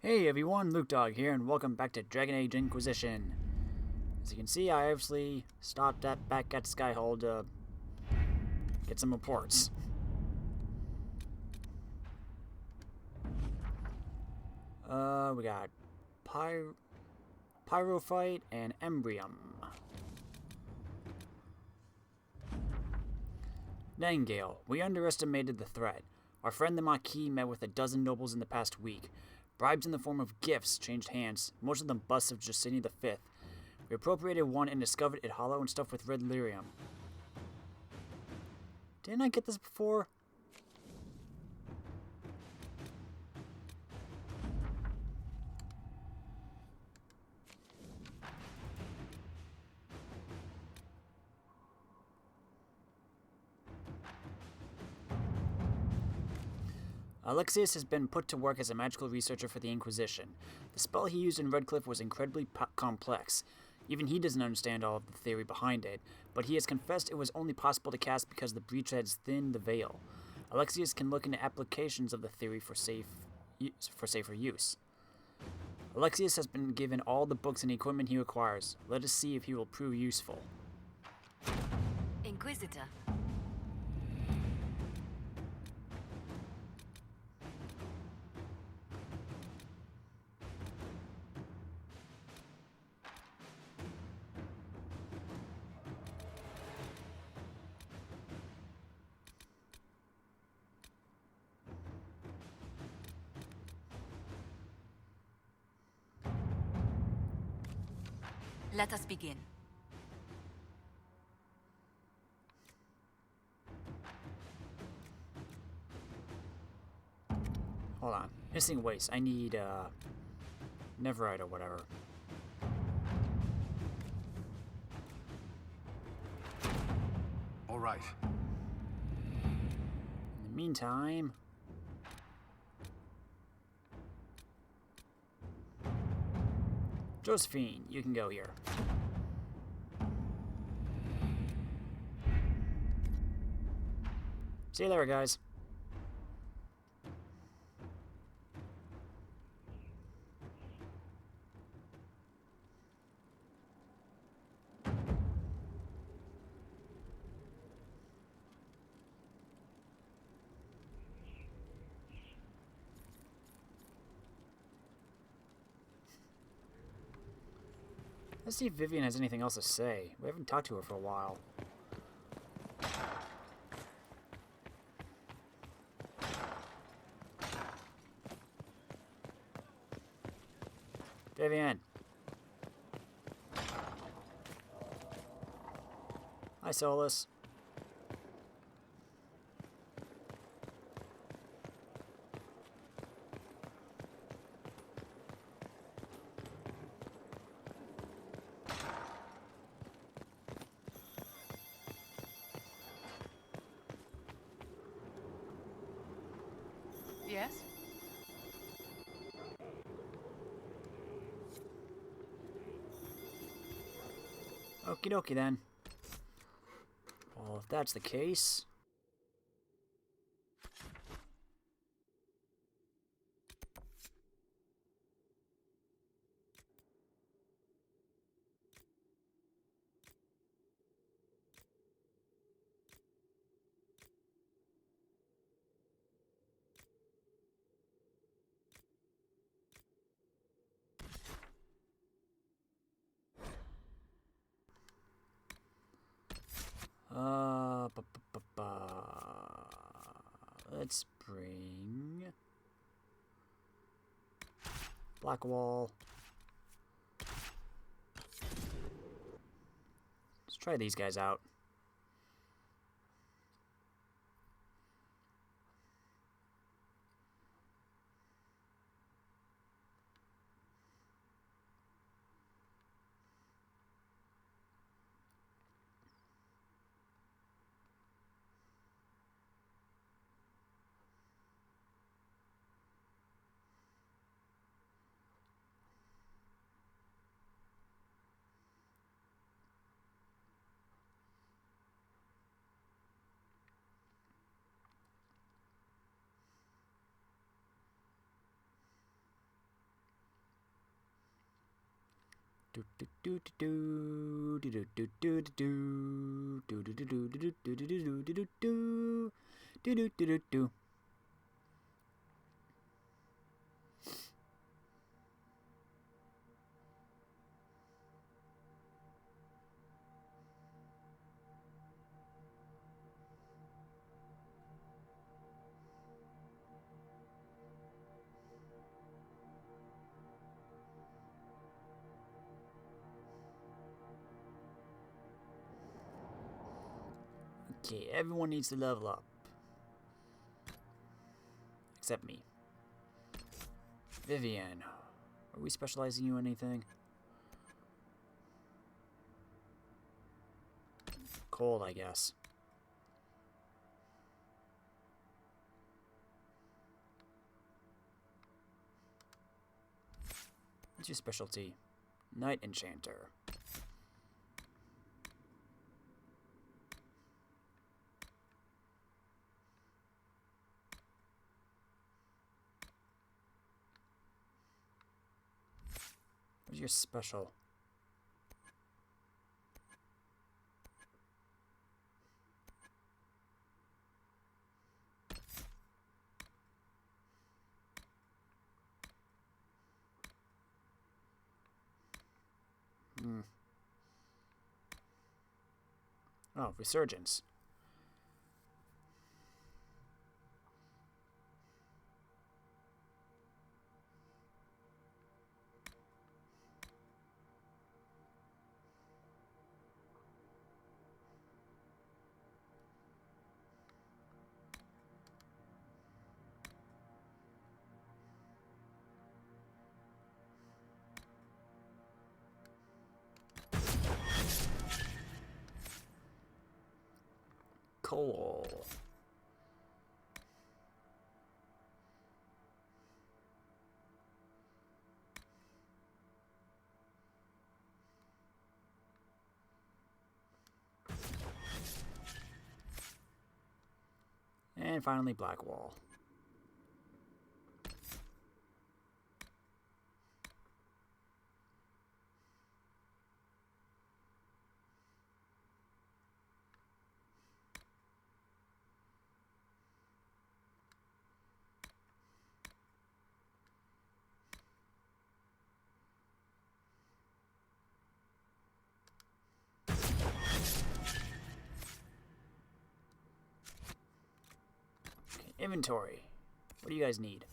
Hey everyone, Luke Dog here, and welcome back to Dragon Age Inquisition. As you can see, I obviously stopped back at Skyhold to get some reports. We got Pyrophyte and Embrium. Nightingale, we underestimated the threat. Our friend the Marquis met with a dozen nobles in the past week. Bribes in the form of gifts changed hands, most of them busts of Justinian V. We appropriated one and discovered it hollow and stuffed with red lyrium. Didn't I get this before? Alexius has been put to work as a magical researcher for the Inquisition. The spell he used in Redcliffe was incredibly complex. Even he doesn't understand all of the theory behind it, but he has confessed it was only possible to cast because the breach has thinned the veil. Alexius can look into applications of the theory for safer use. Alexius has been given all the books and equipment he requires. Let us see if he will prove useful. Inquisitor. Let us begin. Hold on. Missing waste. I need, Neverite or whatever. All right. In the meantime... Josephine, you can go here. See you later, guys. Let's see if Vivian has anything else to say. We haven't talked to her for a while. Vivian. Hi, Solas. Yes? Okie dokie then. Well, if that's the case... Let's bring... Blackwall. Let's try these guys out. Okay, everyone needs to level up. Except me. Vivian. Are we specializing you in anything? Cold, I guess. What's your specialty? Night Enchanter. What's your special? Oh, Resurgence. Coal. And finally, Blackwall. Okay, inventory. What do you guys need?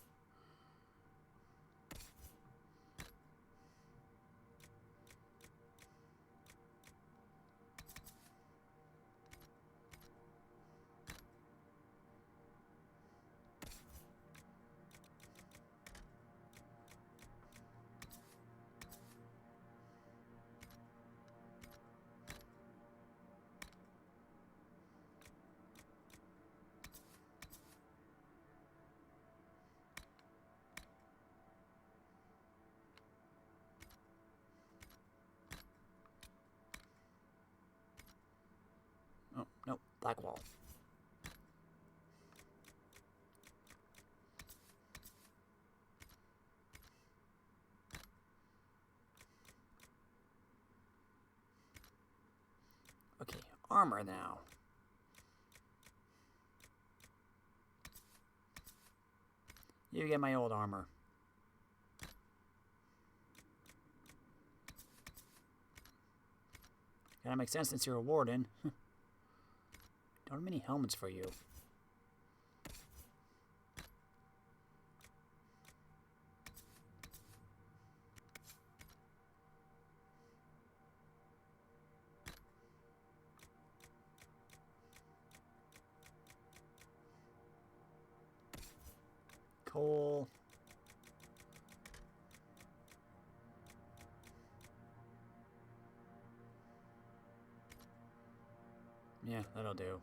Oh, no, Blackwall. Okay, armor now. You get my old armor. Kinda makes sense since you're a warden. Don't have many helmets for you. Coal. Yeah, that'll do.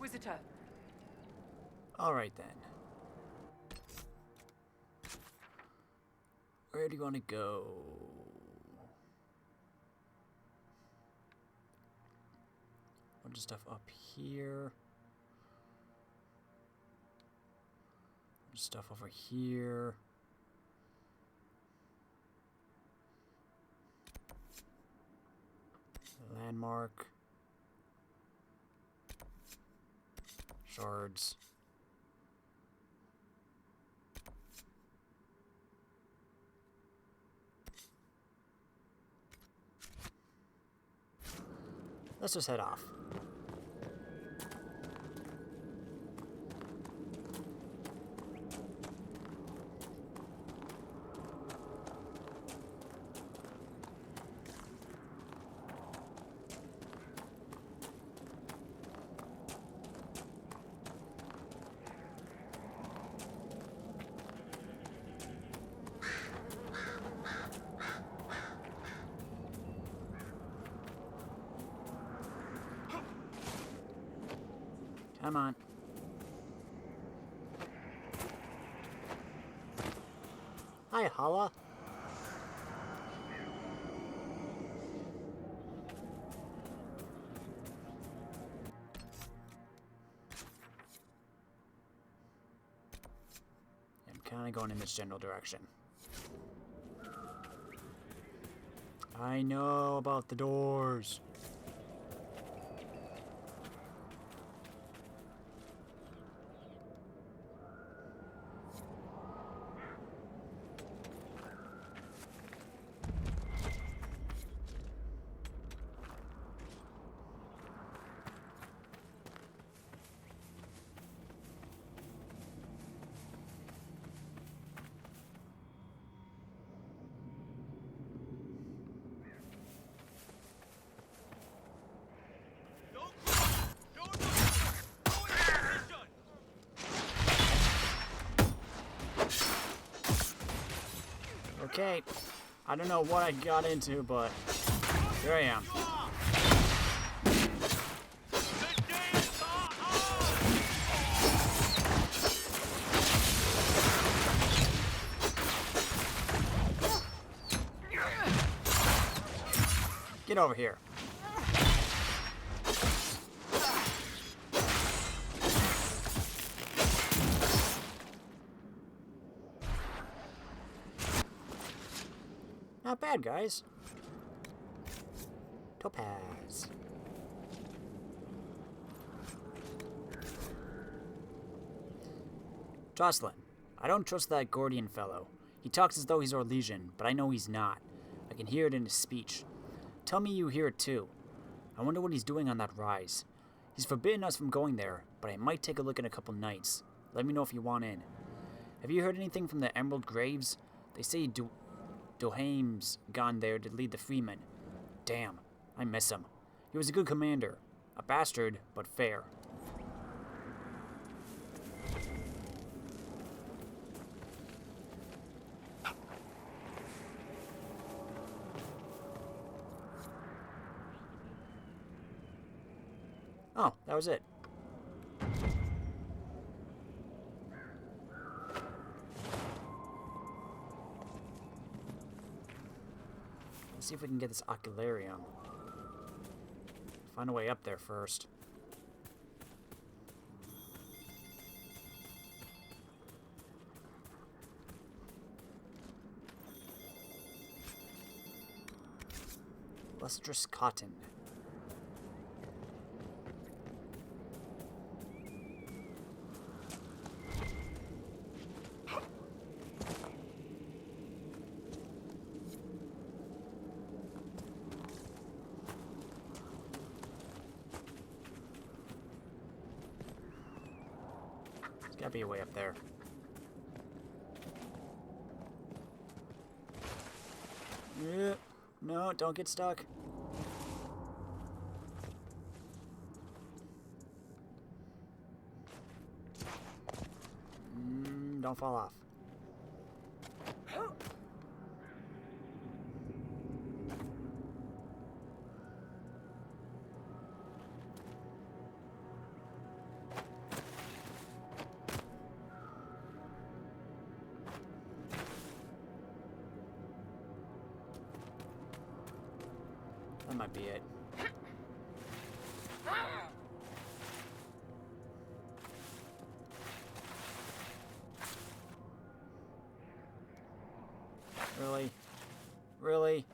Inquisitor. Alright then. Where do you want to go? Bunch of stuff up here. Bunch of stuff over here. Landmark. Shards. Let's just head off. Come on. Hi, Hala. I'm kind of going in this general direction. I know about the doors. Okay, I don't know what I got into, but here I am. Get over here. Not bad, guys. Topaz. Jocelyn, I don't trust that Gordian fellow. He talks as though he's our legion, but I know he's not. I can hear it in his speech. Tell me you hear it too. I wonder what he's doing on that rise. He's forbidden us from going there, but I might take a look in a couple nights. Let me know if you want in. Have you heard anything from the Emerald Graves? They say Dohaim's gone there to lead the freemen. Damn, I miss him. He was a good commander. A bastard, but fair. Oh, that was it. Let's see if we can get this Ocularium. Find a way up there first. Lustrous cotton. There's gotta be a way up there. Yeah. No, don't get stuck. Don't fall off. That might be it. Really? Really?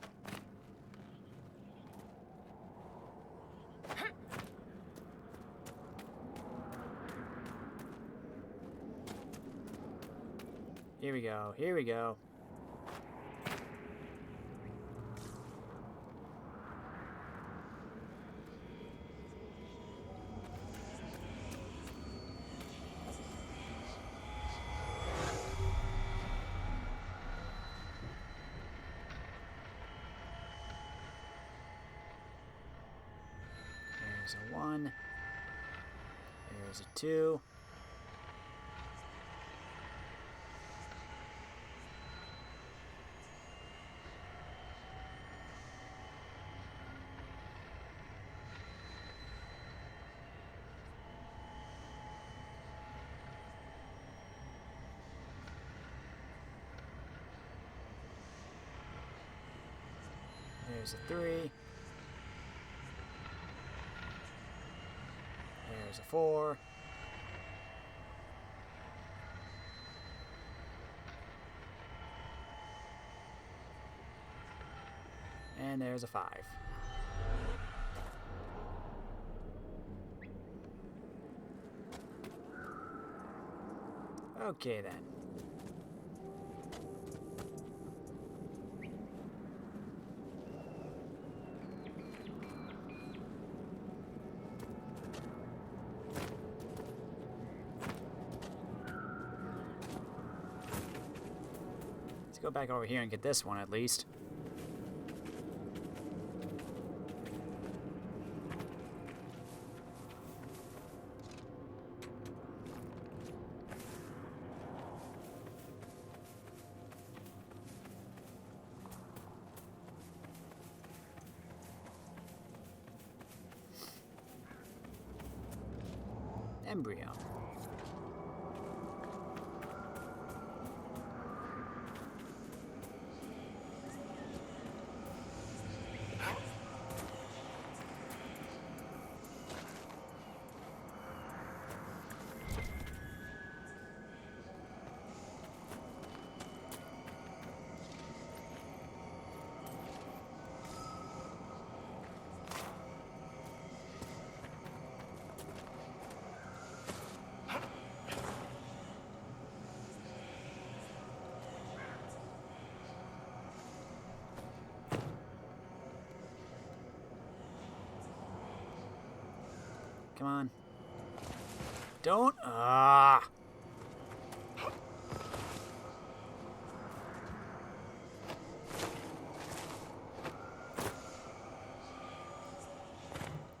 Here we go. Here we go. There's a 1. There's a 2. There's a 3. There's a 4. And there's a 5. Okay then. Let's go back over here and get this one at least. Embryo. Come on. Don't. Ah.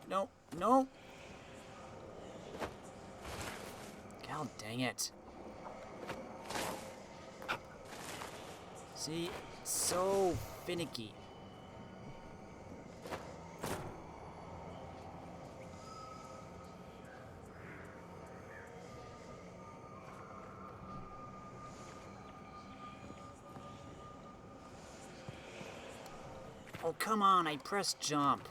No. No. God dang it. See? So finicky. Oh, come on, I pressed jump.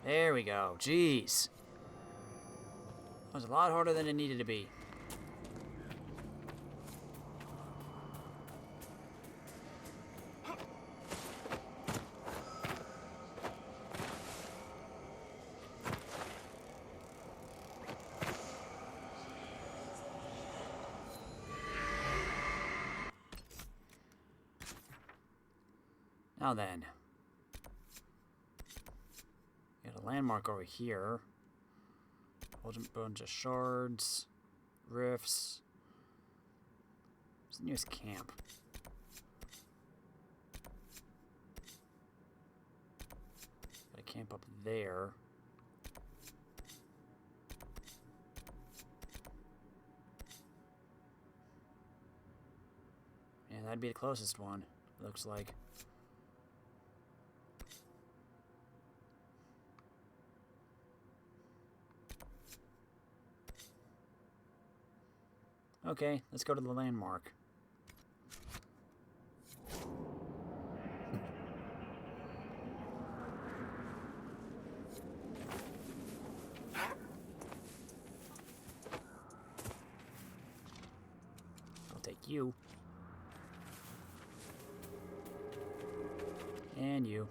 There we go. Jeez. That was a lot harder than it needed to be. Now then. Got a landmark over here. Whole bunch of shards, rifts. Where's the nearest camp? Got a camp up there. that'd be the closest one, looks like. Okay, let's go to the landmark. I'll take you. And you.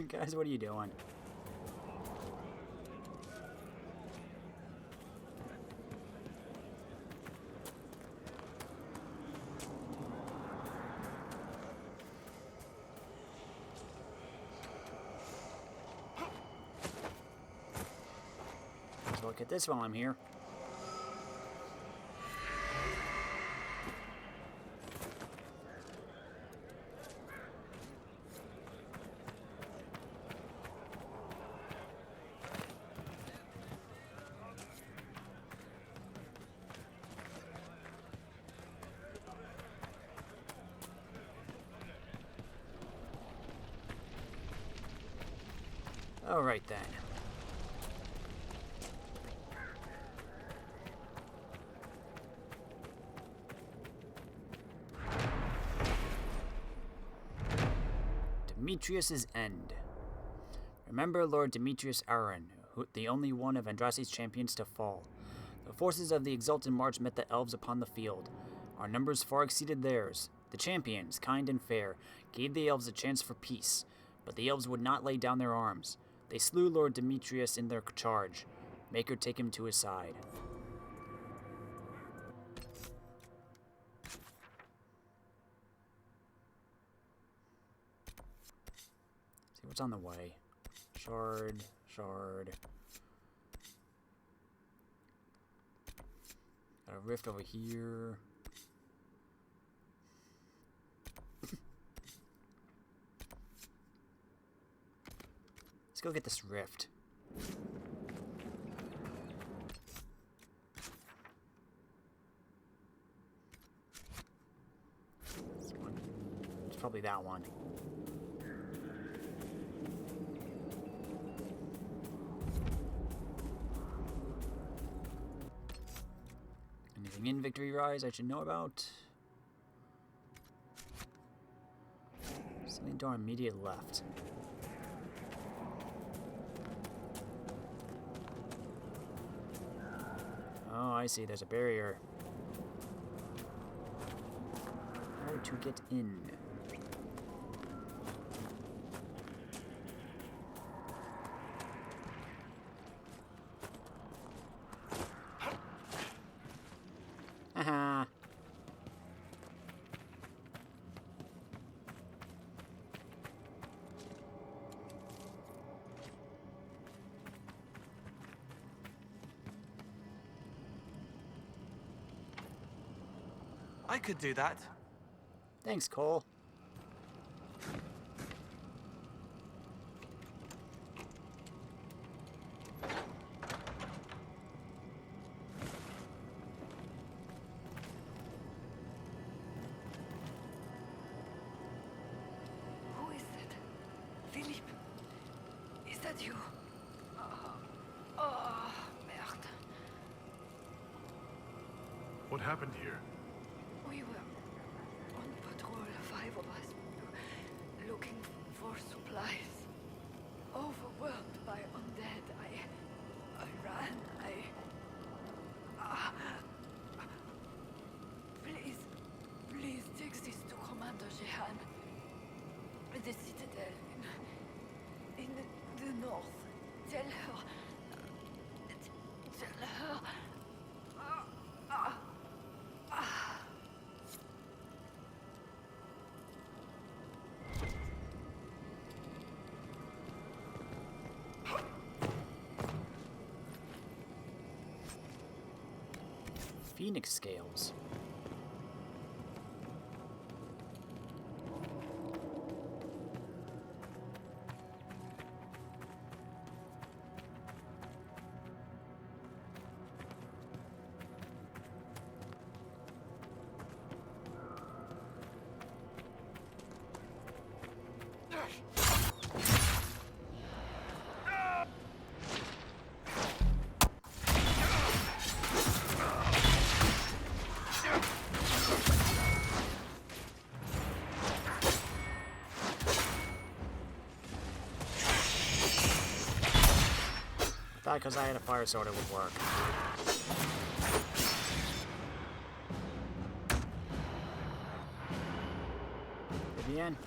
Guys, what are you doing? Let's look at this while I'm here. All right then. Demetrius's End. Remember Lord Demetrius Aaron, the only one of Andraste's champions to fall. The forces of the Exalted March met the elves upon the field. Our numbers far exceeded theirs. The champions, kind and fair, gave the elves a chance for peace, but the elves would not lay down their arms. They slew Lord Demetrius in their charge. Make her take him to his side. See what's on the way. Shard. Got a rift over here. Let's go get this rift. This one. It's probably that one. Anything in Victory Rise I should know about? Something to our immediate left. Oh, I see. There's a barrier. How to get in? Haha. I could do that. Thanks, Cole. Who is that? Philippe? Is that you? Oh, merde. What happened here? We were on patrol, 5 of us, looking for supplies. Overwhelmed by undead, I ran, Please take this to Commander Jehan. The Citadel in the north. Tell her. Phoenix scales. I thought because I had a fire sword it would work. Vivienne?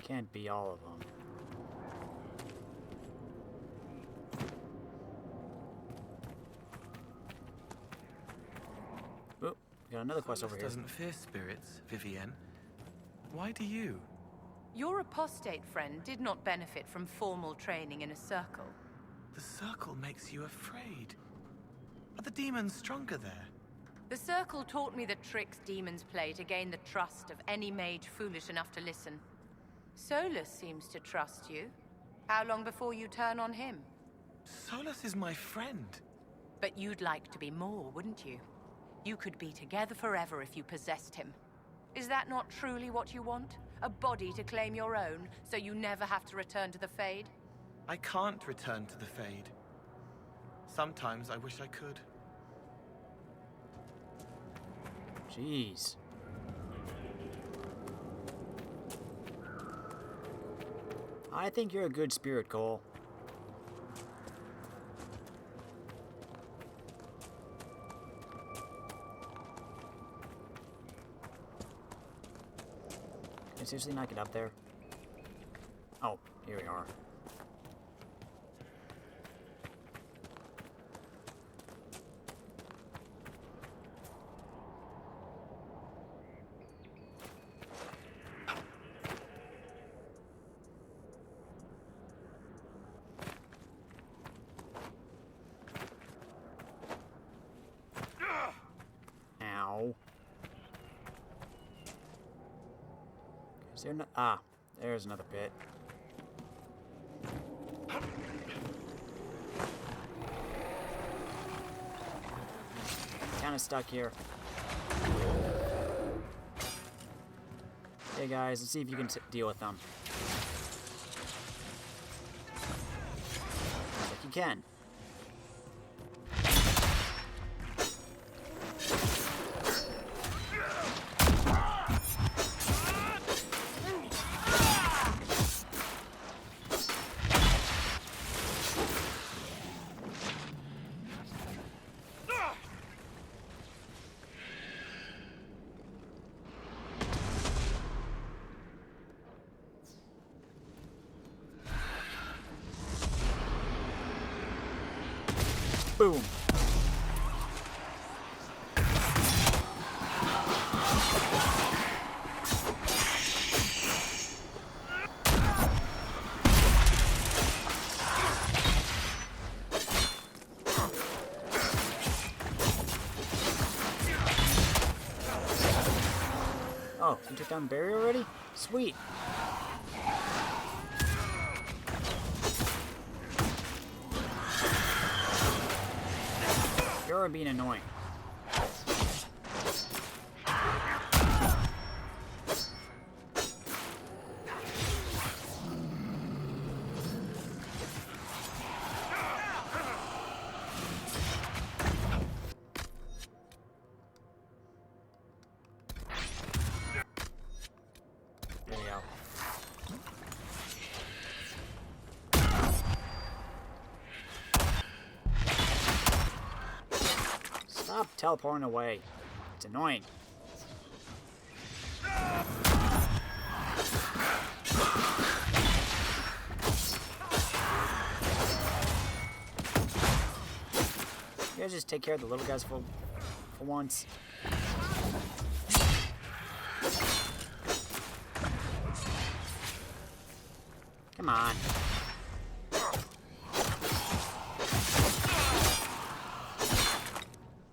Can't be all of them. Oh, got another quest over Solas here. doesn't fear spirits, Vivienne. Why do you? Your apostate friend did not benefit from formal training in a circle. The circle makes you afraid. Are the demons stronger there? The circle taught me the tricks demons play to gain the trust of any mage foolish enough to listen. Solas seems to trust you. How long before you turn on him? Solas is my friend. But you'd like to be more, wouldn't you? You could be together forever if you possessed him. Is that not truly what you want? A body to claim your own, so you never have to return to the Fade? I can't return to the Fade. Sometimes I wish I could. Jeez. I think you're a good spirit, Cole. Can I seriously not get up there? Oh, here we are. Ow. Is there no... Ah, there's another pit. Kind of stuck here. Hey guys, let's see if you can deal with them. Looks like you can. Boom. Oh, you took down the barrier already? Sweet. You're being annoying. There we go. Stop teleporting away. It's annoying. guys just take care of the little guys for once? Come on.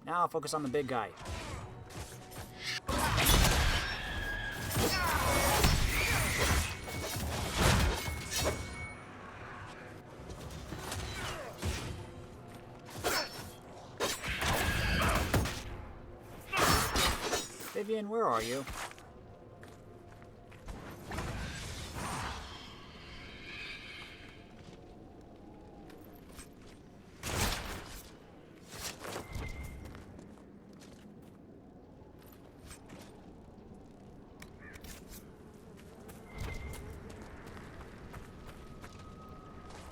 Now focus on the big guy. Vivian, where are you?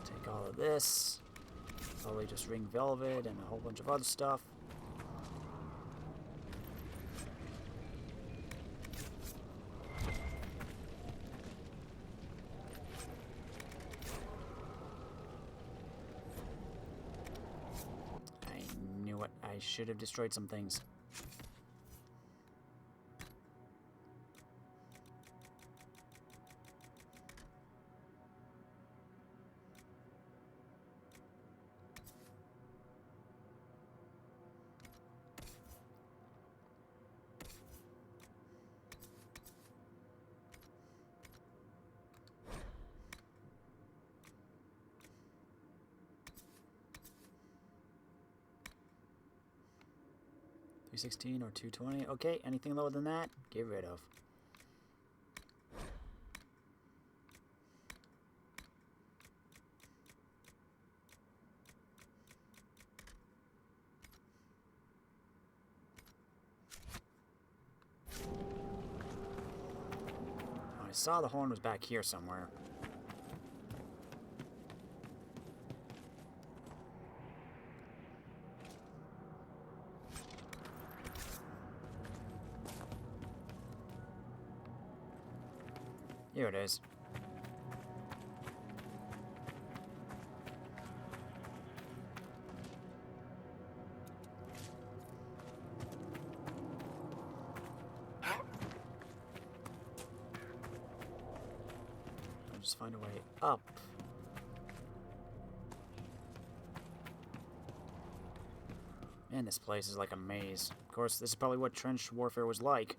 Take all of this. Probably just ring velvet and a whole bunch of other stuff. I should have destroyed some things. $316 or $220. Okay, anything lower than that, get rid of. I saw the horn was back here somewhere. Here it is. I'll just find a way up. Man, this place is like a maze. Of course, this is probably what trench warfare was like.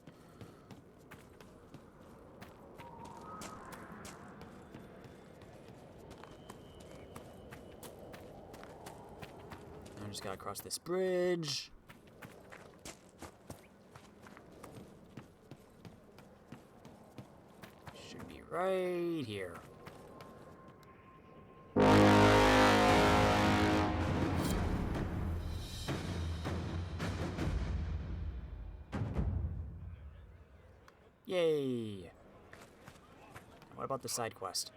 I just gotta cross this bridge. Should be right here. Yay! What about the side quest?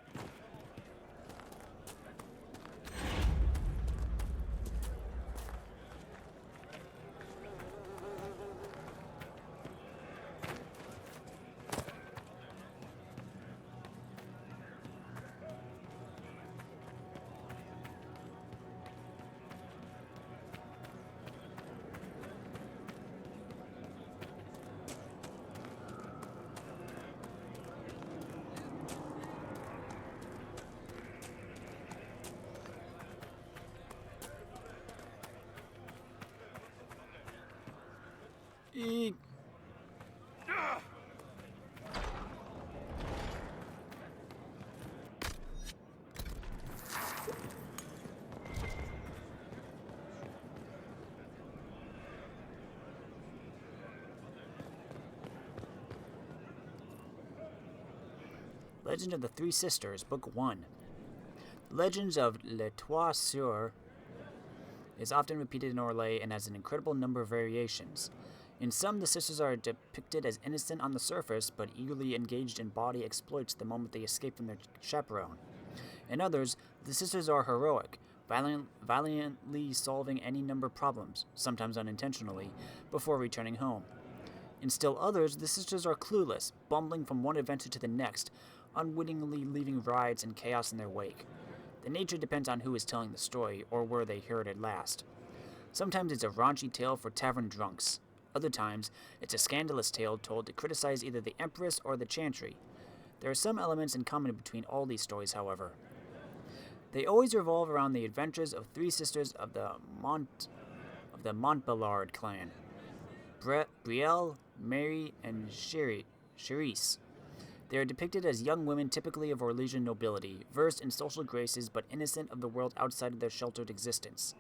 Eek. Legend of the Three Sisters, Book 1. The Legends of Les Trois Sœurs is often repeated in Orlais and has an incredible number of variations. In some, the sisters are depicted as innocent on the surface, but eagerly engaged in bawdy exploits the moment they escape from their chaperone. In others, the sisters are heroic, valiantly solving any number of problems, sometimes unintentionally, before returning home. In still others, the sisters are clueless, bumbling from one adventure to the next, unwittingly leaving rides and chaos in their wake. The nature depends on who is telling the story, or where they heard it last. Sometimes it's a raunchy tale for tavern drunks. Other times, it's a scandalous tale told to criticize either the Empress or the Chantry. There are some elements in common between all these stories, however. They always revolve around the adventures of three sisters of the Montbellard clan: Brielle, Mary, and Cherise. They are depicted as young women typically of Orlesian nobility, versed in social graces but innocent of the world outside of their sheltered existence.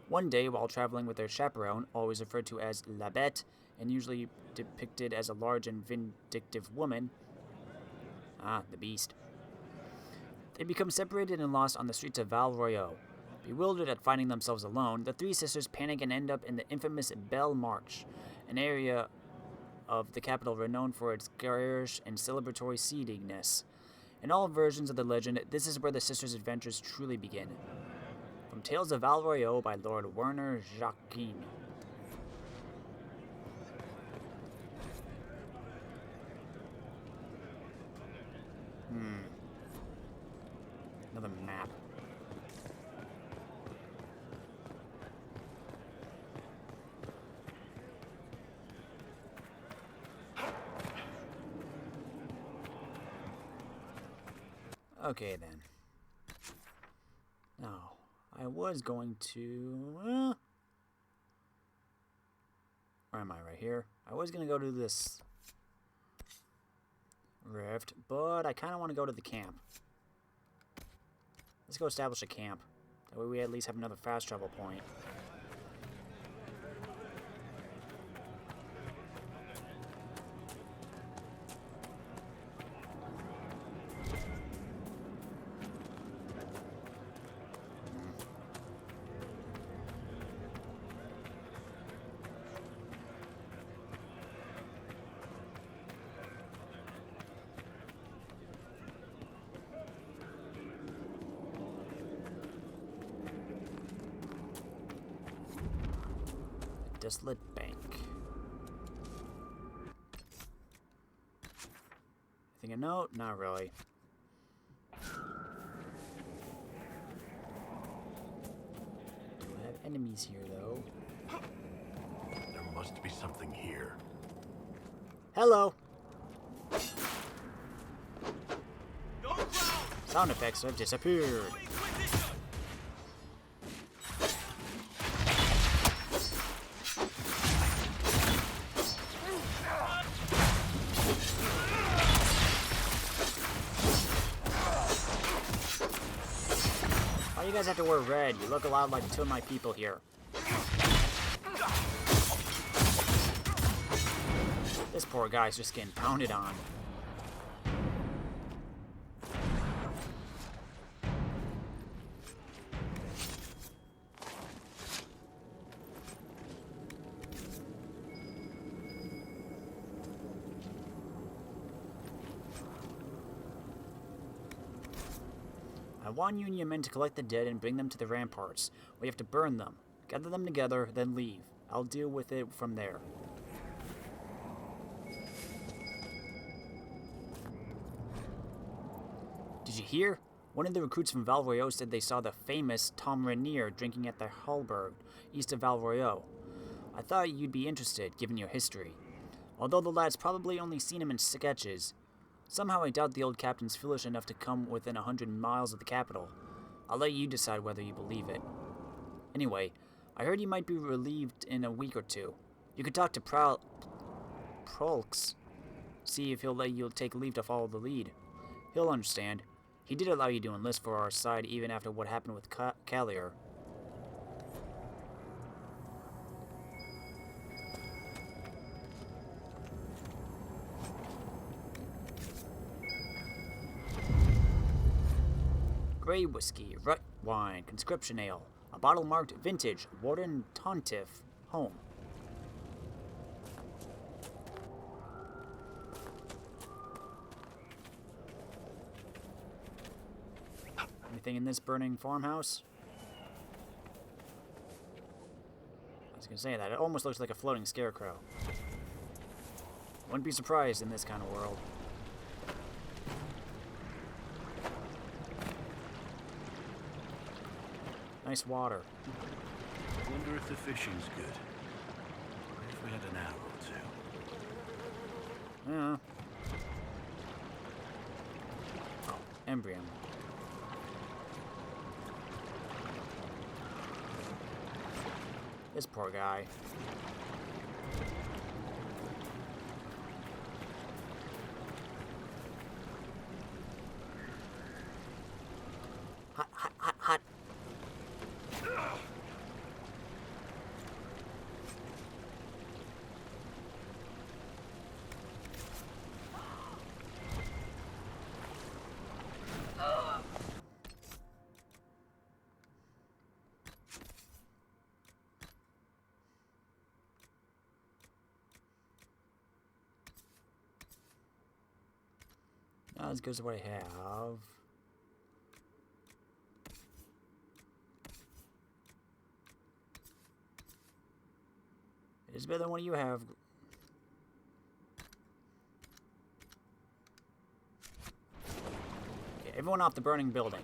One day, while traveling with their chaperone, always referred to as La Bête, and usually depicted as a large and vindictive woman, the beast, they become separated and lost on the streets of Val Royeaux. Bewildered at finding themselves alone, the three sisters panic and end up in the infamous Belle Marche, an area of the capital renowned for its garish and celebratory seediness. In all versions of the legend, this is where the sisters' adventures truly begin. From Tales of Val Royeaux by Lord Werner Jacquin. Another map. Okay then. Now, I was going to... where am I? Right here. I was going to go to this rift, but I kind of want to go to the camp. Let's go establish a camp. That way we at least have another fast travel point. Desolate Bank. Anything a note? Not really. Do I have enemies here, though? There must be something here. Hello! Sound effects have disappeared. You guys have to wear red. You look a lot like two of my people here. This poor guy's just getting pounded on. I want you and your men to collect the dead and bring them to the ramparts. We have to burn them. Gather them together, then leave. I'll deal with it from there. Did you hear? One of the recruits from Val Royeaux said they saw the famous Tom Rainier drinking at the Hallberg, east of Val Royeaux. I thought you'd be interested, given your history. Although the lad's probably only seen him in sketches. Somehow I doubt the old captain's foolish enough to come within 100 miles of the capital. I'll let you decide whether you believe it. Anyway, I heard you might be relieved in a week or two. You could talk to Prolx, see if he'll let you take leave to follow the lead. He'll understand. He did allow you to enlist for our side even after what happened with Callier. Grey whiskey, rut wine, conscription ale, a bottle marked vintage, Warden Tontiff, home. Anything in this burning farmhouse? I was gonna say that. It almost looks like a floating scarecrow. Wouldn't be surprised in this kind of world. Nice water. Wonder if the fishing's good. If we had an hour or two. Yeah. Oh, embryo. This poor guy. Hot, hot, hot, hot. Not as good as what I have. It is better than what you have. Okay, everyone off the burning building.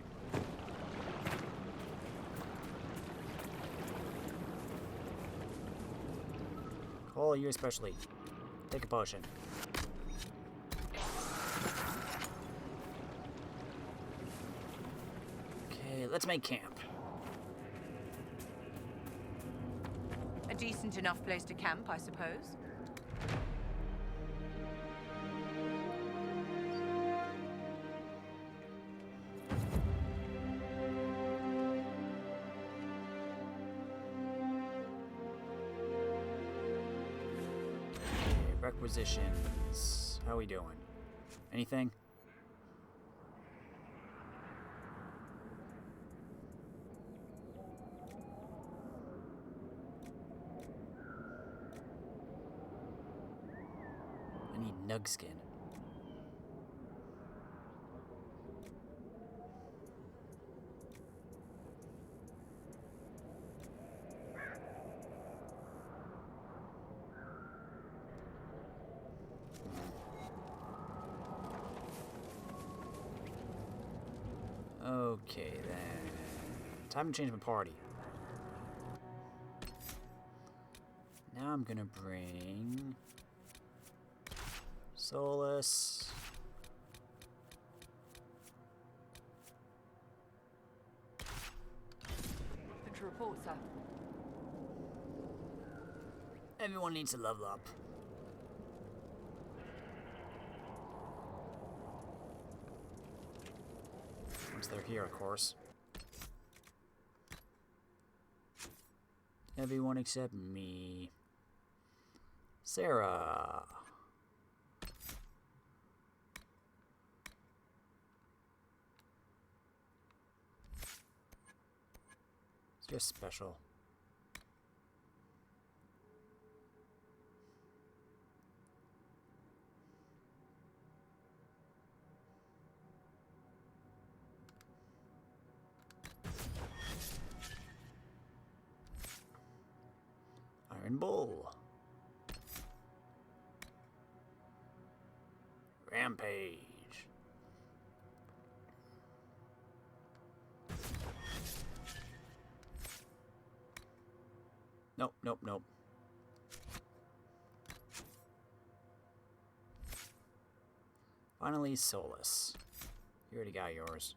Cole, you especially. Take a potion. Okay, let's make camp. A decent enough place to camp, I suppose. Okay, requisitions. How we doing? Anything? I need Nugskin. Okay then. Time to change my party. Now I'm gonna bring Solas. Nothing to report, sir. Everyone needs to level up. Once they're here, of course. Everyone except me. Sarah. It's just special. Iron Bull. Rampage. Nope, nope, nope. Finally, Solas. You already got yours.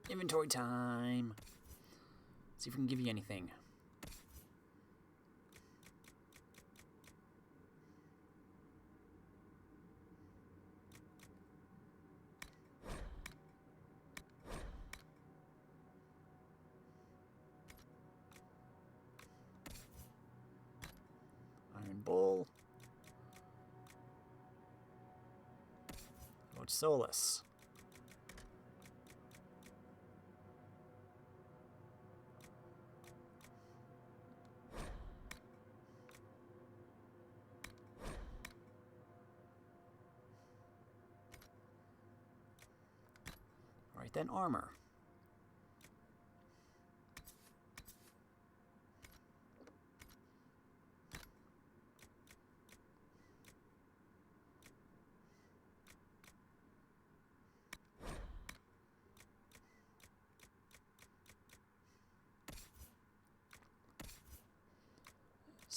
Inventory time. See if we can give you anything. Iron Bull. What's Solas? Alright then, armor.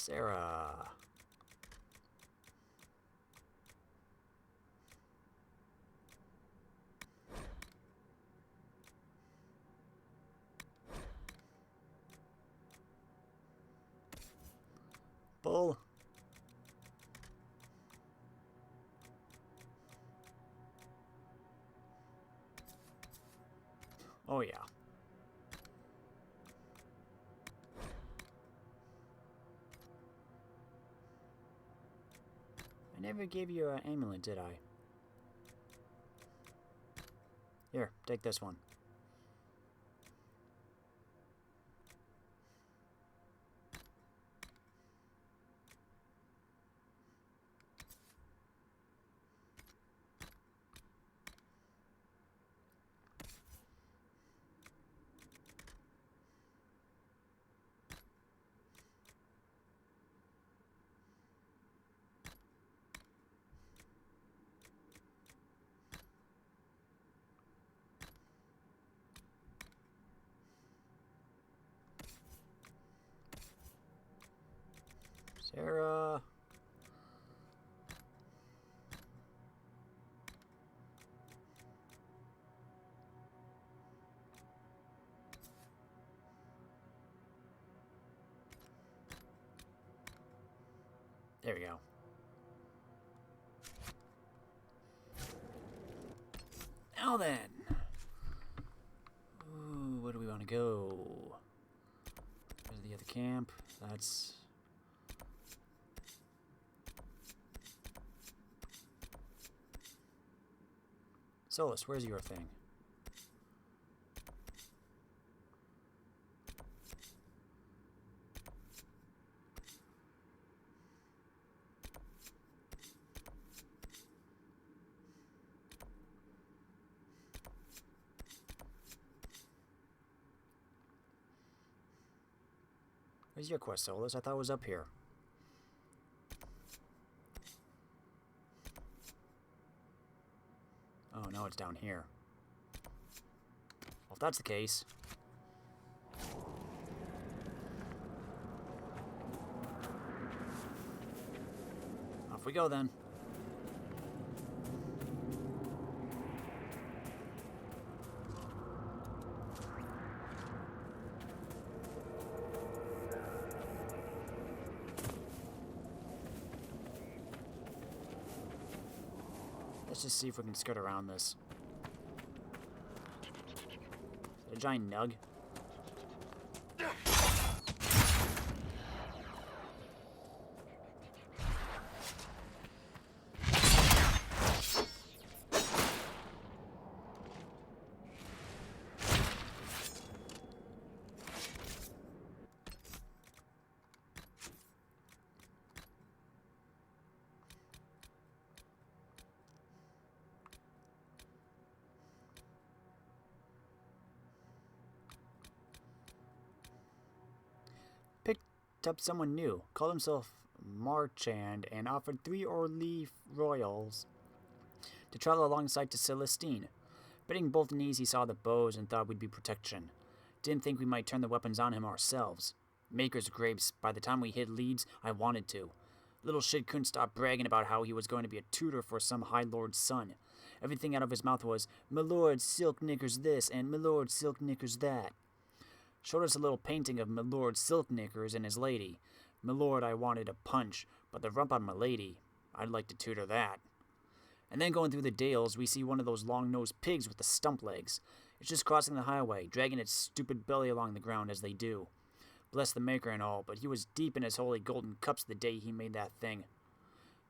Sarah. Bull. Oh yeah. I never gave you an amulet, did I? Here, take this one. Sarah. There we go. Now then. Ooh, where do we want to go? Where's the other camp? That's... Solas, where's your thing? Where's your quest, Solas? I thought it was up here. Oh, no, it's down here. Well, if that's the case... Off we go, then. Let's just see if we can skirt around this. Is that a giant nug? Up someone new, called himself Marchand, and offered 3 Orleaf royals to travel alongside to Celestine. Bidding both knees, he saw the bows and thought we'd be protection. Didn't think we might turn the weapons on him ourselves. Maker's grapes, by the time we hit Leeds, I wanted to. Little shit couldn't stop bragging about how he was going to be a tutor for some High Lord's son. Everything out of his mouth was, "My lord, silk knickers this, and my lord, silk knickers that." Showed us a little painting of my lord silk knickers and his lady. My lord I wanted to punch, but the rump on my lady, I'd like to tutor that. And then going through the dales, we see one of those long-nosed pigs with the stump legs. It's just crossing the highway, dragging its stupid belly along the ground as they do. Bless the maker and all, but he was deep in his holy golden cups the day he made that thing.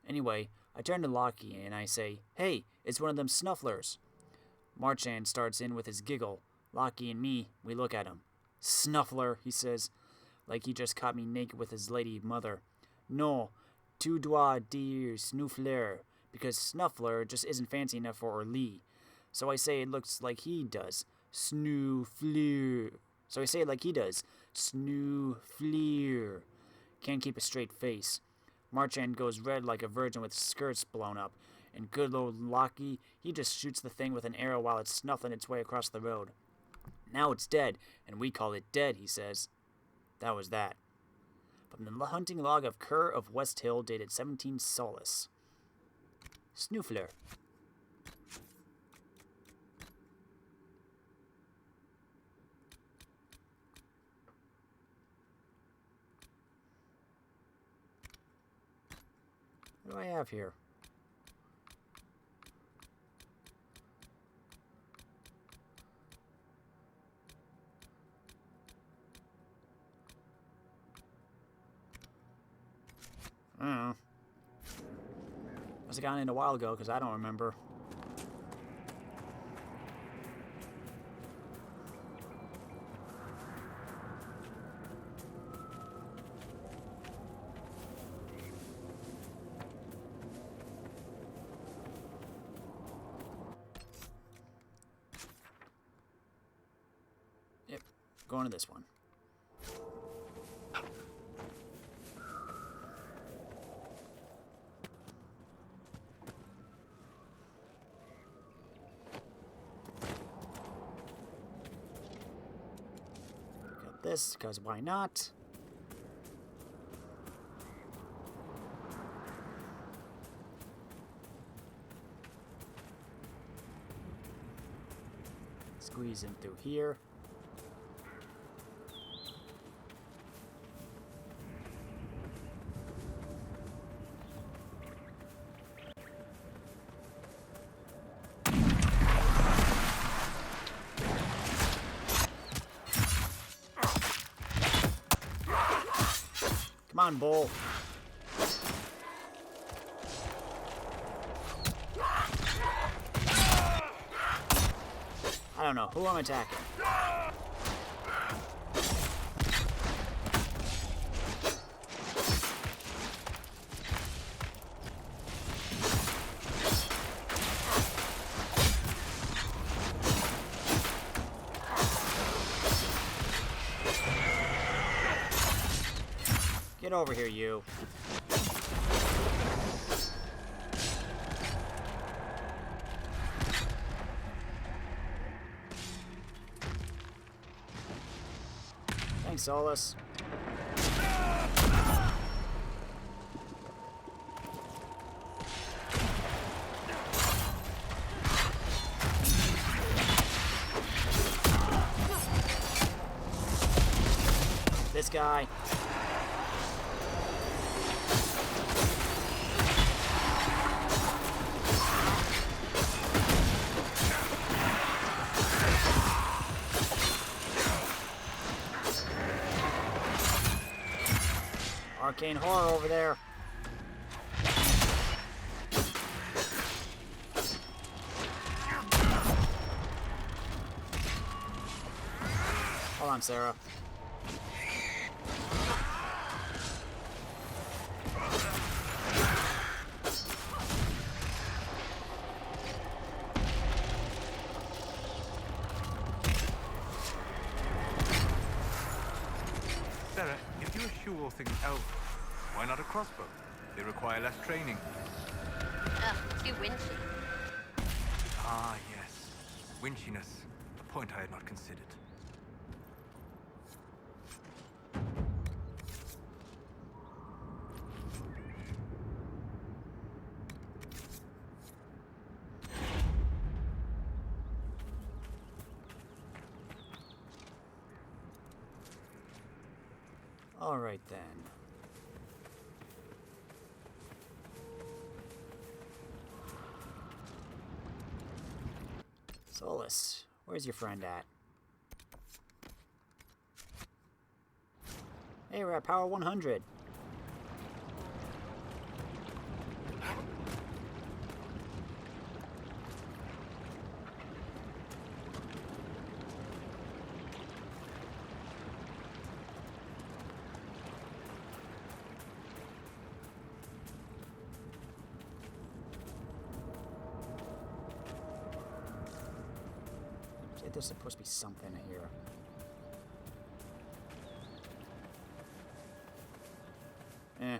Anyway, I turn to Lockie and I say, "Hey, it's one of them snufflers." Marchand starts in with his giggle. Lockie and me, we look at him. "Snuffler," he says, like he just caught me naked with his lady mother. "No, tu dois dire snuffler, because snuffler just isn't fancy enough for Orly. So I say it looks like he does. Snoofleer. So I say it like he does. Snoofleer. Can't keep a straight face. Marchand goes red like a virgin with skirts blown up, and good old Lockie, he just shoots the thing with an arrow while it's snuffling its way across the road. "Now it's dead, and we call it dead," he says. That was that. From the hunting log of Kerr of West Hill, dated 17 Solas. Snoofler. What do I have here? I don't know. Must have gotten in a while ago because I don't remember. Yep, going to this one. This, because why not? Squeeze in through here. Come on, bull. I don't know who I'm attacking. Get over here, you. Thanks, Solas. This guy. Arcane horror over there. Hold on, Sarah. Sarah, if you eschew all things elves, why not a crossbow? They require less training. Ugh, too winchy. Ah, yes. Winchiness. A point I had not considered. All right then. Solas, where's your friend at? Hey, we're at power 100. There's supposed to be something here. Eh.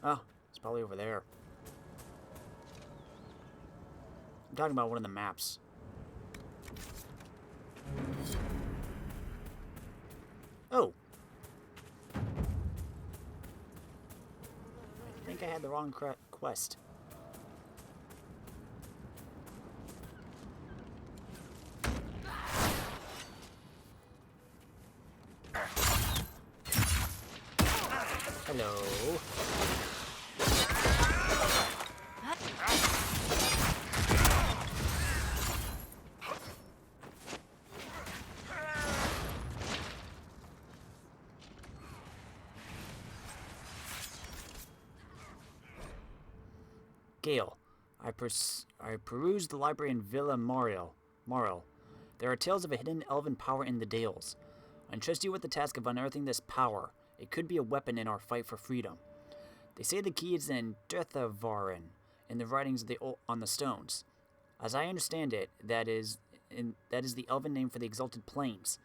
Oh, it's probably over there. I'm talking about one of the maps. Oh! I think I had the wrong quest. Hello. Gale, I perused the library in Villa Morel. There are tales of a hidden elven power in the Dales. I entrust you with the task of unearthing this power. It could be a weapon in our fight for freedom. They say the key is in Dirthavaren, in the writings of on the stones. As I understand it, that is the elven name for the Exalted Plains.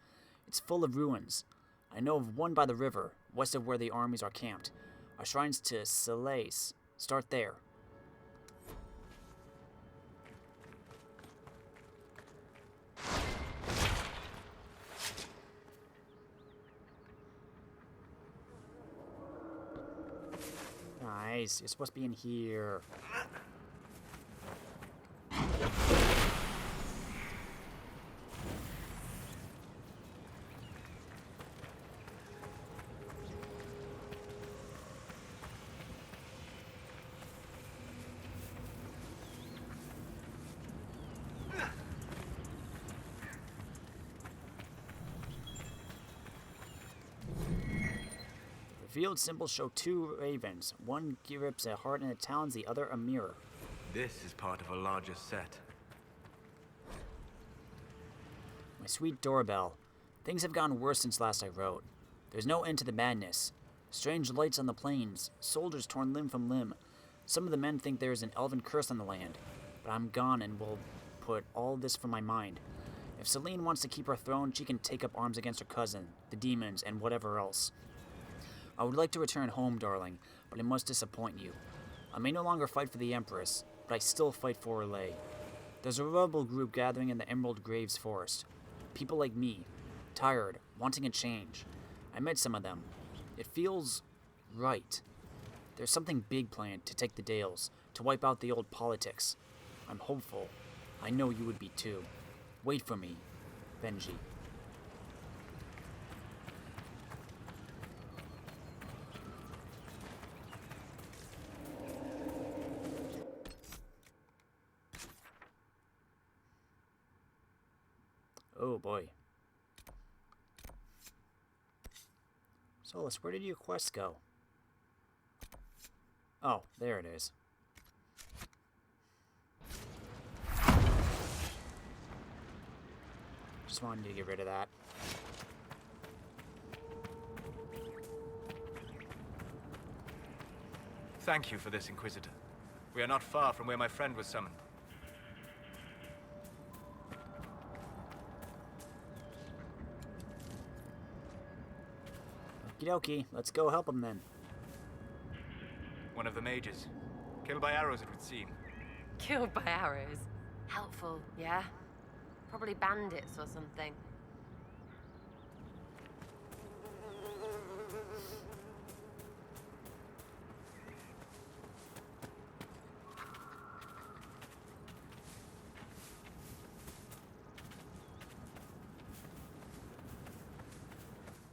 It's full of ruins. I know of one by the river, west of where the armies are camped. Our shrines to Solas start there. Nice. You're supposed to be in here. Revealed symbols show two ravens. One grips a heart in the talons, the other a mirror. This is part of a larger set. My sweet doorbell. Things have gotten worse since last I wrote. There's no end to the madness. Strange lights on the plains, soldiers torn limb from limb. Some of the men think there is an elven curse on the land, but I'm gone and will put all this from my mind. If Celine wants to keep her throne, she can take up arms against her cousin, the demons, and whatever else. I would like to return home, darling, but I must disappoint you. I may no longer fight for the Empress, but I still fight for Orlais. There's a rebel group gathering in the Emerald Graves Forest. People like me, tired, wanting a change. I met some of them. It feels right. There's something big planned to take the Dales, to wipe out the old politics. I'm hopeful. I know you would be too. Wait for me, Benji. Oh boy. Solas, where did your quest go? Oh, there it is. Just wanted to get rid of that. Thank you for this, Inquisitor. We are not far from where my friend was summoned. Okie dokie, let's go help him then. One of the mages. Killed by arrows, it would seem. Killed by arrows. Helpful, yeah? Probably bandits or something.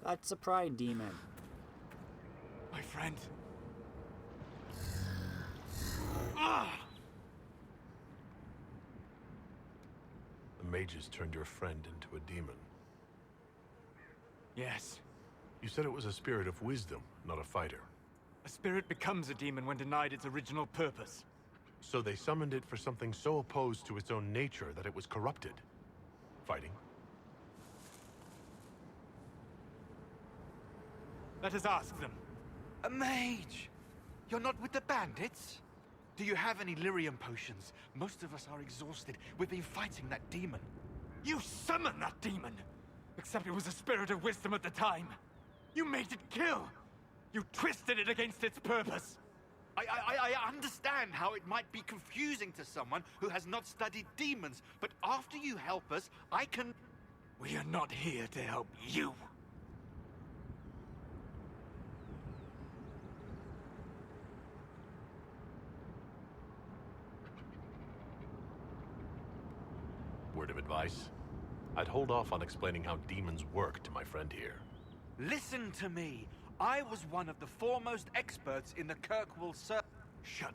That's a pride demon. My friend. The mages turned your friend into a demon. Yes. You said it was a spirit of wisdom, not a fighter. A spirit becomes a demon when denied its original purpose. So they summoned it for something so opposed to its own nature that it was corrupted. Fighting? Let us ask them. A mage! You're not with the bandits? Do you have any lyrium potions? Most of us are exhausted. We've been fighting that demon. You summoned that demon! Except it was a spirit of wisdom at the time. You made it kill! You twisted it against its purpose! I understand how it might be confusing to someone who has not studied demons, but after you help us, I can... We are not here to help you. Word of advice? I'd hold off on explaining how demons work to my friend here. Listen to me. I was one of the foremost experts in the Kirkwall Shut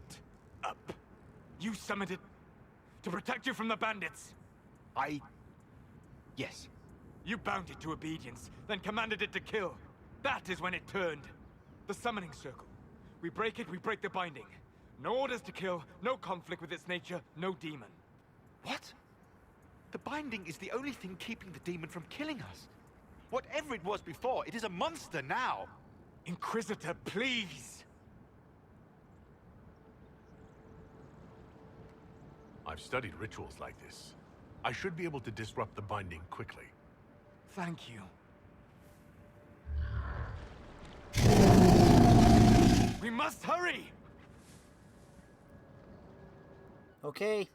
up. You summoned it to protect you from the bandits. Yes. You bound it to obedience, then commanded it to kill. That is when it turned. The summoning circle. We break it, we break the binding. No orders to kill, no conflict with its nature, no demon. What? The binding is the only thing keeping the demon from killing us. Whatever it was before, it is a monster now. Inquisitor, please! I've studied rituals like this. I should be able to disrupt the binding quickly. Thank you. We must hurry! Okay.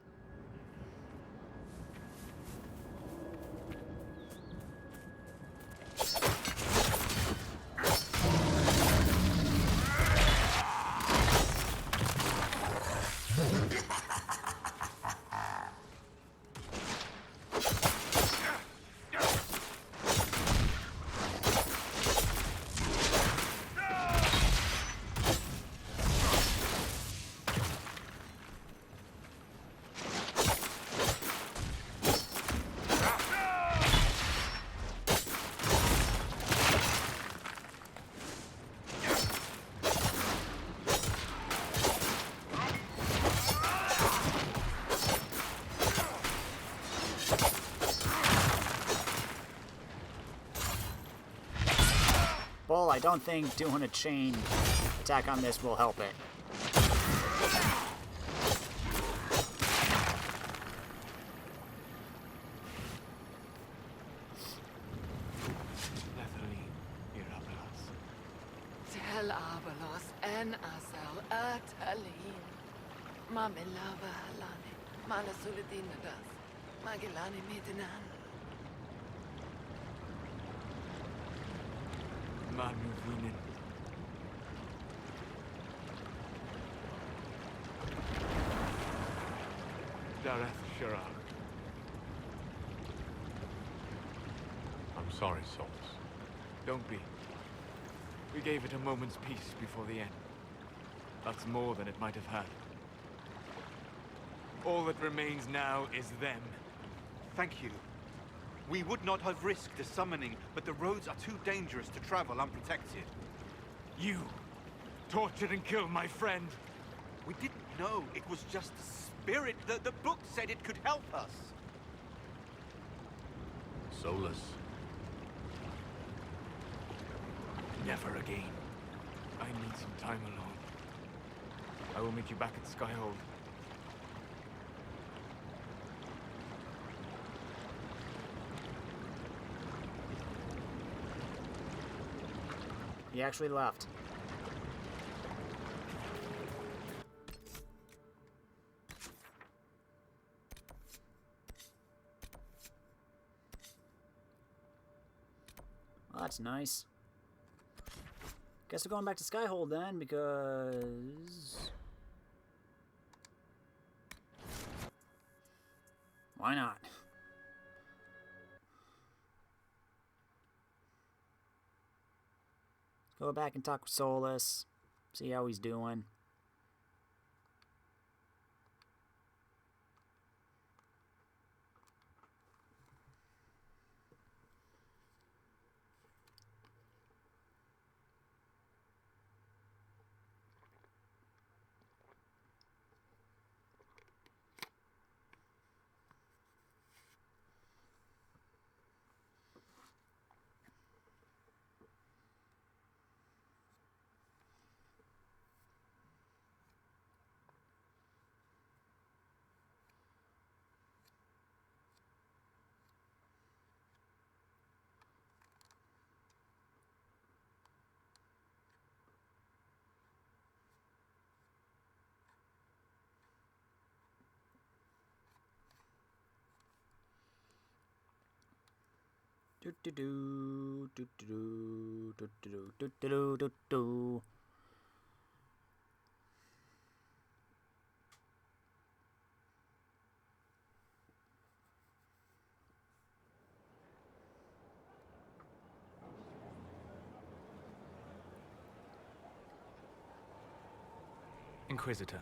Well, I don't think doing a chain attack on this will help it. Tel Abalos en Asal Atalin. Mamelava Halane. Malasulidinadas. Magellani Mitinan. Manuvinen. Dareth Shirag. I'm sorry, Solas. Don't be. We gave it a moment's peace before the end. That's more than it might have had. All that remains now is them. Thank you. We would not have risked the summoning, but the roads are too dangerous to travel unprotected. You tortured and killed my friend. We didn't know it was just a spirit. The book said it could help us. Solas. Never again. I need some time alone. I will meet you back at Skyhold. He actually left. Well, that's nice. Guess we're going back to Skyhold then, because... why not? Go back and talk with Solas, see how he's doing. Do do do do do do do do do do do. Inquisitor,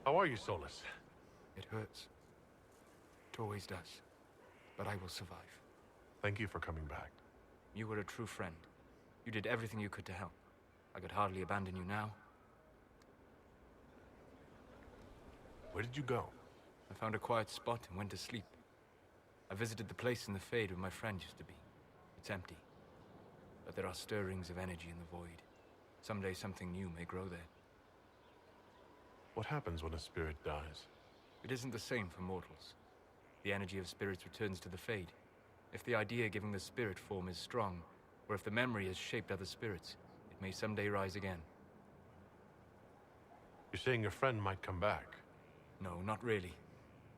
How are you, Solas? it hurts. It always does. But I will survive. Thank you for coming back. You were a true friend. You did everything you could to help. I could hardly abandon you now. Where did you go? I found a quiet spot and went to sleep. I visited the place in the Fade where my friend used to be. It's empty. But there are stirrings of energy in the void. Someday something new may grow there. What happens when a spirit dies? It isn't the same for mortals. The energy of spirits returns to the Fade. If the idea giving the spirit form is strong, or if the memory has shaped other spirits, it may someday rise again. You're saying your friend might come back? No, not really.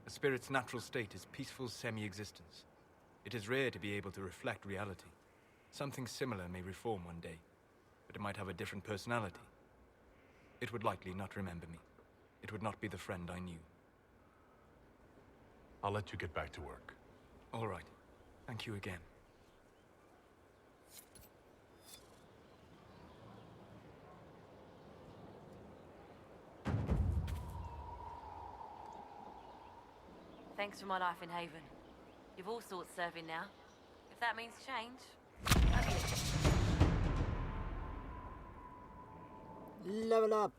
A spirit's natural state is peaceful semi-existence. It is rare to be able to reflect reality. Something similar may reform one day, but it might have a different personality. It would likely not remember me. It would not be the friend I knew. I'll let you get back to work. All right. Thank you again. Thanks for my life in Haven. You've all sorts serving now. If that means change. Level up.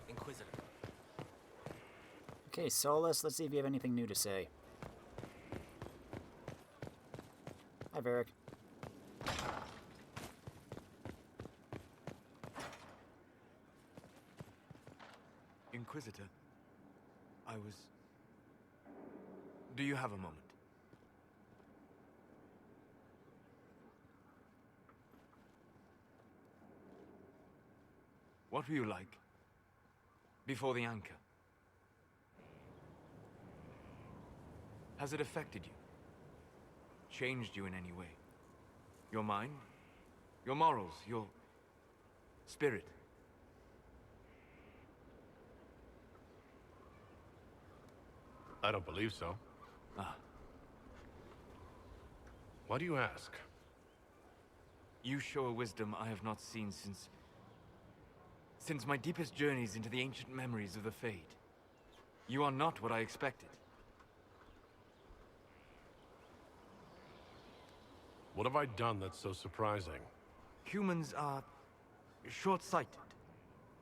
Inquisitor. Okay, Solas, let's see if you have anything new to say. Hi, Varric. Inquisitor, Do you have a moment? What were you like before the anchor? Has it affected you? Changed you in any way? Your mind? Your morals? Your spirit? I don't believe so. Ah. Why do you ask? You show a wisdom I have not seen since my deepest journeys into the ancient memories of the Fade. You are not what I expected. What have I done that's so surprising? Humans are short-sighted,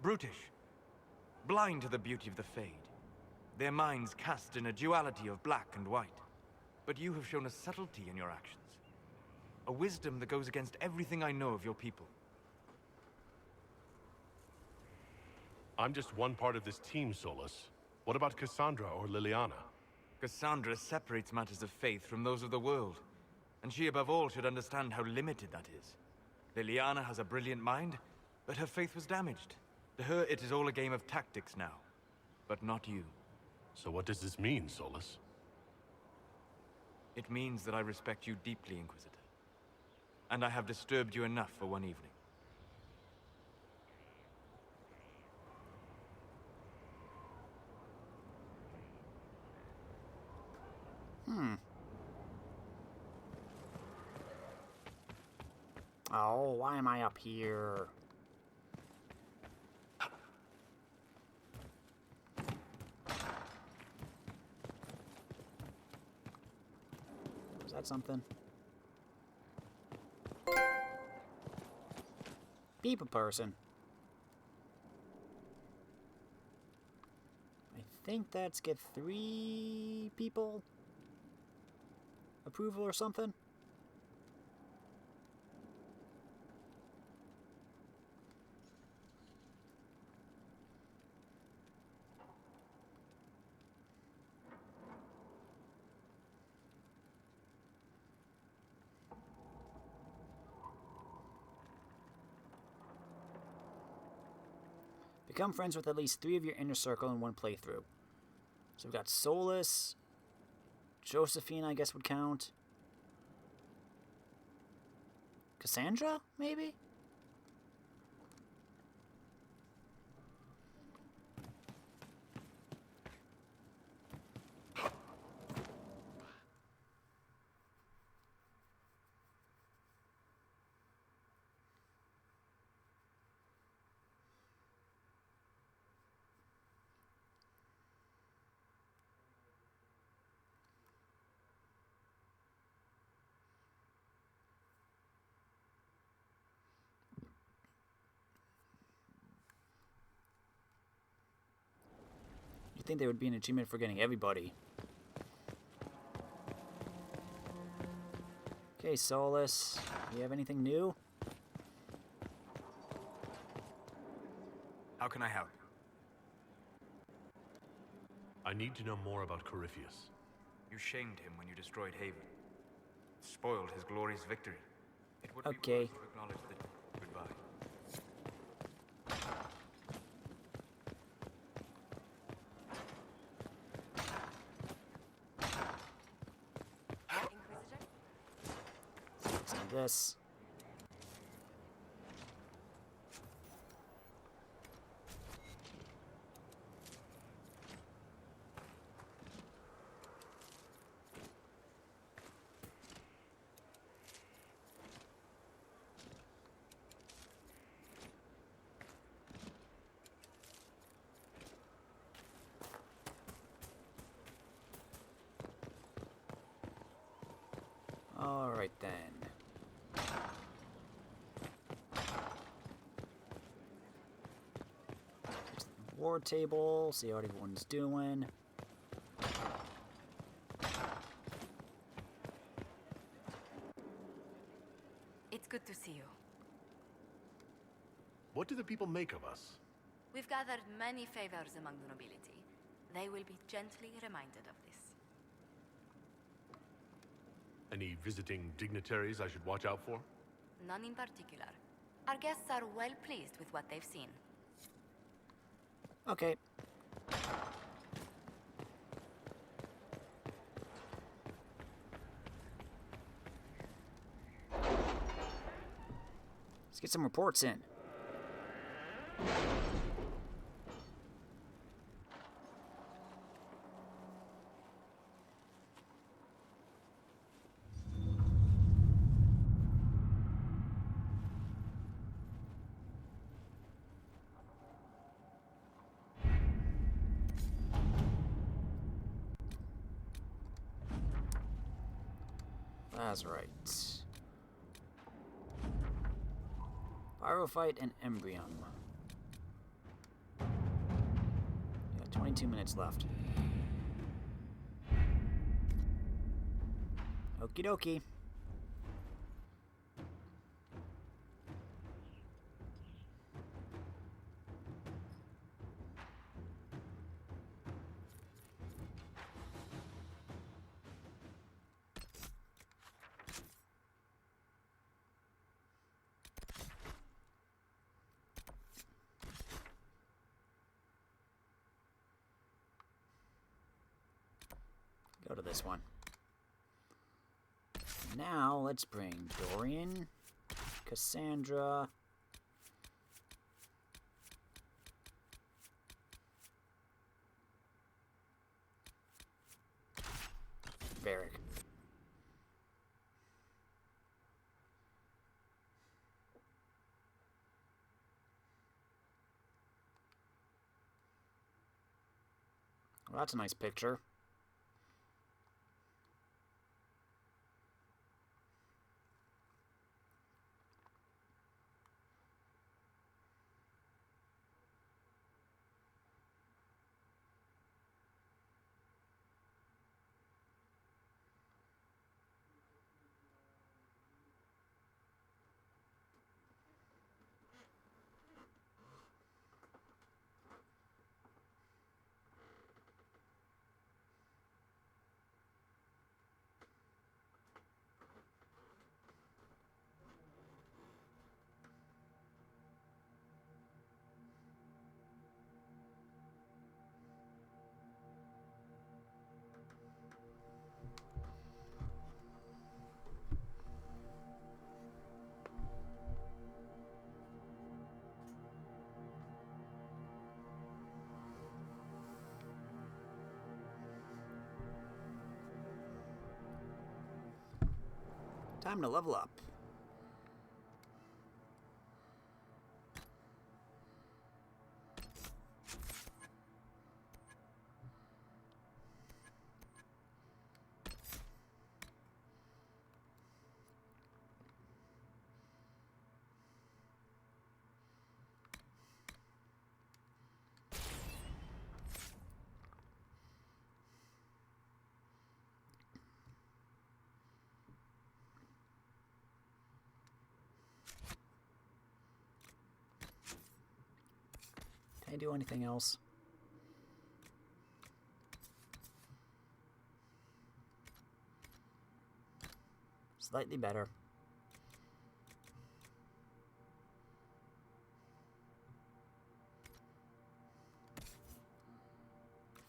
brutish, blind to the beauty of the Fade. Their minds cast in a duality of black and white. But you have shown a subtlety in your actions. A wisdom that goes against everything I know of your people. I'm just one part of this team, Solas. What about Cassandra or Liliana? Cassandra separates matters of faith from those of the world. And she above all should understand how limited that is. Liliana has a brilliant mind, but her faith was damaged. To her, it is all a game of tactics now. But not you. So what does this mean, Solas? It means that I respect you deeply, Inquisitor. And I have disturbed you enough for one evening. Oh, why am I up here? Is that something? People person. I think that's get 3 people approval or something. Become friends with at least 3 of your inner circle in one playthrough. So we've got Solas, Josephine, I guess would count. Cassandra, maybe? You'd think there would be an achievement for getting everybody. Okay, Solas, do you have anything new? How can I help? I need to know more about Corypheus. You shamed him when you destroyed Haven. Spoiled his glorious victory. It would Okay. be worth to acknowledge that. Goodbye. Inquisition? Let's do this. Alright then. Here's the war table, see what everyone's doing. It's good to see you. What do the people make of us? We've gathered many favors among the nobility. They will be gently reminded of this. Any visiting dignitaries I should watch out for? None in particular. Our guests are well pleased with what they've seen. Okay. Let's get some reports in. That's right. Pyrophyte and Embryon. We got 22 minutes left. Okie dokie. Go to this one. Now, let's bring Dorian, Cassandra, Varric. Well, that's a nice picture. Time to level up. Can I do anything else? Slightly better.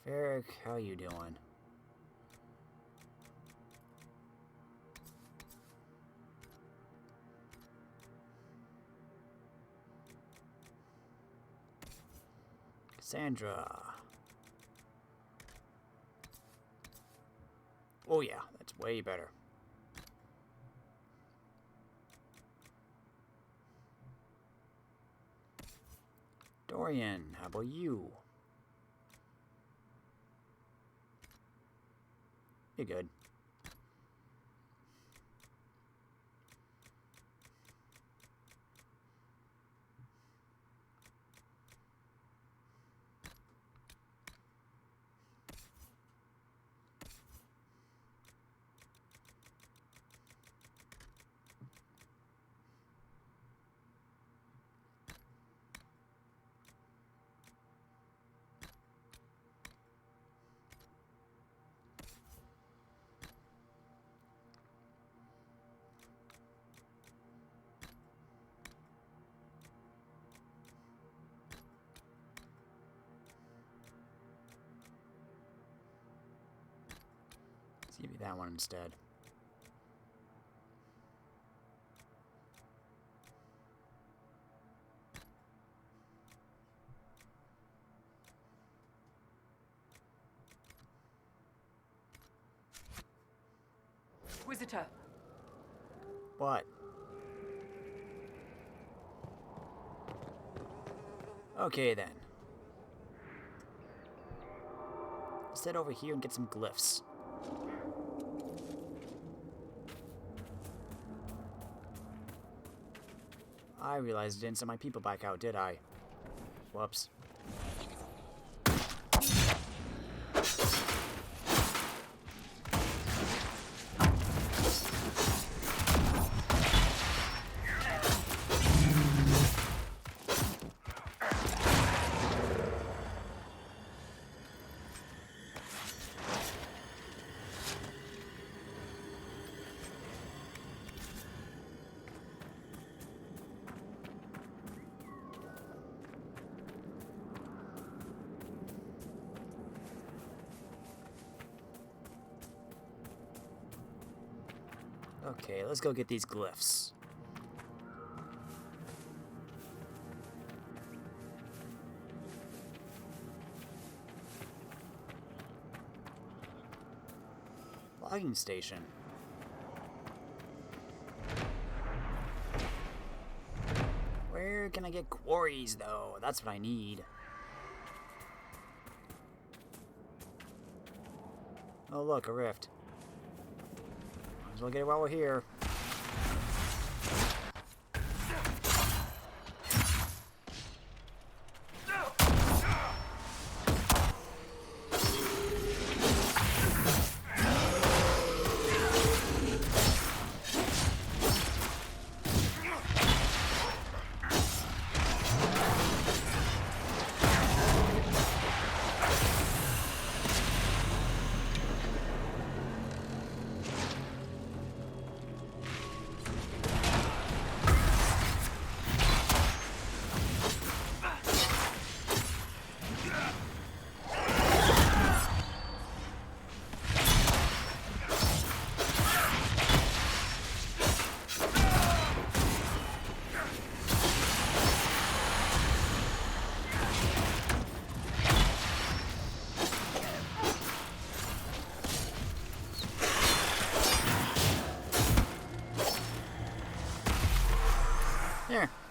Ferric, how you doing? Cassandra. Oh yeah, that's way better. Dorian, how about you? You're good. Let's give you that one instead. Visitor. What? Okay then. Let's head over here and get some glyphs. I realized I didn't send my people back out, did I? Whoops. Okay, let's go get these glyphs. Logging station. Where can I get quarries, though? That's what I need. Oh, look, a rift. Might as well get it while we're here.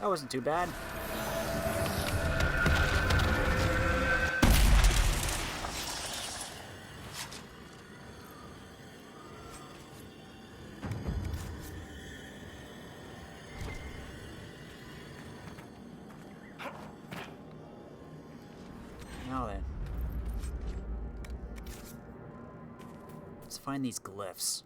That wasn't too bad. Now then. Let's find these glyphs.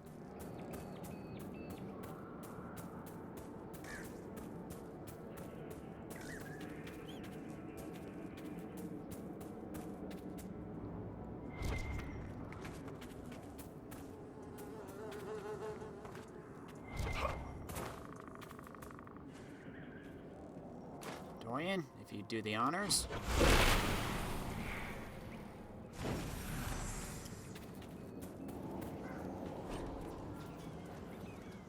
Dorian, if you do the honors.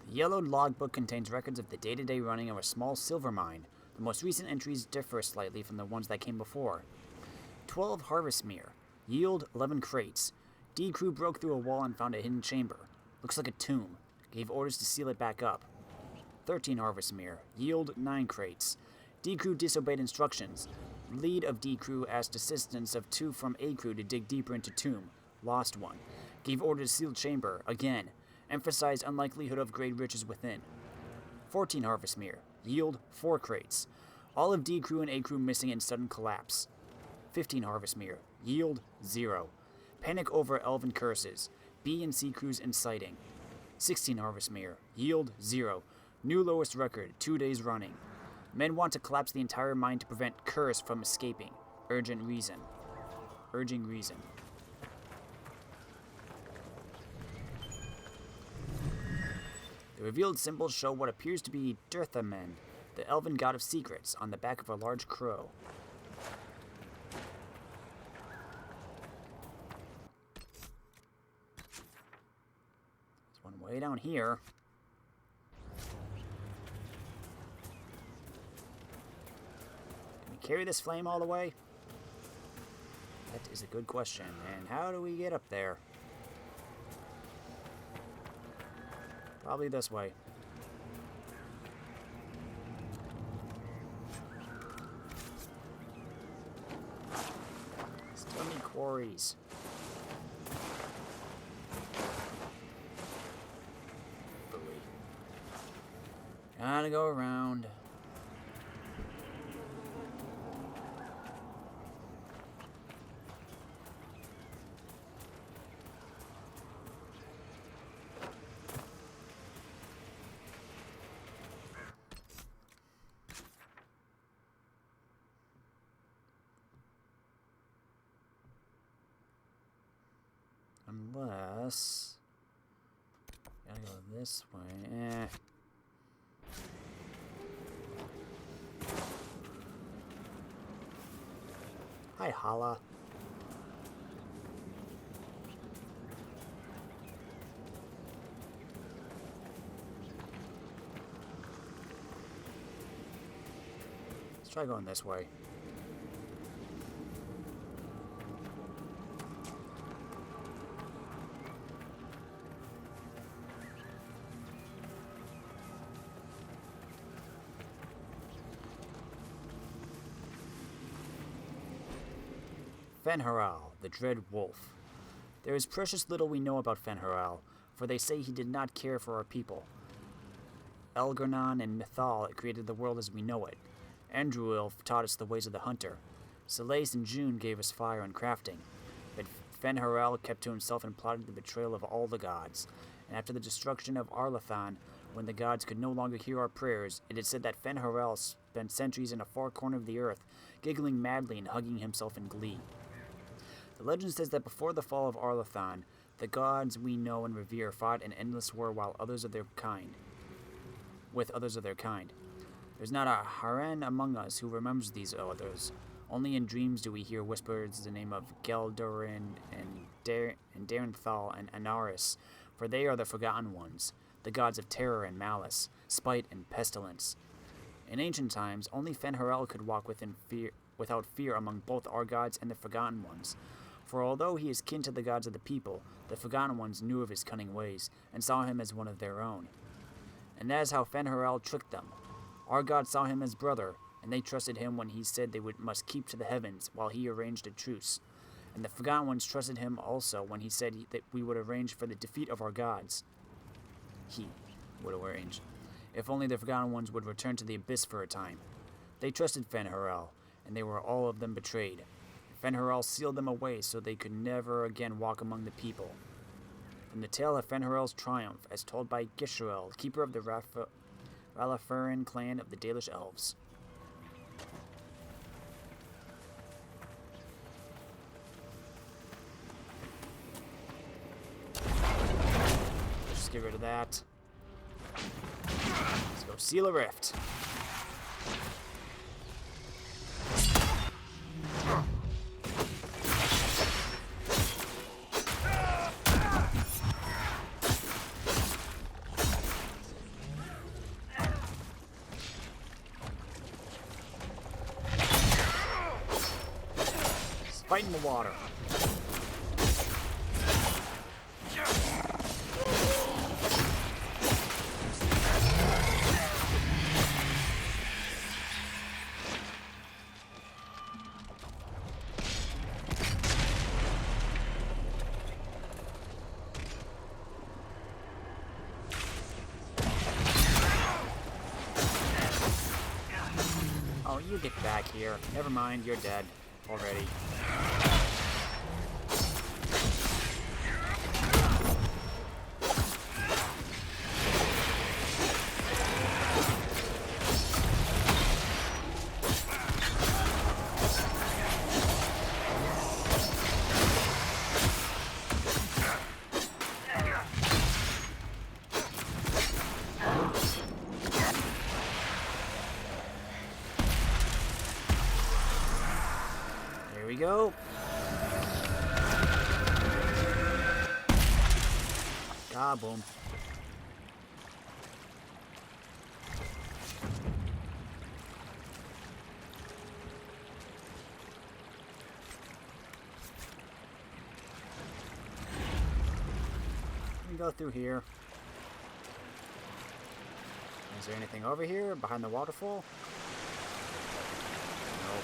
The yellowed logbook contains records of the day-to-day running of a small silver mine. The most recent entries differ slightly from the ones that came before. 12 harvest mere. Yield 11 crates. D crew broke through a wall and found a hidden chamber. Looks like a tomb. Gave orders to seal it back up. 13 harvest mere. Yield 9 crates. D crew disobeyed instructions. Lead of D crew asked assistance of 2 from A crew to dig deeper into tomb. Lost 1. Gave order to seal chamber. Again. Emphasized unlikelihood of great riches within. 14 harvest mere. Yield 4 crates. All of D crew and A crew missing in sudden collapse. 15 harvest mere. Yield 0. Panic over elven curses. B and C crews inciting. 16 harvest mere. Yield 0. New lowest record, 2 days running. Men want to collapse the entire mine to prevent curse from escaping. Urgent reason. Urging reason. The revealed symbols show what appears to be Dirthamen, the elven god of secrets, on the back of a large crow. There's one way down here. Can we carry this flame all the way? That is a good question. And how do we get up there? Probably this way. Still need quarries. Bully. Gotta go around. Unless... Gotta go this way. Hi, Hala. Let's try going this way. Fen'Haral, the Dread Wolf. There is precious little we know about Fen'Haral, for they say he did not care for our people. Elgar'nan and Mythal created the world as we know it. Andruil taught us the ways of the hunter. Solas and June gave us fire and crafting. But Fen'Haral kept to himself and plotted the betrayal of all the gods. And after the destruction of Arlathan, when the gods could no longer hear our prayers, it is said that Fen'Haral spent centuries in a far corner of the earth, giggling madly and hugging himself in glee. The legend says that before the fall of Arlathan, the gods we know and revere fought an endless war with others of their kind. There's not a Haren among us who remembers these others. Only in dreams do we hear whispers the name of Geldorin and Darenthal and Anaris, for they are the Forgotten Ones, the gods of terror and malice, spite and pestilence. In ancient times, only Fen'Haral could walk without fear among both our gods and the Forgotten Ones. For although he is kin to the gods of the people, the Forgotten Ones knew of his cunning ways, and saw him as one of their own. And that is how Fen'Haral tricked them. Our god saw him as brother, and they trusted him when he said they must keep to the heavens while he arranged a truce. And the Forgotten Ones trusted him also when he said that we would arrange for the defeat of our gods. He would arrange. If only the Forgotten Ones would return to the Abyss for a time. They trusted Fen-Harel, and they were all of them betrayed. Fen-Harel sealed them away so they could never again walk among the people. From the tale of Fen-Harel's triumph, as told by Gisharel, keeper of the Ralafaran clan of the Dalish elves. Just get rid of that. Let's go seal a rift. Fight in the water. Oh, you get back here. Never mind, you're dead already. There we go. Ah, boom. Let me go through here. Is there anything over here behind the waterfall? Nope.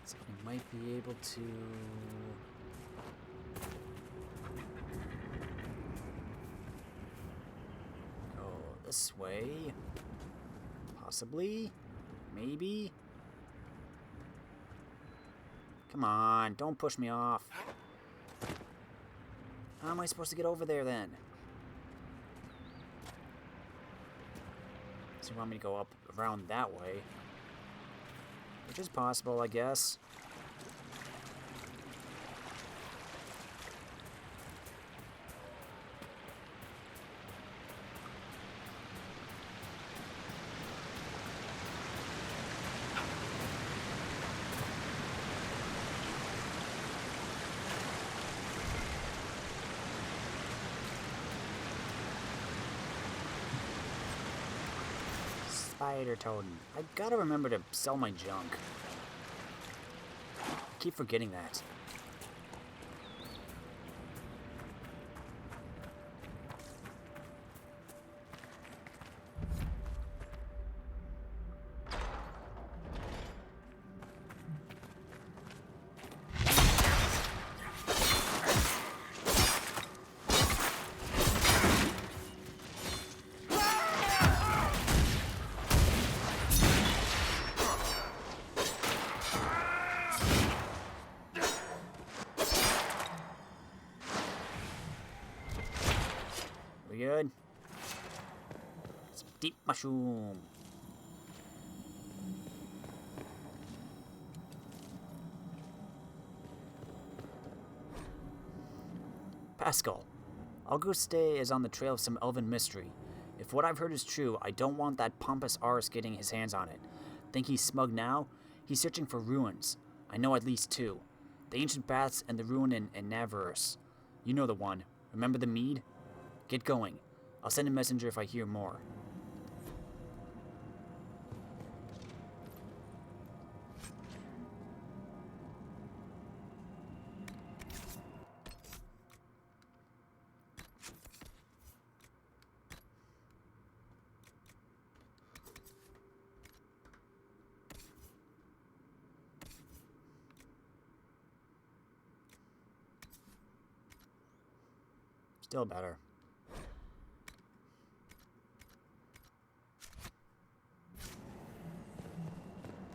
So we might be able to... go this way. Possibly. Maybe. Come on, don't push me off. How am I supposed to get over there then? So you want me to go up around that way? Which is possible, I guess. Spider totem. I gotta remember to sell my junk. I keep forgetting that. We good? Some deep mushroom. Pascal, Auguste is on the trail of some elven mystery. If what I've heard is true, I don't want that pompous arse getting his hands on it. Think he's smug now? He's searching for ruins. I know at least two. The ancient baths and the ruin in Navarus. You know the one. Remember the mead? Get going. I'll send a messenger if I hear more. Still better.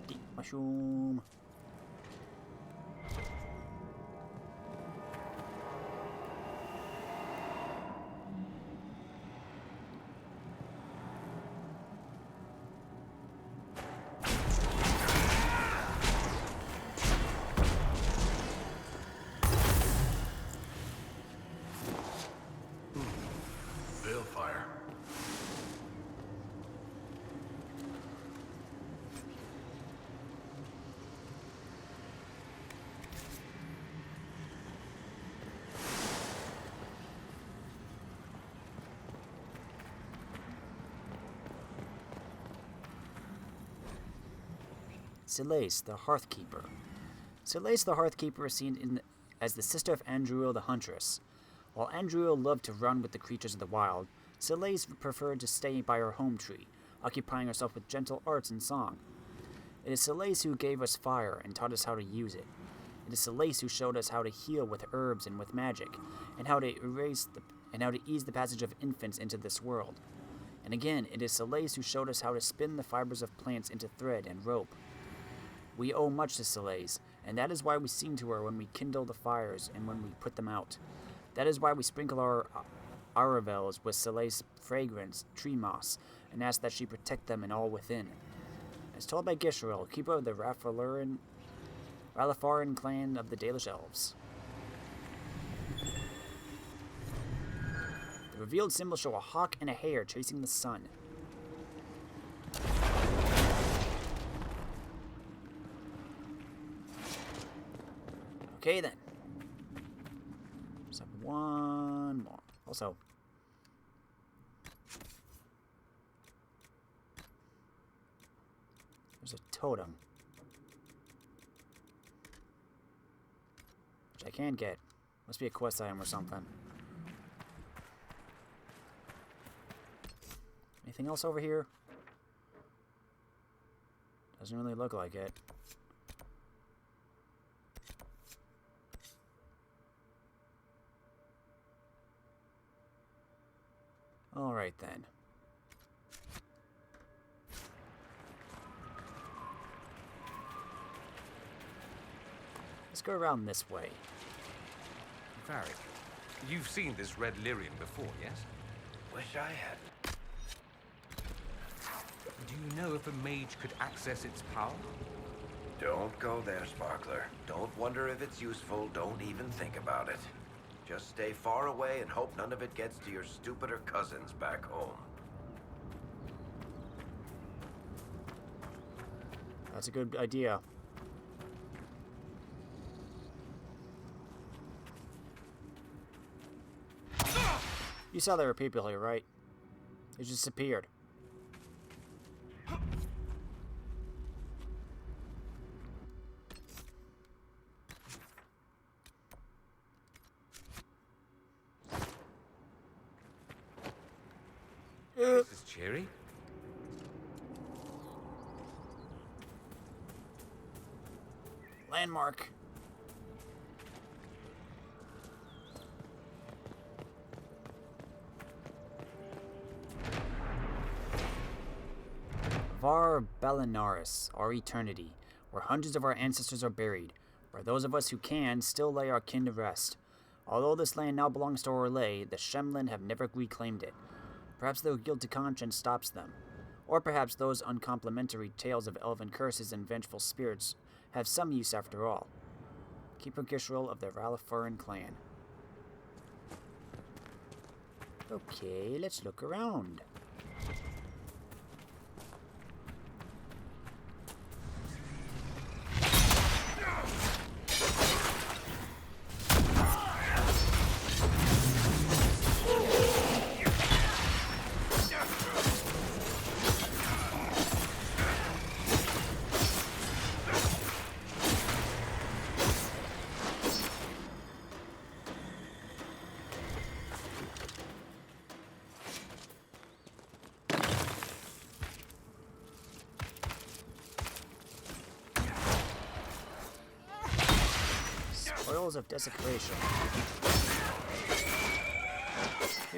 Deep mushroom. Balefire. Solas, the Hearthkeeper. Solas the Hearthkeeper is seen as the sister of Andruil the Huntress. While Andruil loved to run with the creatures of the wild, Solas preferred to stay by her home tree, occupying herself with gentle arts and song. It is Solas who gave us fire and taught us how to use it. It is Solas who showed us how to heal with herbs and with magic, and how to ease the passage of infants into this world. And again, it is Solas who showed us how to spin the fibers of plants into thread and rope. We owe much to Solas, and that is why we sing to her when we kindle the fires and when we put them out. That is why we sprinkle our aravels with Solas fragrance, tree moss, and ask that she protect them and all within. As told by Gisherel, keeper of the Ralafaran clan of the Dalish elves. The revealed symbols show a hawk and a hare chasing the sun. Okay then. Just have one more. Also, there's a totem, which I can get. Must be a quest item or something. Anything else over here? Doesn't really look like it. Alright then. Let's go around this way. Varric, you've seen this red lyrium before, yes? Wish I had. Do you know if a mage could access its power? Don't go there, Sparkler. Don't wonder if it's useful. Don't even think about it. Just stay far away and hope none of it gets to your stupider cousins back home. That's a good idea. You saw there were people here, right? They just disappeared. This is cheery. Landmark. Var Belinaris, our eternity, where hundreds of our ancestors are buried, where those of us who can still lay our kin to rest. Although this land now belongs to Orlais, the Shemlin have never reclaimed it. Perhaps their guilty conscience stops them. Or perhaps those uncomplimentary tales of elven curses and vengeful spirits have some use after all. Keeper Gisherel of the Ralafaran clan. Okay, let's look around. Spoils of desecration.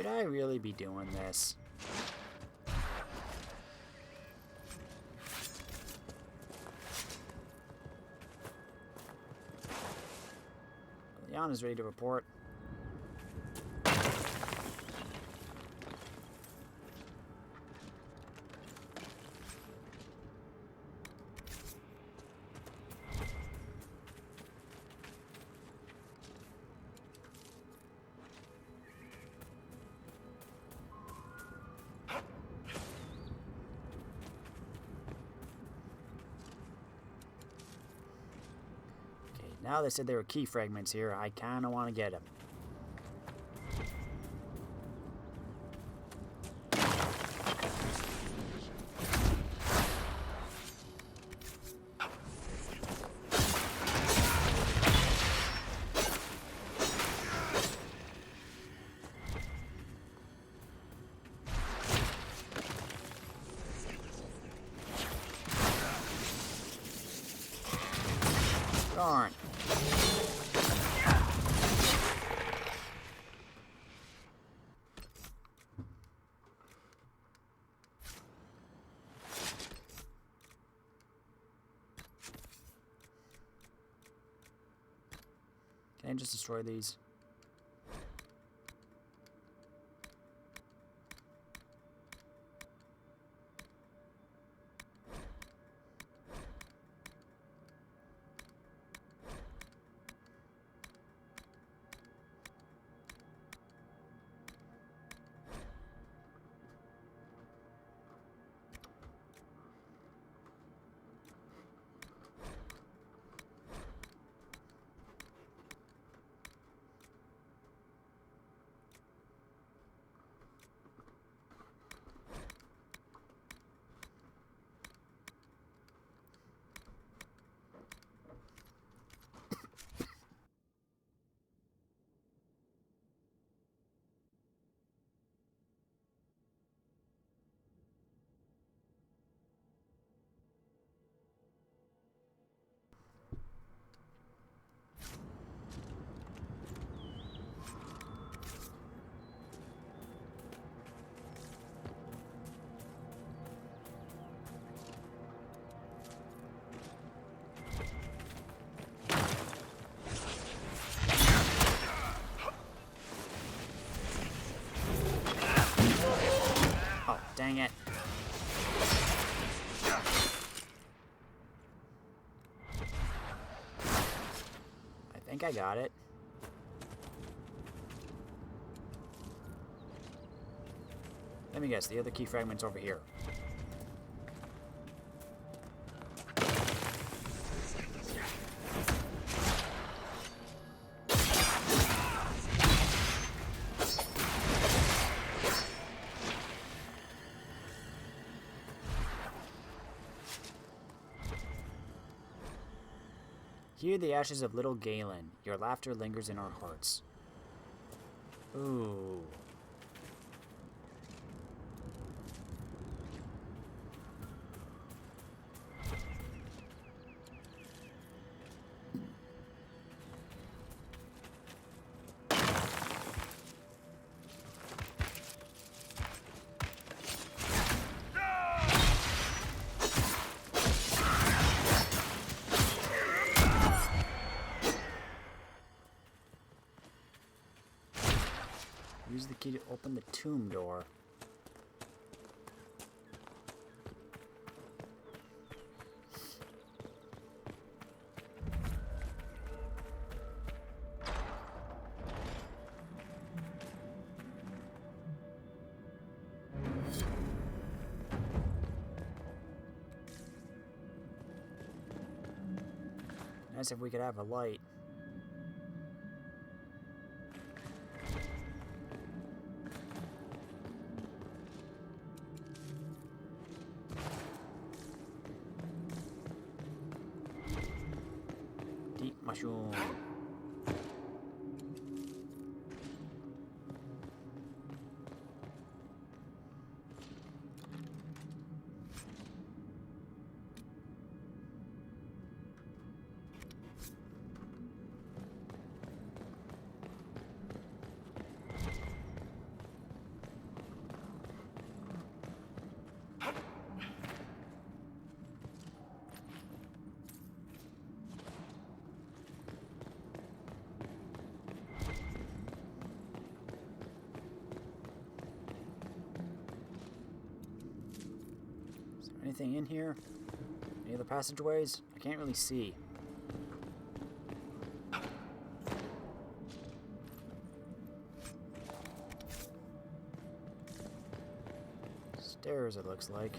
Should I really be doing this? Leon is ready to report. Now they said there were key fragments here. I kind of want to get them. Darn. Can I just destroy these? Dang it. I think I got it. Let me guess, the other key fragment's over here. Hear the ashes of little Galen. Your laughter lingers in our hearts. Ooh. Use the key to open the tomb door. Nice if we could have a light. Mushroom. Anything in here? Any other passageways? I can't really see. Stairs, it looks like.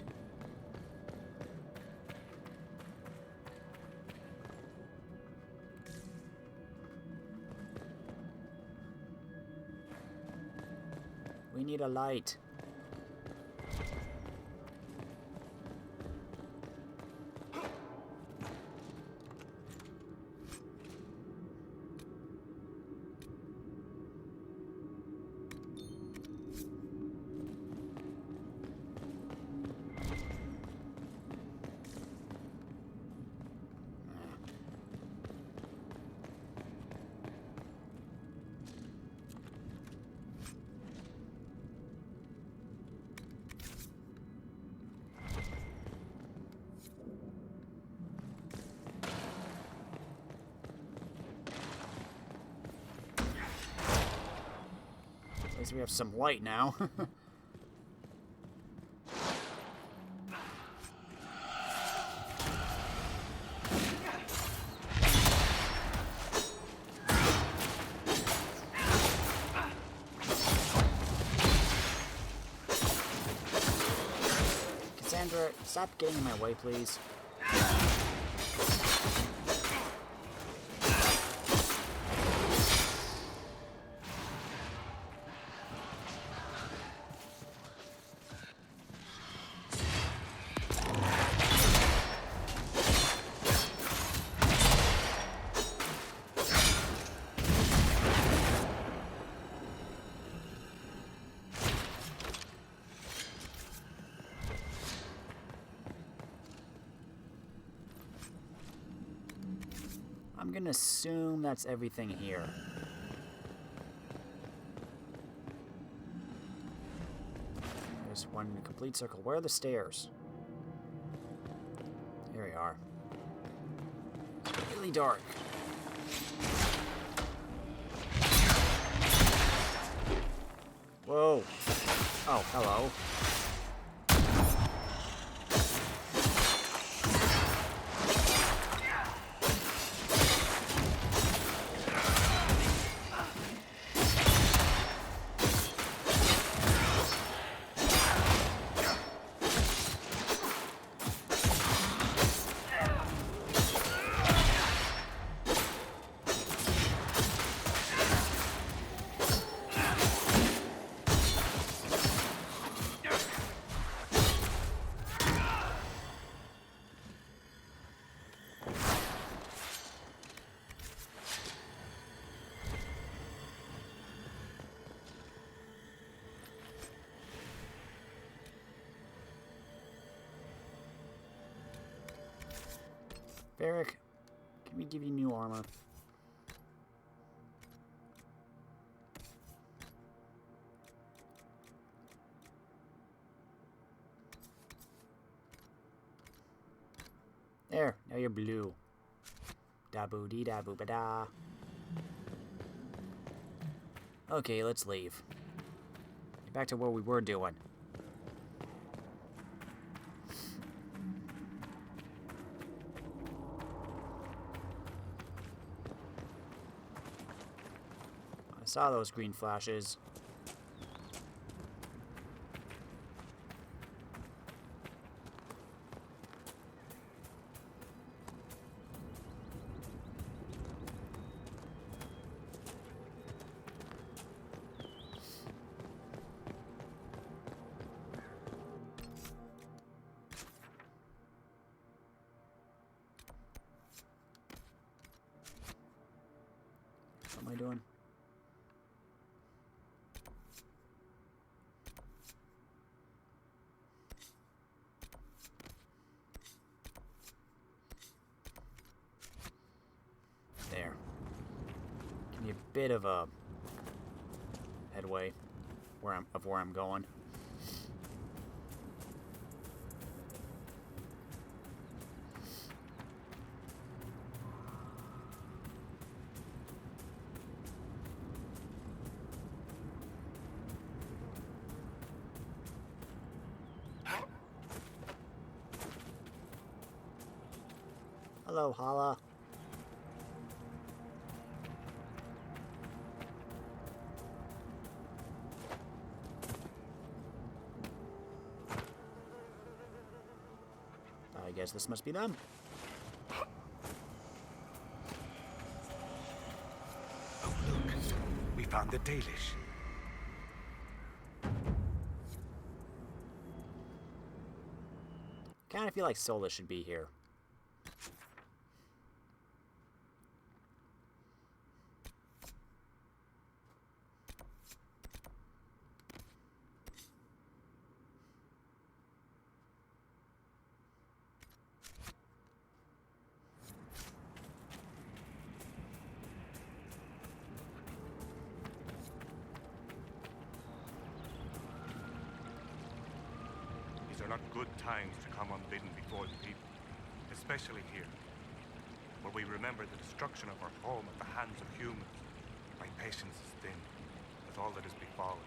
We need a light. At least we have some light now. Cassandra, stop getting in my way, please. I'm gonna assume that's everything here. There's one complete circle. Where are the stairs? Here we are. It's really dark. Whoa. Oh, hello. Varric, can we give you new armor? There, now you're blue. Da boo dee da boo ba da. Okay, let's leave. Get back to what we were doing. I saw those green flashes. What am I doing? There. Give me a bit of a headway where I'm going. Hello, Hala. I guess this must be them. Oh, look. We found the Dalish. Kind of feel like Solas should be here. These are not good times to come unbidden before the people, especially here, where we remember the destruction of our home at the hands of humans. My patience is thin with all that has befallen.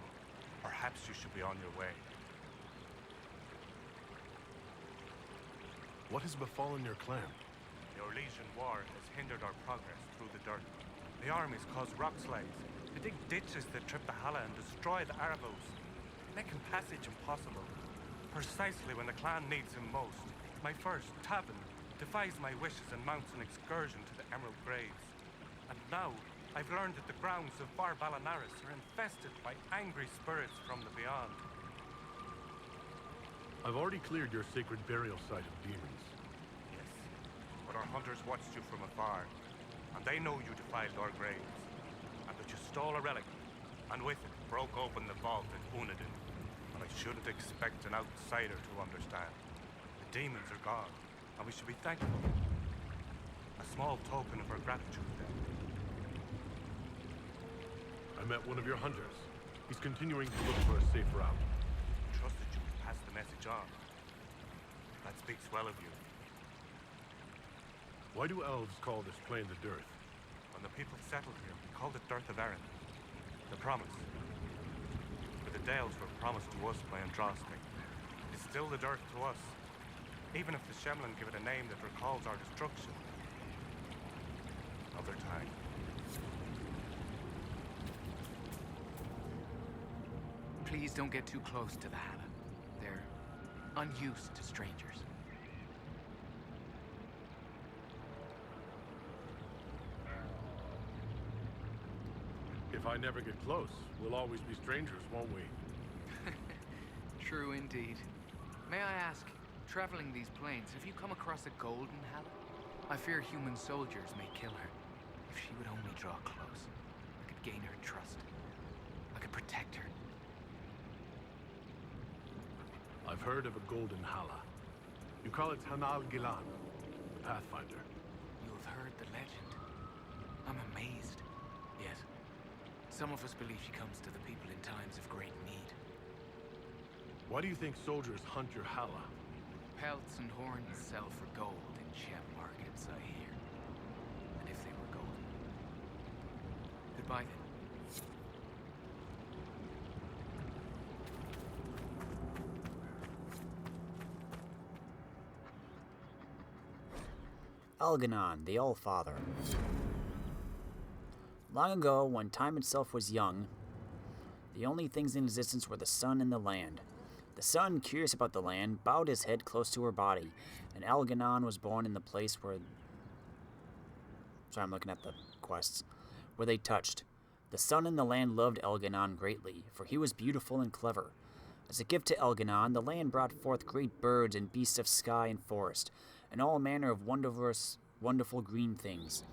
Perhaps you should be on your way. What has befallen your clan? The Orlesian War has hindered our progress through the dirt. The armies cause rock slides. They dig ditches that trip the Hala and destroy the Arabos, making passage impossible. Precisely when the clan needs him most, my first, Tabin, defies my wishes and mounts an excursion to the Emerald Graves. And now, I've learned that the grounds of Bar Balanaris are infested by angry spirits from the beyond. I've already cleared your sacred burial site of demons. Yes, but our hunters watched you from afar, and they know you defiled our graves, and that you stole a relic, and with it broke open the vault at Unadin. But I shouldn't expect an outsider to understand. The demons are gone, and we should be thankful. A small token of our gratitude, then. I met one of your hunters. He's continuing to look for a safe route. Trusted you to pass the message on. That speaks well of you. Why do elves call this plain the Dearth? When the people settled here, we called it Dearth of Erin. The promise. For the Dales were promised to us by Andraste. It's still the Dearth to us. Even if the Shemlin give it a name that recalls our destruction. Another time. Please don't get too close to the Hala. They're unused to strangers. If I never get close, we'll always be strangers, won't we? True indeed. May I ask, traveling these plains, have you come across a golden Hala? I fear human soldiers may kill her. If she would only draw close, I could gain her trust. I could protect her. I've heard of a golden Hala. You call it Hanal Gilan, the Pathfinder. You have heard the legend. I'm amazed. Yes. Some of us believe she comes to the people in times of great need. Why do you think soldiers hunt your Hala? Pelts and horns sell for gold in gem markets, I hear. And if they were golden. Goodbye then. Elganon, the All-Father. Long ago, when time itself was young, the only things in existence were the sun and the land. The sun, curious about the land, bowed his head close to her body, and Elganon was born in the place where... Sorry, I'm looking at the quests. Where they touched. The sun and the land loved Elganon greatly, for he was beautiful and clever. As a gift to Elganon, the land brought forth great birds and beasts of sky and forest, and all manner of wonderful green things.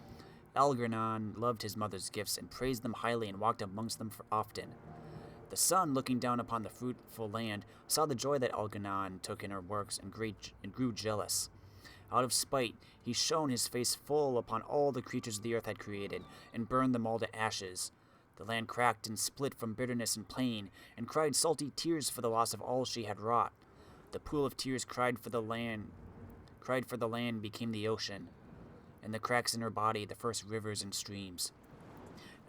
Elganon loved his mother's gifts and praised them highly and walked amongst them often. The sun, looking down upon the fruitful land, saw the joy that Elganon took in her works and grew jealous. Out of spite, he shone his face full upon all the creatures the earth had created, and burned them all to ashes. The land cracked and split from bitterness and pain, and cried salty tears for the loss of all she had wrought. The pool of tears cried for the land became the ocean, and the cracks in her body the first rivers and streams.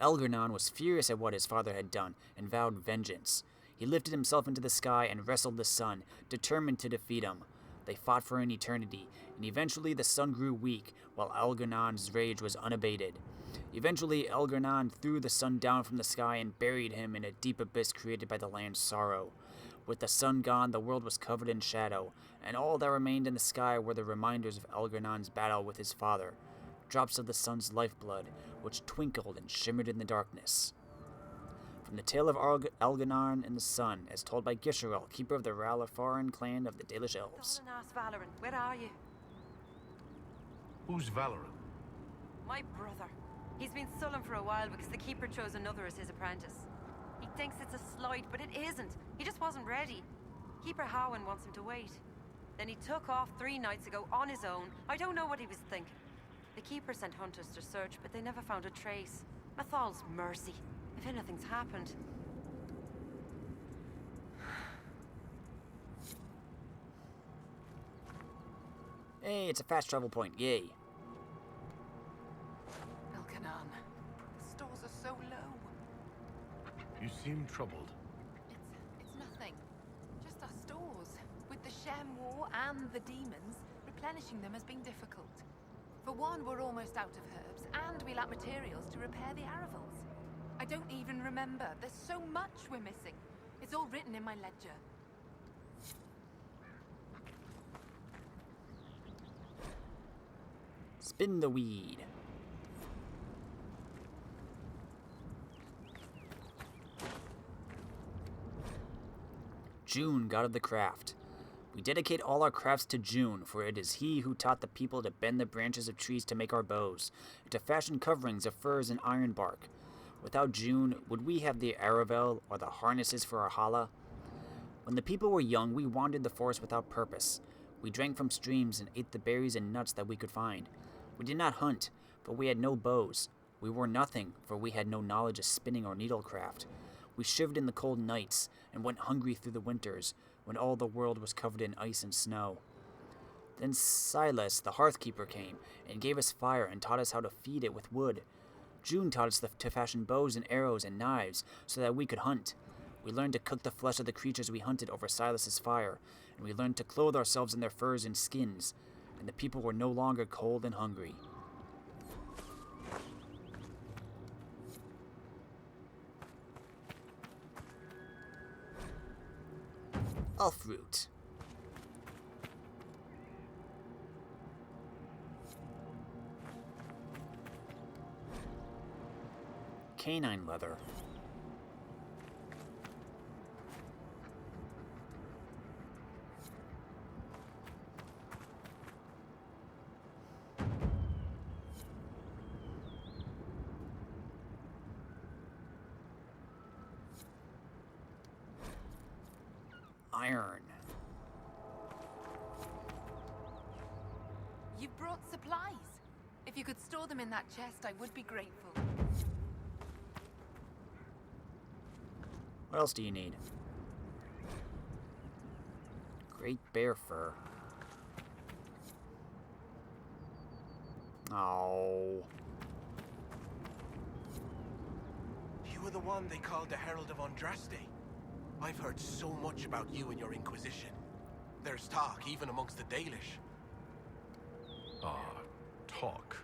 Elganon was furious at what his father had done, and vowed vengeance. He lifted himself into the sky and wrestled the sun, determined to defeat him. They fought for an eternity, and eventually the sun grew weak, while Elgernon's rage was unabated. Eventually, Elgernon threw the sun down from the sky and buried him in a deep abyss created by the land's sorrow. With the sun gone, the world was covered in shadow, and all that remained in the sky were the reminders of Elgernon's battle with his father, drops of the sun's lifeblood, which twinkled and shimmered in the darkness. From the tale of Elgernon and the sun, as told by Gisherel, keeper of the Ralafaran clan of the Dalish elves. Valorant, where are you? Who's Valorant? My brother. He's been sullen for a while because the Keeper chose another as his apprentice. He thinks it's a slight, but it isn't. He just wasn't ready. Keeper Howen wants him to wait. Then he took off 3 nights ago on his own. I don't know what he was thinking. The Keeper sent hunters to search, but they never found a trace. Mathal's mercy. If anything's happened... Hey, it's a fast travel point, yay. Elkanan, the stores are so low. You seem troubled. It's nothing. Just our stores. With the Shem War and the demons, replenishing them has been difficult. For one, we're almost out of herbs, and we lack materials to repair the Aravals. I don't even remember. There's so much we're missing. It's all written in my ledger. Spin the weed. June, god of the craft. We dedicate all our crafts to June, for it is he who taught the people to bend the branches of trees to make our bows, and to fashion coverings of furs and iron bark. Without June, would we have the Aravel or the harnesses for our hala? When the people were young, we wandered the forest without purpose. We drank from streams and ate the berries and nuts that we could find. We did not hunt, for we had no bows. We wore nothing, for we had no knowledge of spinning or needlecraft. We shivered in the cold nights, and went hungry through the winters, when all the world was covered in ice and snow. Then Silas, the hearthkeeper, came, and gave us fire and taught us how to feed it with wood. June taught us to fashion bows and arrows and knives, so that we could hunt. We learned to cook the flesh of the creatures we hunted over Silas's fire, and we learned to clothe ourselves in their furs and skins, and the people were no longer cold and hungry. Elf root. Canine leather. Iron. You've brought supplies. If you could store them in that chest, I would be grateful. What else do you need? Great bear fur. Oh. You were the one they called the Herald of Andraste. I've heard so much about you and your Inquisition. There's talk, even amongst the Dalish. Talk?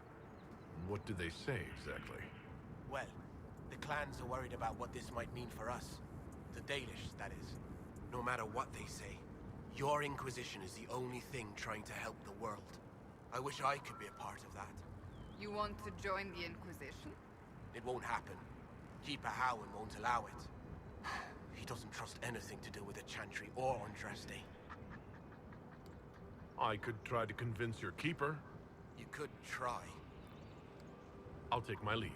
What do they say exactly? Well, the clans are worried about what this might mean for us. The Dalish, that is. No matter what they say, your Inquisition is the only thing trying to help the world. I wish I could be a part of that. You want to join the Inquisition? It won't happen. Keeper Howen won't allow it. He doesn't trust anything to do with the Chantry or Andraste. I could try to convince your keeper. You could try. I'll take my leave.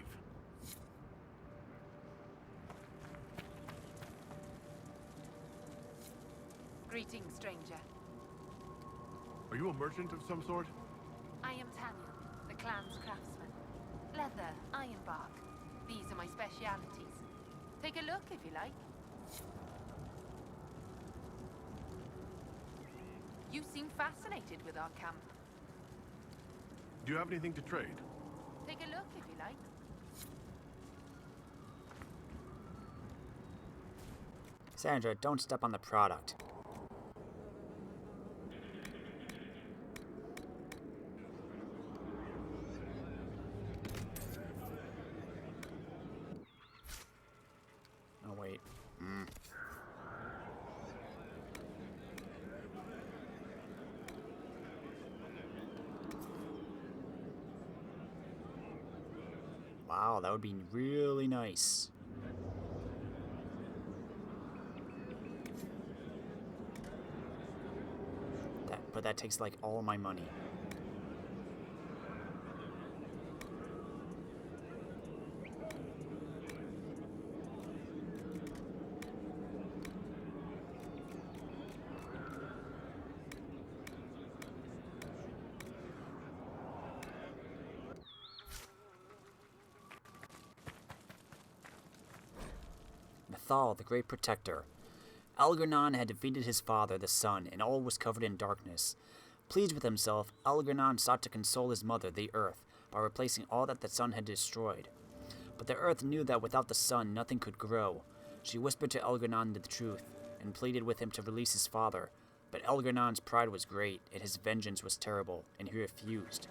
Greetings, stranger. Are you a merchant of some sort? I am Tanya, the clan's craftsman. Leather, ironbark. These are my specialities. Take a look if you like. You seem fascinated with our camp. Do you have anything to trade? Take a look if you like. Sandra, don't step on the product. Wow, that would be really nice. But that takes like all of my money. Mythal, the Great Protector. Algernon had defeated his father, the sun, and all was covered in darkness. Pleased with himself, Algernon sought to console his mother, the earth, by replacing all that the sun had destroyed. But the earth knew that without the sun, nothing could grow. She whispered to Algernon the truth, and pleaded with him to release his father. But Algernon's pride was great, and his vengeance was terrible, and he refused.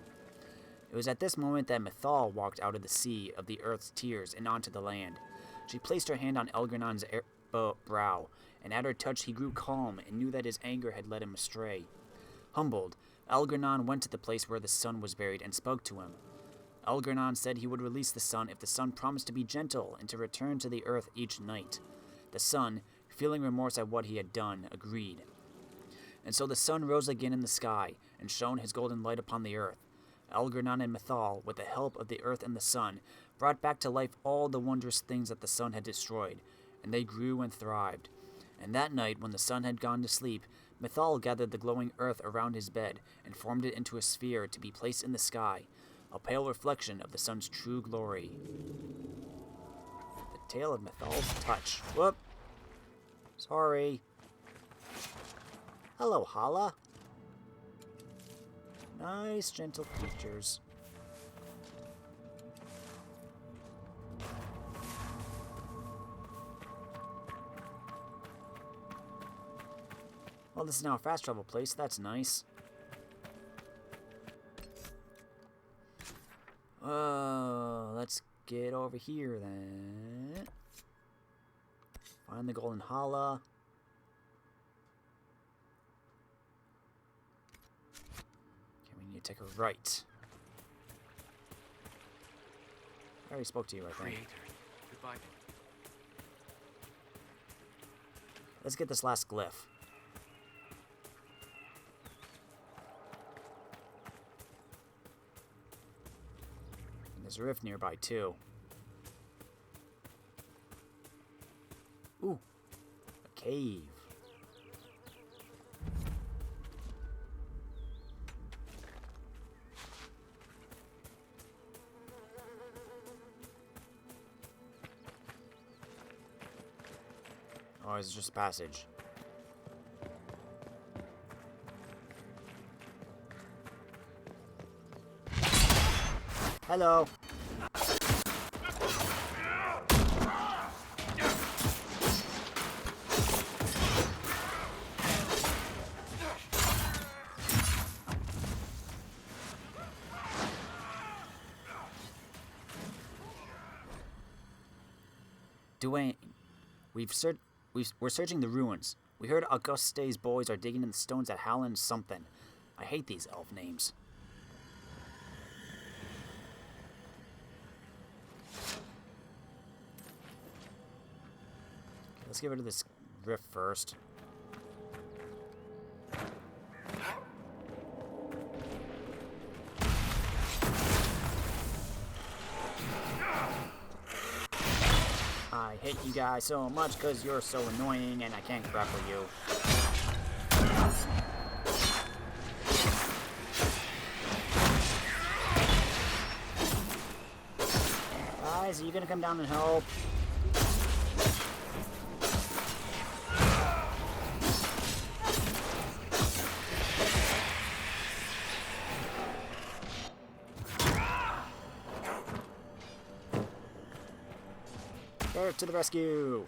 It was at this moment that Mythal walked out of the sea of the earth's tears and onto the land. She placed her hand on Algernon's brow, and at her touch he grew calm and knew that his anger had led him astray. Humbled, Algernon went to the place where the sun was buried and spoke to him. Algernon said he would release the sun if the sun promised to be gentle and to return to the earth each night. The sun, feeling remorse at what he had done, agreed. And so the sun rose again in the sky and shone his golden light upon the earth. Algernon and Mythal, with the help of the earth and the sun, brought back to life all the wondrous things that the sun had destroyed, and they grew and thrived. And that night, when the sun had gone to sleep, Mythal gathered the glowing earth around his bed and formed it into a sphere to be placed in the sky, a pale reflection of the sun's true glory. The tale of Mythal's touch. Whoop! Sorry. Hello, Hala. Nice, gentle creatures. Well, this is now a fast travel place. That's nice. Let's get over here then. Find the golden Hala. Okay, we need to take a right. I already spoke to you, I think. Creator, goodbye. Let's get this last glyph. There's a rift nearby, too. Ooh, a cave. Oh, it's just passage. Hello. Dwayne, we're searching the ruins. We heard Auguste's boys are digging in the stones at Halland something. I hate these elf names. Okay, let's get rid of this rift first. I hate you guys so much because you're so annoying and I can't grapple you. Guys, are you gonna come down and help? Bear to the rescue!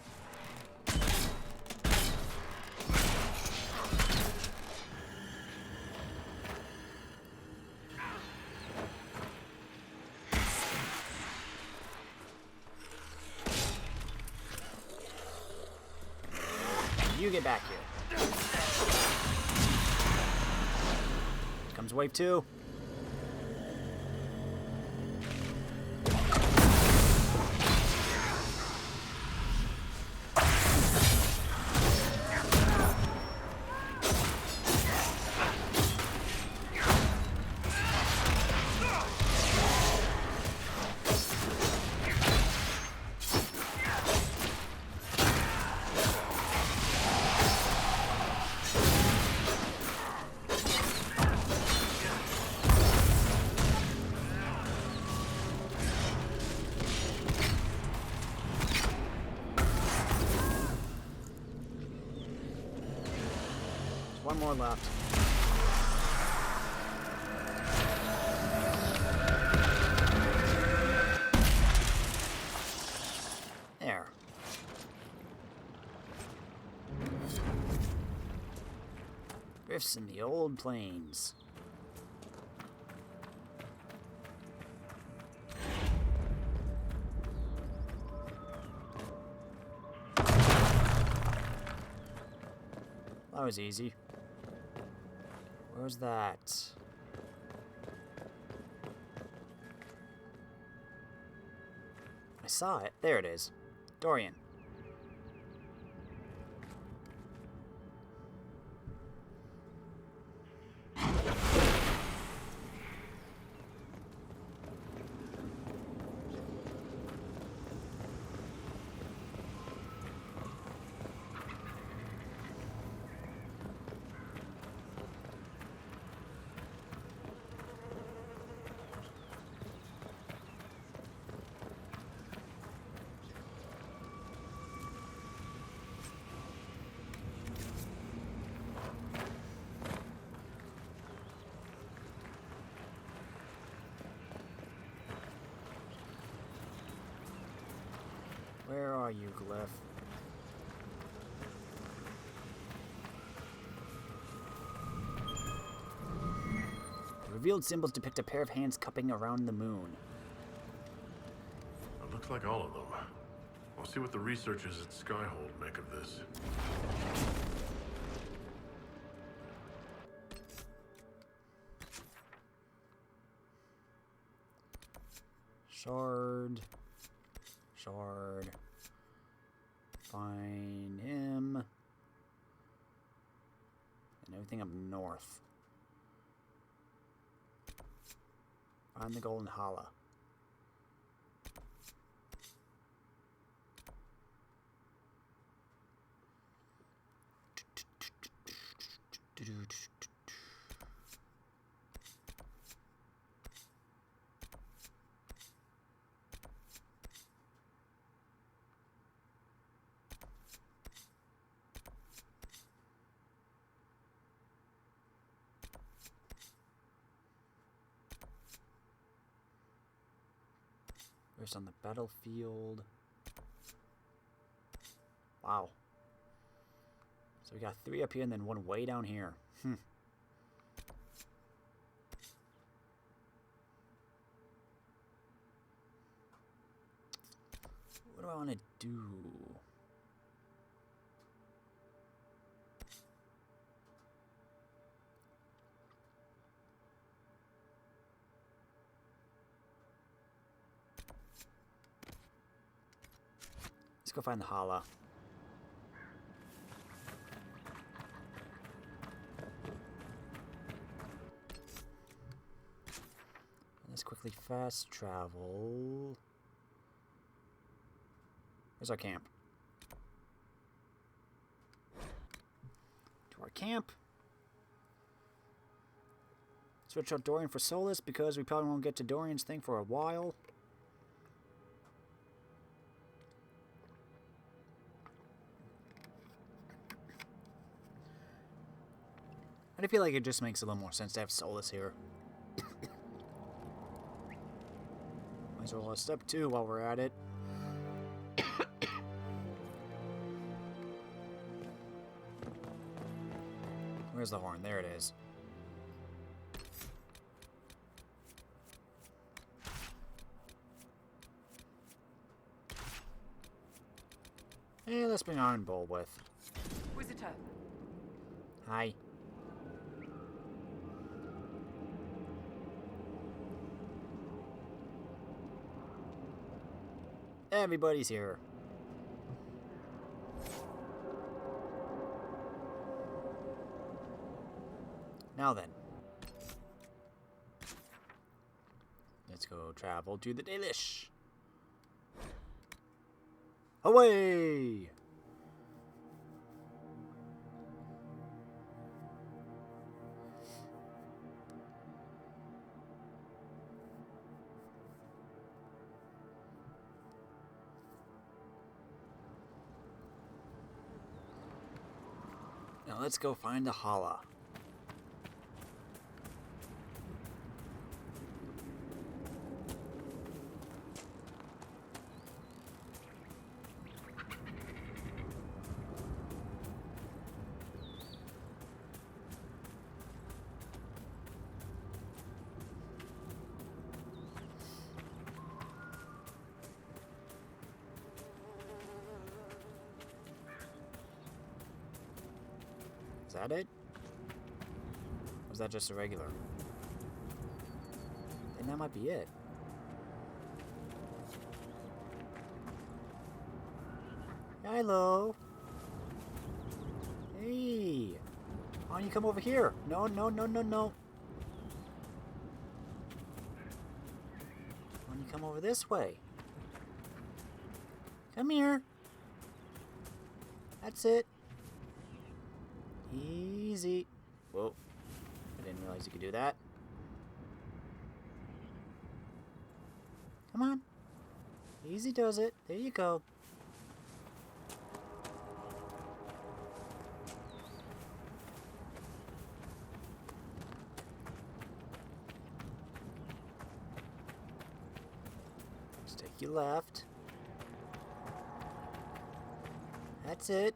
You get back here. Comes wave 2. One more left. There. Rifts in the old plains. That was easy. Where's that? I saw it. There it is. Dorian. Where are you, Glyph? The revealed symbols depict a pair of hands cupping around the moon. It looks like all of them. I'll see what the researchers at Skyhold make of this. Shard. Shard. Find him. And everything up north. Find the Golden Hala. There's on the battlefield. Wow. So we got 3 up here and then 1 way down here. What do I want to do? Let's go find the Hala. Let's quickly fast travel. Where's our camp? To our camp. Switch out Dorian for Solas because we probably won't get to Dorian's thing for a while. I feel like it just makes a little more sense to have Solas here. Might as well step 2 while we're at it. Where's the horn? There it is. Hey, let's bring Iron Bull with. Visitor. Hi. Everybody's here. Now then. Let's go travel to the Dalish. Away! Now let's go find the Hala. Is that it? Or was that just a regular? Then that might be it. Hello. Hey. Why don't you come over here? No, no, no, no, no. Why don't you come over this way? Come here. That's it. Easy. Whoa. I didn't realize you could do that. Come on. Easy does it. There you go. Just take your left. That's it.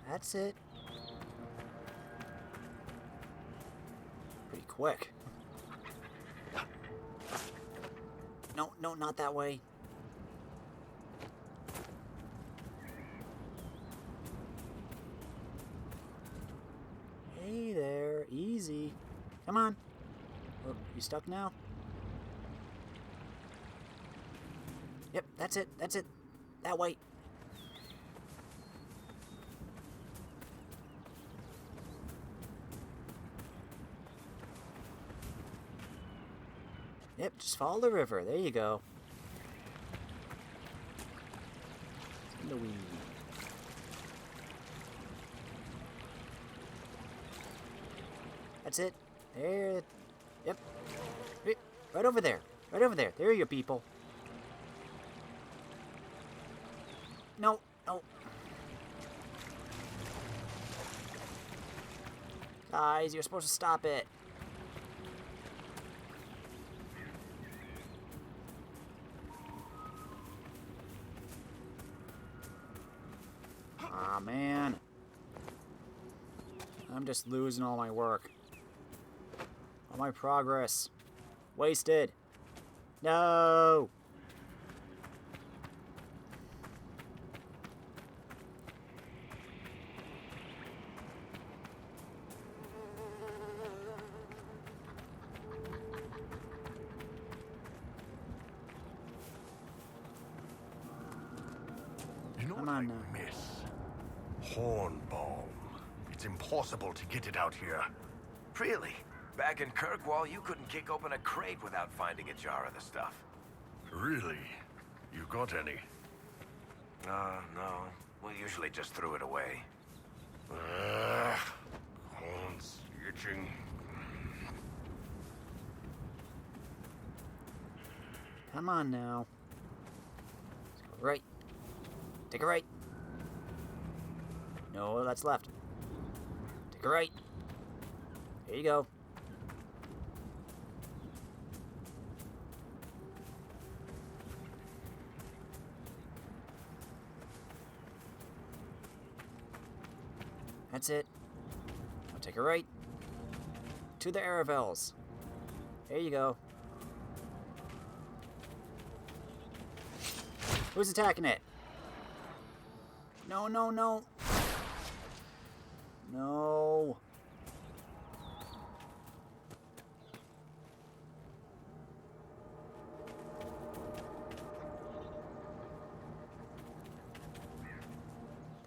That's it. Pretty quick. No, no, not that way. Hey there, easy. Come on. Oh, you stuck now? Yep, that's it, that's it. That way. Yep, just follow the river. There you go. In the weed. That's it. There. Yep. Right over there. Right over there. There are your people. No. No. Guys, you're supposed to stop it. Aw, man. I'm just losing all my work. All my progress. Wasted. No! You know Come what I on now. miss? Hornball. It's impossible to get it out here. Really? Back in Kirkwall, you couldn't kick open a crate without finding a jar of the stuff. Really? You got any? No. We usually just threw it away. Horns itching. Come on now. Let's go right. Take a right. No, that's left. Take a right. There you go. That's it. I'll take a right. To the Aravels. There you go. Who's attacking it? No, no, no. No.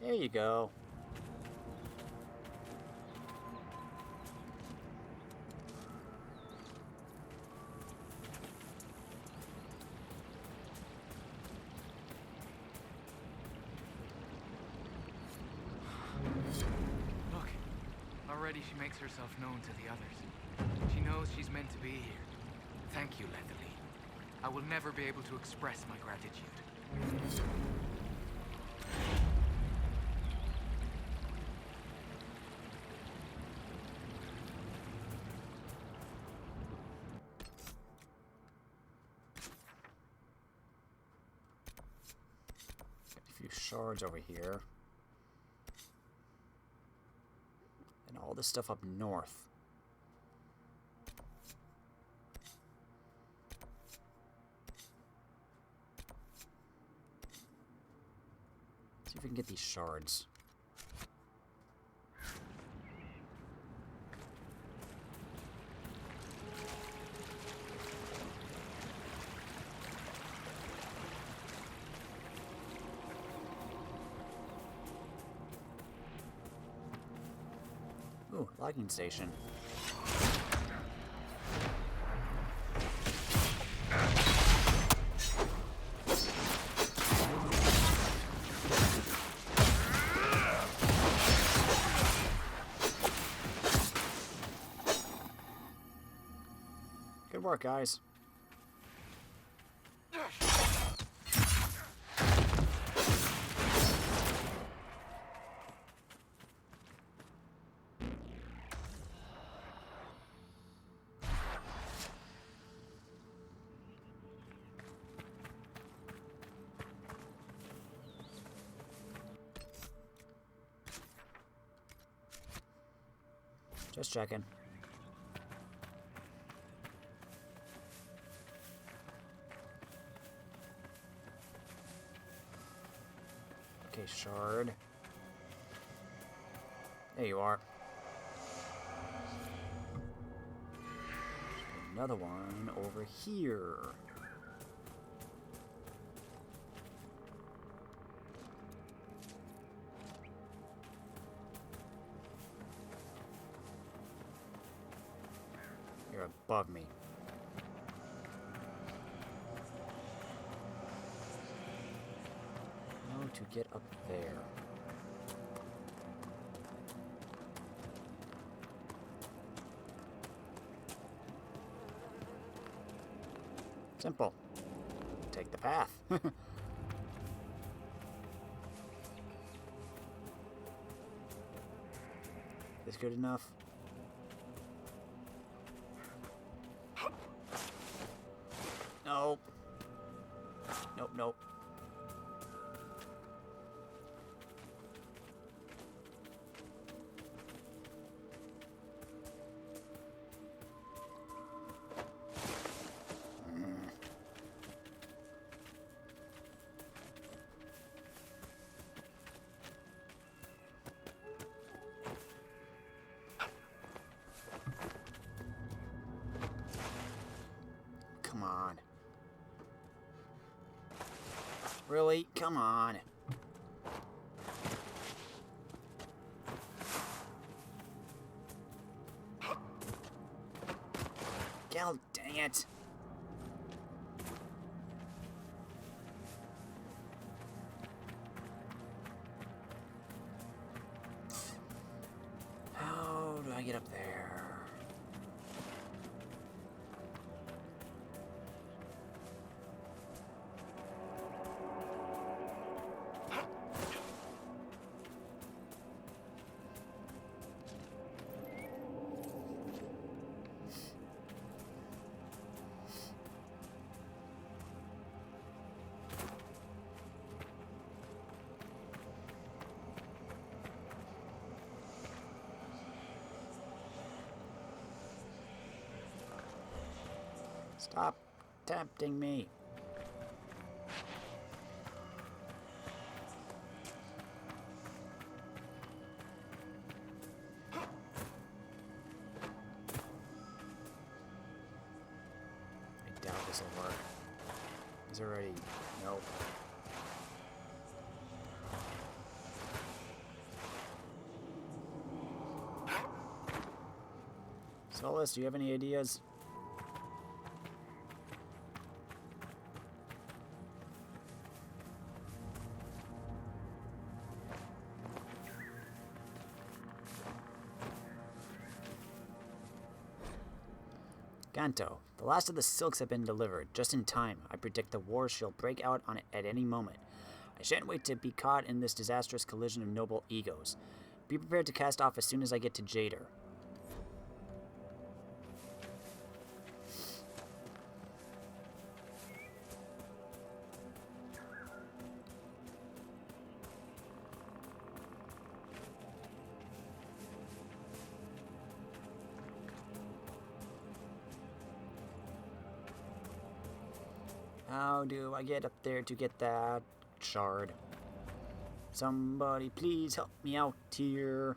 There you go. Look, already she makes herself known to the others. She knows she's meant to be here. Thank you, Letherly. I will never be able to express my gratitude. few shards over here. And all this stuff up north. See if we can get these shards. Ooh, logging station. Good work, guys. Just checking. Okay, shard. There you are. Another one over here. You're above me. How to get up there? Simple. Take the path. Is good enough? Nope. Nope, nope. Come on. Really? Come on. God dang it. How do I get up there? Stop tempting me. I doubt this will work. He's already... Nope. Solas, do you have any ideas? Ganto, the last of the silks have been delivered, just in time. I predict the war shall break out on it at any moment. I shan't wait to be caught in this disastrous collision of noble egos. Be prepared to cast off as soon as I get to Jader. How do I get up there to get that shard? Somebody please help me out here.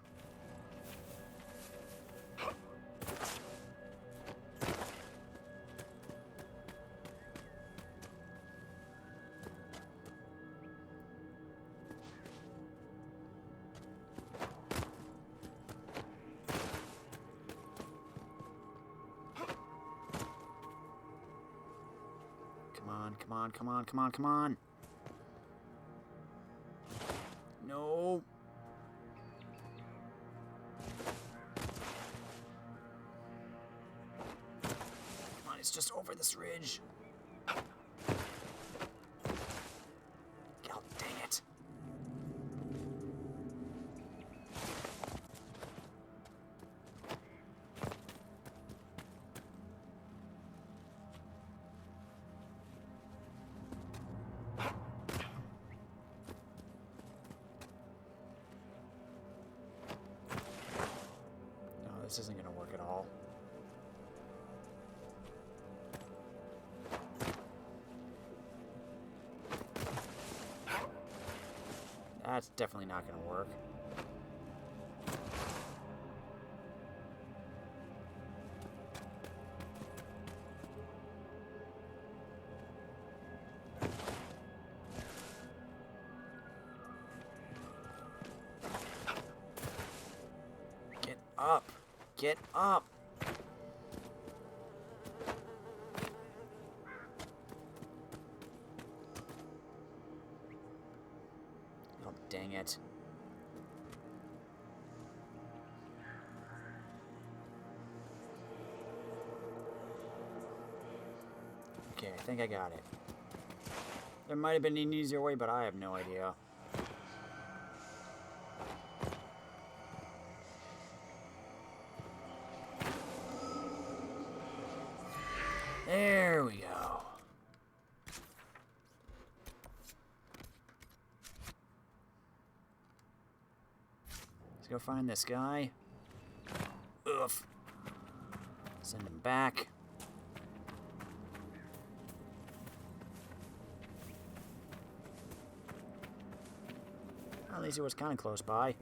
Come on, come on, come on, come on. No. Come on, it's just over this ridge. God dang it. This isn't going to work at all. That's definitely not going to work. Get up! Get up! Oh, dang it. Okay, I think I got it. There might have been an easier way, but I have no idea. There we go. Let's go find this guy. Oof. Send him back. At least he was kind of close by.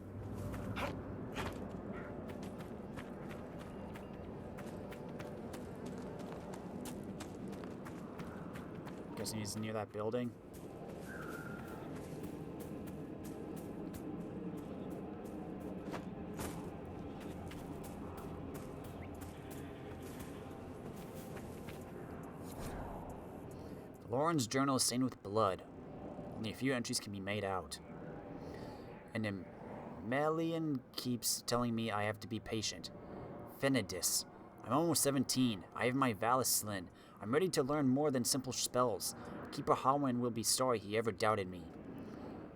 Guessing he's near that building. Lauren's journal is stained with blood. Only a few entries can be made out. And Melian keeps telling me I have to be patient. Fenedis. I'm almost 17. I have my Valislin. I'm ready to learn more than simple spells. Keeper Halwyn will be sorry he ever doubted me.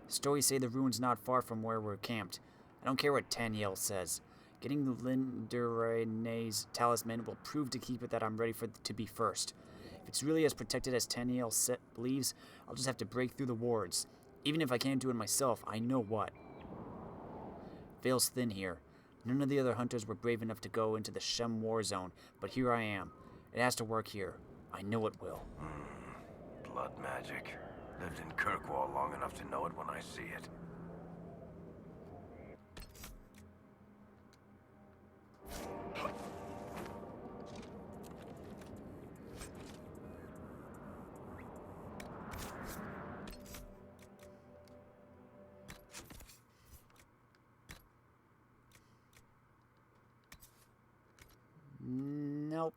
Stories say the ruin's not far from where we're camped. I don't care what Taniel says. Getting the Linderene's talisman will prove to keep it that I'm ready to be first. If it's really as protected as Taniel believes, I'll just have to break through the wards. Even if I can't do it myself, I know what. Veil's thin here. None of the other hunters were brave enough to go into the Shem war zone, but here I am. It has to work here. I know it will. Blood magic. Lived in Kirkwall long enough to know it when I see it. Nope.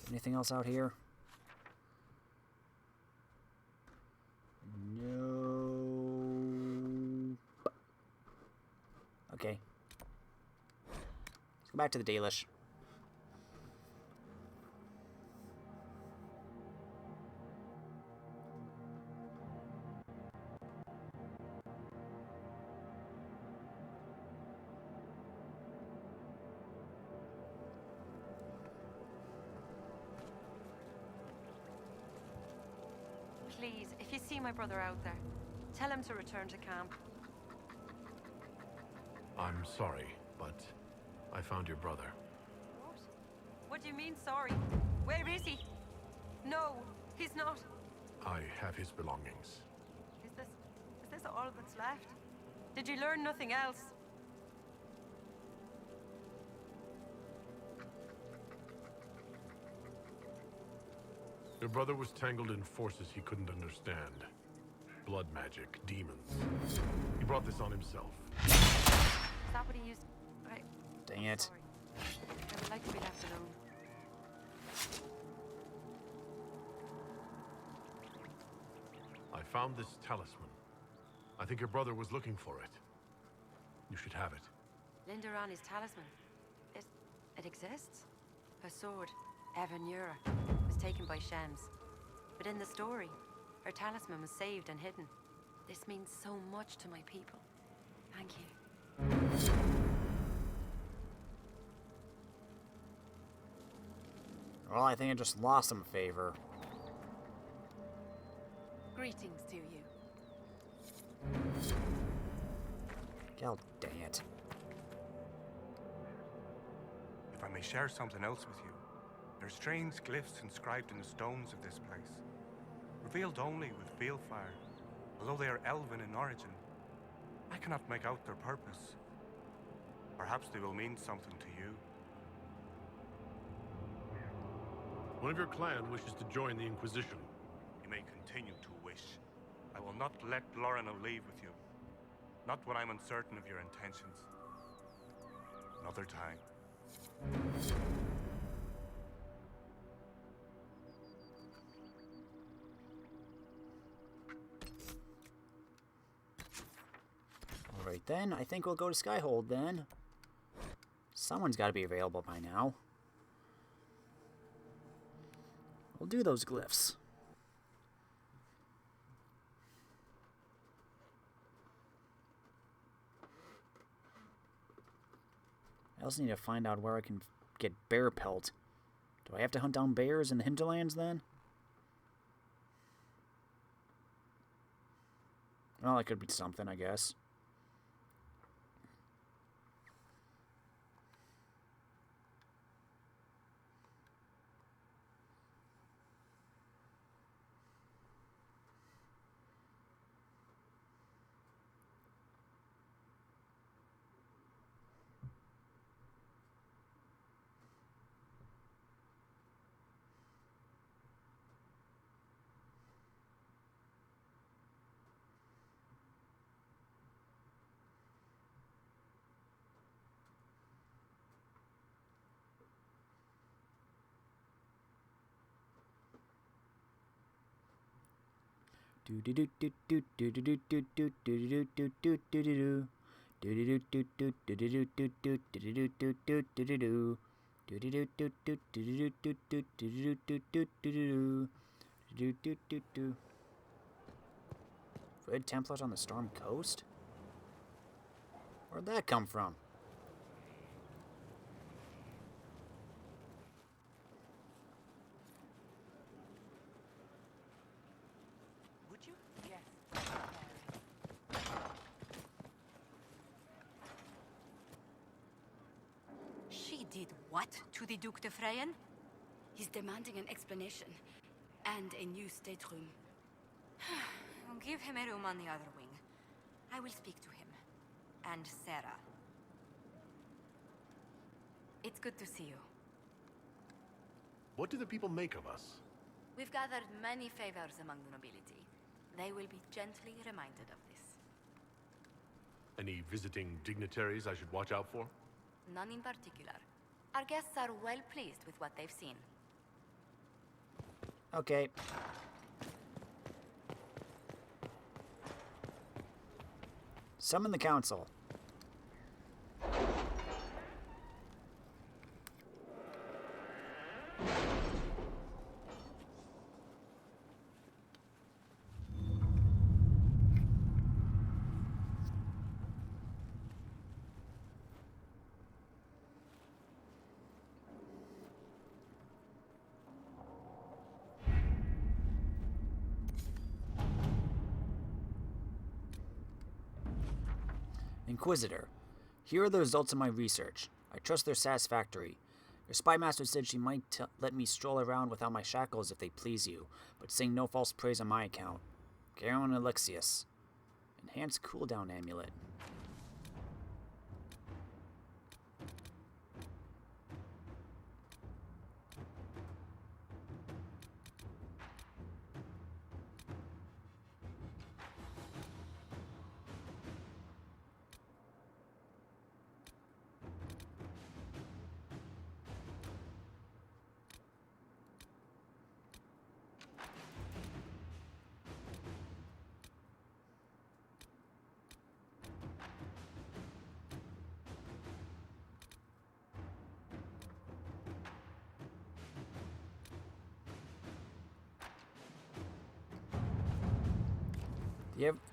Anything else out here? No. Okay. Let's go back to the Dalish. Please, if you see my brother out there, tell him to return to camp. I'm sorry, but I found your brother. What? What do you mean, sorry? Where is he? No, he's not. I have his belongings. Is this all that's left? Did you learn nothing else? Your brother was tangled in forces he couldn't understand. Blood magic, demons. He brought this on himself. Is that what he used? Dang it. Sorry. I would like to be left alone. I found this talisman. I think your brother was looking for it. You should have it. Lindarani's talisman. It exists? Her sword, Evanura, was taken by Shems. But in the story, her talisman was saved and hidden. This means so much to my people. Thank you. Well, I think I just lost him a favor. Greetings to you. God dang it. If I may share something else with you, there are strange glyphs inscribed in the stones of this place, revealed only with field fire. Although they are elven in origin, I cannot make out their purpose. Perhaps they will mean something to you. One of your clan wishes to join the Inquisition. You may continue to wish. I will not let Lorna leave with you. Not when I'm uncertain of your intentions. Another time. Alright then, I think we'll go to Skyhold then. Someone's got to be available by now. We'll do those glyphs. I also need to find out where I can get bear pelt. Do I have to hunt down bears in the hinterlands then? Well, that could be something, I guess. Red Templars on the Storm Coast? Where'd that come from? Would you? Yes. She did what to the Duc de Freyen? He's demanding an explanation. And a new stateroom. I'll give him a room on the other wing. I will speak to him. And Sarah. It's good to see you. What do the people make of us? We've gathered many favors among the nobility. They will be gently reminded of this. Any visiting dignitaries I should watch out for? None in particular. Our guests are well pleased with what they've seen. Okay. Summon the council. Inquisitor. Here are the results of my research. I trust they're satisfactory. Your spy master said she might let me stroll around without my shackles if they please you, but sing no false praise on my account. Garen Alexius. Enhanced cooldown amulet.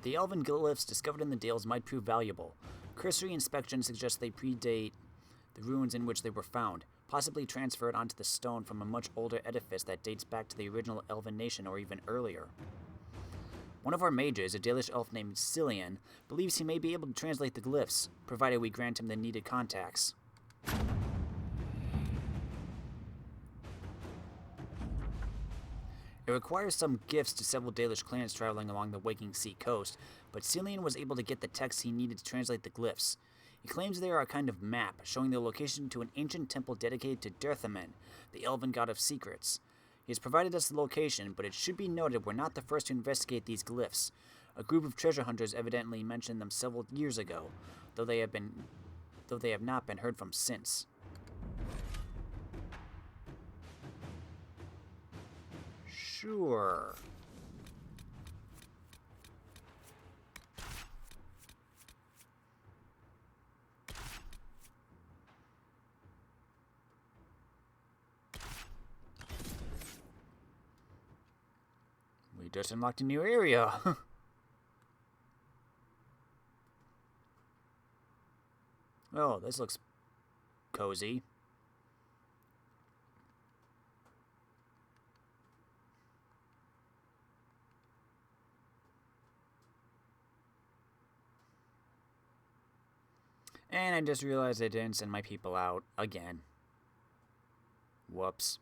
The elven glyphs discovered in the Dales might prove valuable. Cursory inspection suggests they predate the ruins in which they were found, possibly transferred onto the stone from a much older edifice that dates back to the original elven nation or even earlier. One of our mages, a Dalish elf named Cillian, believes he may be able to translate the glyphs, provided we grant him the needed contacts. It requires some gifts to several Dalish clans traveling along the Waking Sea coast, but Cillian was able to get the text he needed to translate the glyphs. He claims they are a kind of map, showing the location to an ancient temple dedicated to Dirthamen, the elven god of secrets. He has provided us the location, but it should be noted we're not the first to investigate these glyphs. A group of treasure hunters evidently mentioned them several years ago, though they have not been heard from since. Sure. We just unlocked a new area. Oh, this looks cozy. And I just realized I didn't send my people out again. Whoops.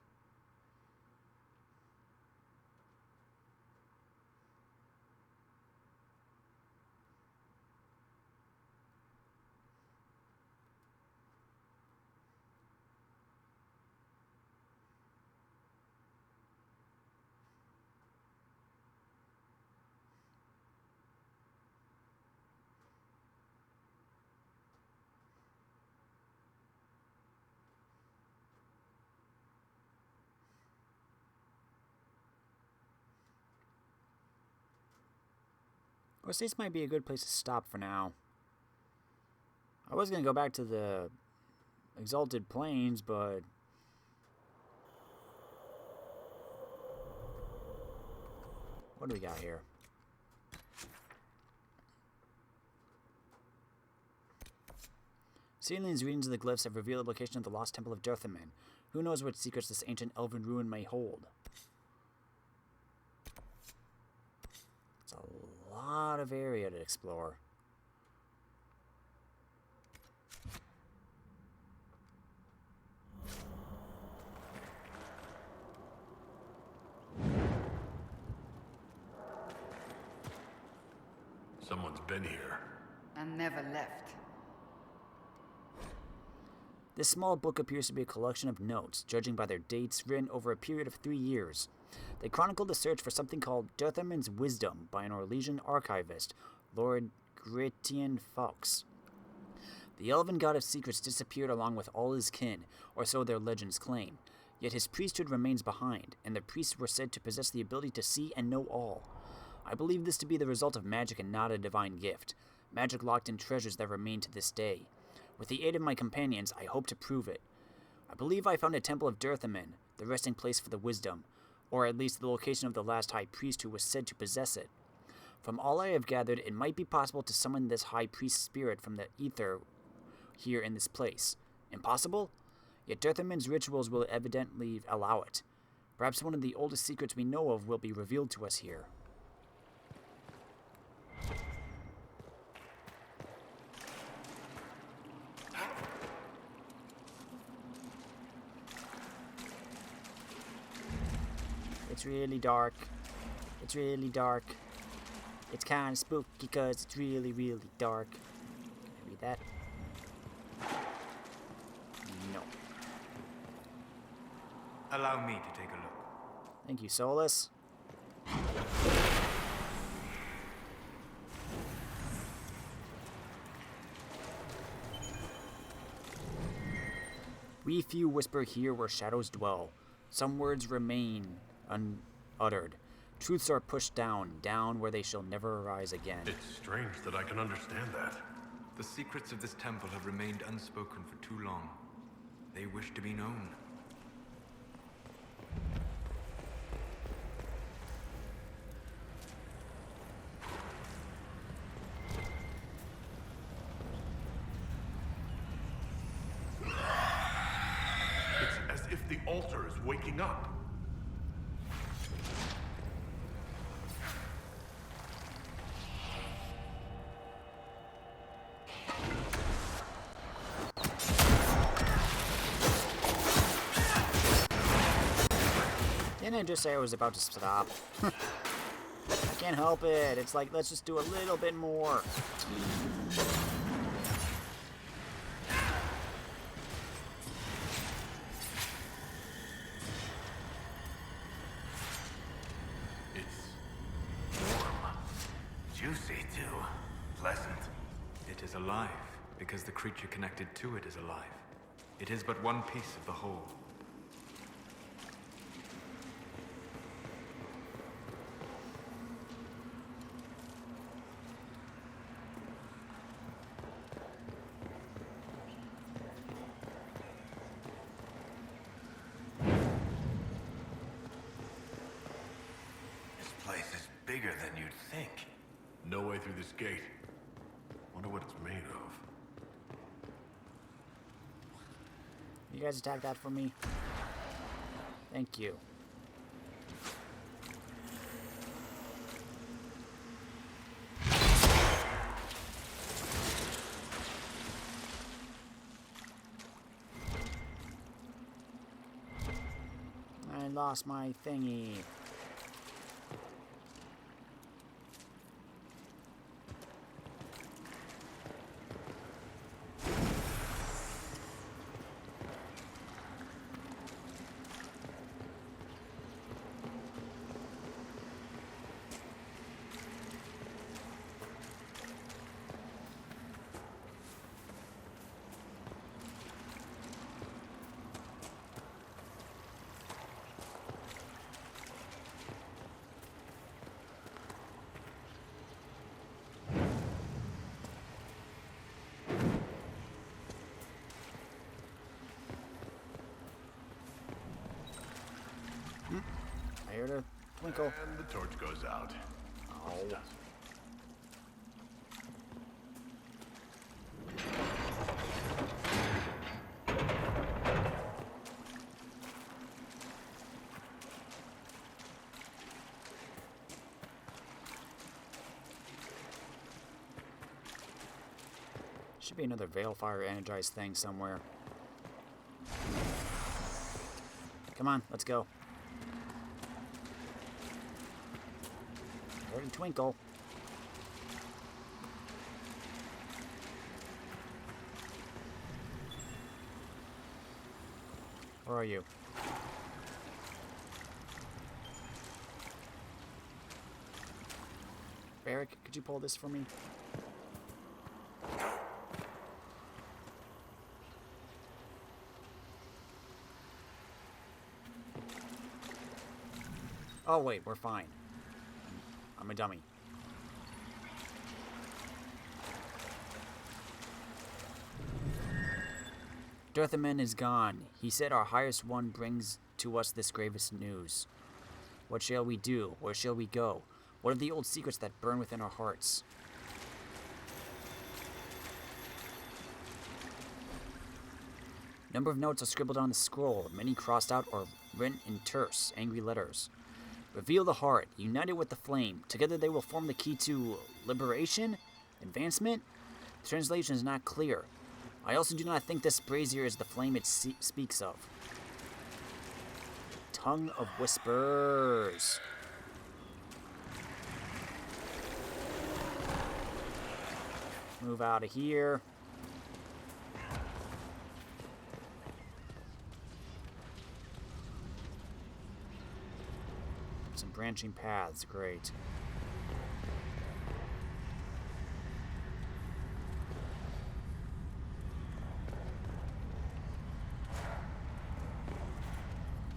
Of course, this might be a good place to stop for now. I was going to go back to the Exalted Plains, but... what do we got here? Cillian's readings of the glyphs have revealed the location of the lost temple of Dirthamen. Who knows what secrets this ancient elven ruin may hold? It's a lot of area to explore. Someone's been here. And never left. This small book appears to be a collection of notes, judging by their dates, written over a period of 3 years. They chronicle the search for something called Dirthamen's Wisdom by an Orlesian archivist, Lord Gritian Fawkes. The elven god of secrets disappeared along with all his kin, or so their legends claim. Yet his priesthood remains behind, and the priests were said to possess the ability to see and know all. I believe this to be the result of magic and not a divine gift. Magic locked in treasures that remain to this day. With the aid of my companions, I hope to prove it. I believe I found a temple of Dirthamen, the resting place for the wisdom, or at least the location of the last high priest who was said to possess it. From all I have gathered, it might be possible to summon this high priest spirit from the ether here in this place. Impossible? Yet Dirthamen's rituals will evidently allow it. Perhaps one of the oldest secrets we know of will be revealed to us here. It's really dark. It's really dark. It's kind of spooky because it's really, really dark. Can I read that? No. Allow me to take a look. Thank you, Solas. We few whisper here where shadows dwell. Some words remain unuttered. Truths are pushed down, down where they shall never arise again. It's strange that I can understand that. The secrets of this temple have remained unspoken for too long. They wish to be known. It's as if the altar is waking up. Didn't I just say I was about to stop? I can't help it. It's like, let's just do a little bit more. It's warm. Juicy, too. Pleasant. It is alive, because the creature connected to it is alive. It is but one piece of the whole. This place is bigger than you'd think. No way through this gate. Wonder what it's made of. You guys attack that for me? Thank you. I lost my thingy. I heard a twinkle. And the torch goes out. Oh. Should be another Veilfire energized thing somewhere. Come on, let's go. Heard a twinkle. Where are you? Barrick, could you pull this for me? Oh wait, we're fine. I'm a dummy. Dirthaman is gone. He said our highest one brings to us this gravest news. What shall we do? Where shall we go? What are the old secrets that burn within our hearts? Number of notes are scribbled on the scroll, many crossed out or written in terse, angry letters. Reveal the heart, united with the flame. Together they will form the key to liberation? Advancement? The translation is not clear. I also do not think this brazier is the flame it speaks of. Tongue of Whispers. Move out of here. Some branching paths, great.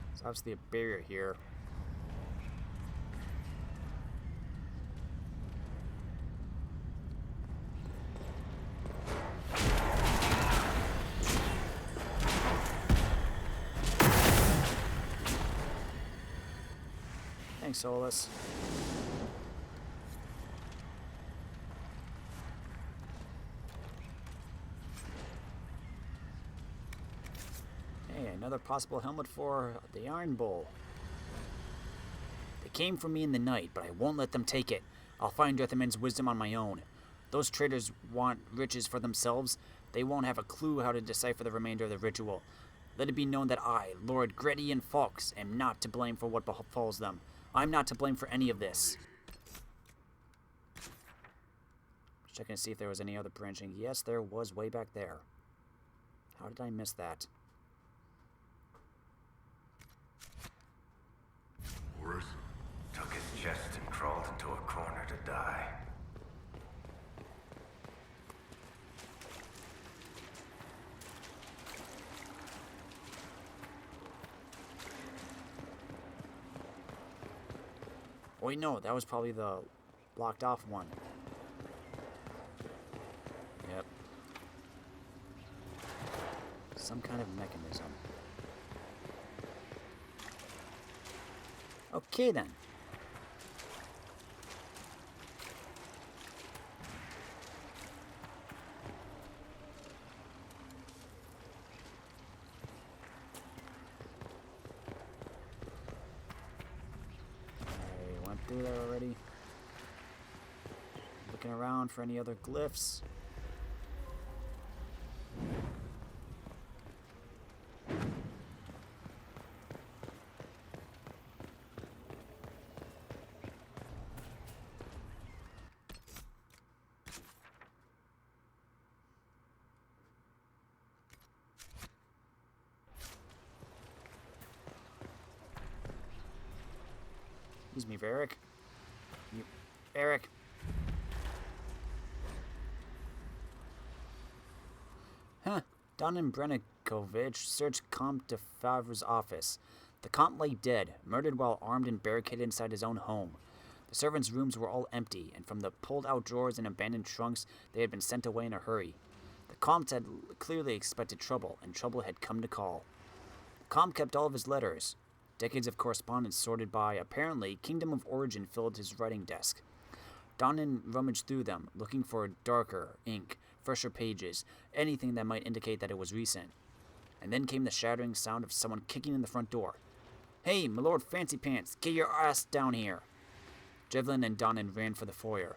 There's obviously a barrier here. Thanks, Solas. Hey, another possible helmet for the Iron Bull. They came for me in the night, but I won't let them take it. I'll find Earthman's wisdom on my own. Those traitors want riches for themselves. They won't have a clue how to decipher the remainder of the ritual. Let it be known that I, Lord Gredian Fox, am not to blame for what befalls them. I'm not to blame for any of this. Checking to see if there was any other branching. Yes, there was way back there. How did I miss that? Horus took his chest and crawled into a corner to die. Wait, no, that was probably the blocked off one. Yep. Some kind of mechanism. Okay, then. Through there already. Looking around for any other glyphs. Excuse me, Varric. Eric. Huh. Donan Brenikovich searched Comte de Favre's office. The Comte lay dead, murdered while armed and barricaded inside his own home. The servants' rooms were all empty, and from the pulled-out drawers and abandoned trunks, they had been sent away in a hurry. The Comte had clearly expected trouble, and trouble had come to call. The Comte kept all of his letters. Decades of correspondence sorted by, apparently, Kingdom of Origin filled his writing desk. Donan rummaged through them, looking for darker ink, fresher pages, anything that might indicate that it was recent. And then came the shattering sound of someone kicking in the front door. "Hey, my Lord Fancy Pants, get your ass down here!" Devlin and Donan ran for the foyer.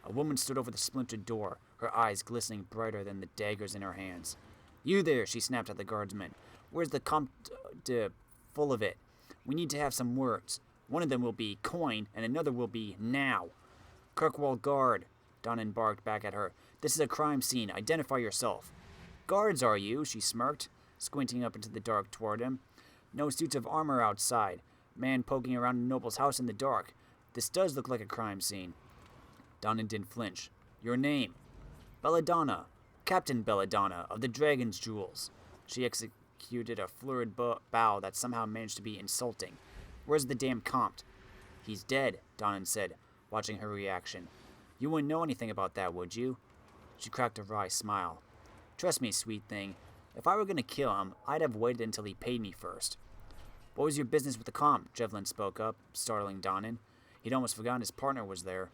A woman stood over the splintered door, her eyes glistening brighter than the daggers in her hands. "You there," she snapped at the guardsman. "Where's the Comte de... full of it? We need to have some words. One of them will be coin, and another will be now." "Kirkwall Guard," Donan barked back at her. "This is a crime scene. Identify yourself." "Guards, are you?" she smirked, squinting up into the dark toward him. "No suits of armor outside. Man poking around a noble's house in the dark. This does look like a crime scene." Donan didn't flinch. "Your name?" "Belladonna. Captain Belladonna of the Dragon's Jewels." She executed a flurried bow that somehow managed to be insulting. "Where's the damn Comte?" "He's dead," Donan said, watching her reaction. "You wouldn't know anything about that, would you?" She cracked a wry smile. "Trust me, sweet thing. If I were going to kill him, I'd have waited until he paid me first." "What was your business with the Comte?" Devlin spoke up, startling Donan. He'd almost forgotten his partner was there.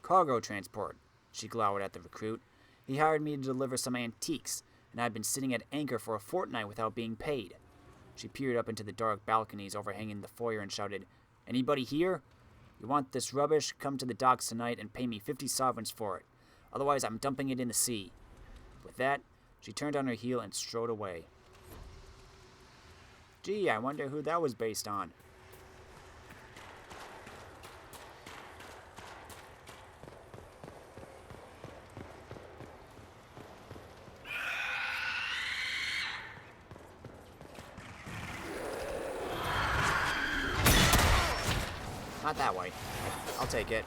"Cargo transport," she glowered at the recruit. "He hired me to deliver some antiques, and I've been sitting at anchor for a fortnight without being paid." She peered up into the dark balconies overhanging the foyer and shouted, "Anybody here? You want this rubbish? Come to the docks tonight and pay me 50 sovereigns for it. Otherwise, I'm dumping it in the sea." With that, she turned on her heel and strode away. Gee, I wonder who that was based on. Not that way. I'll take it.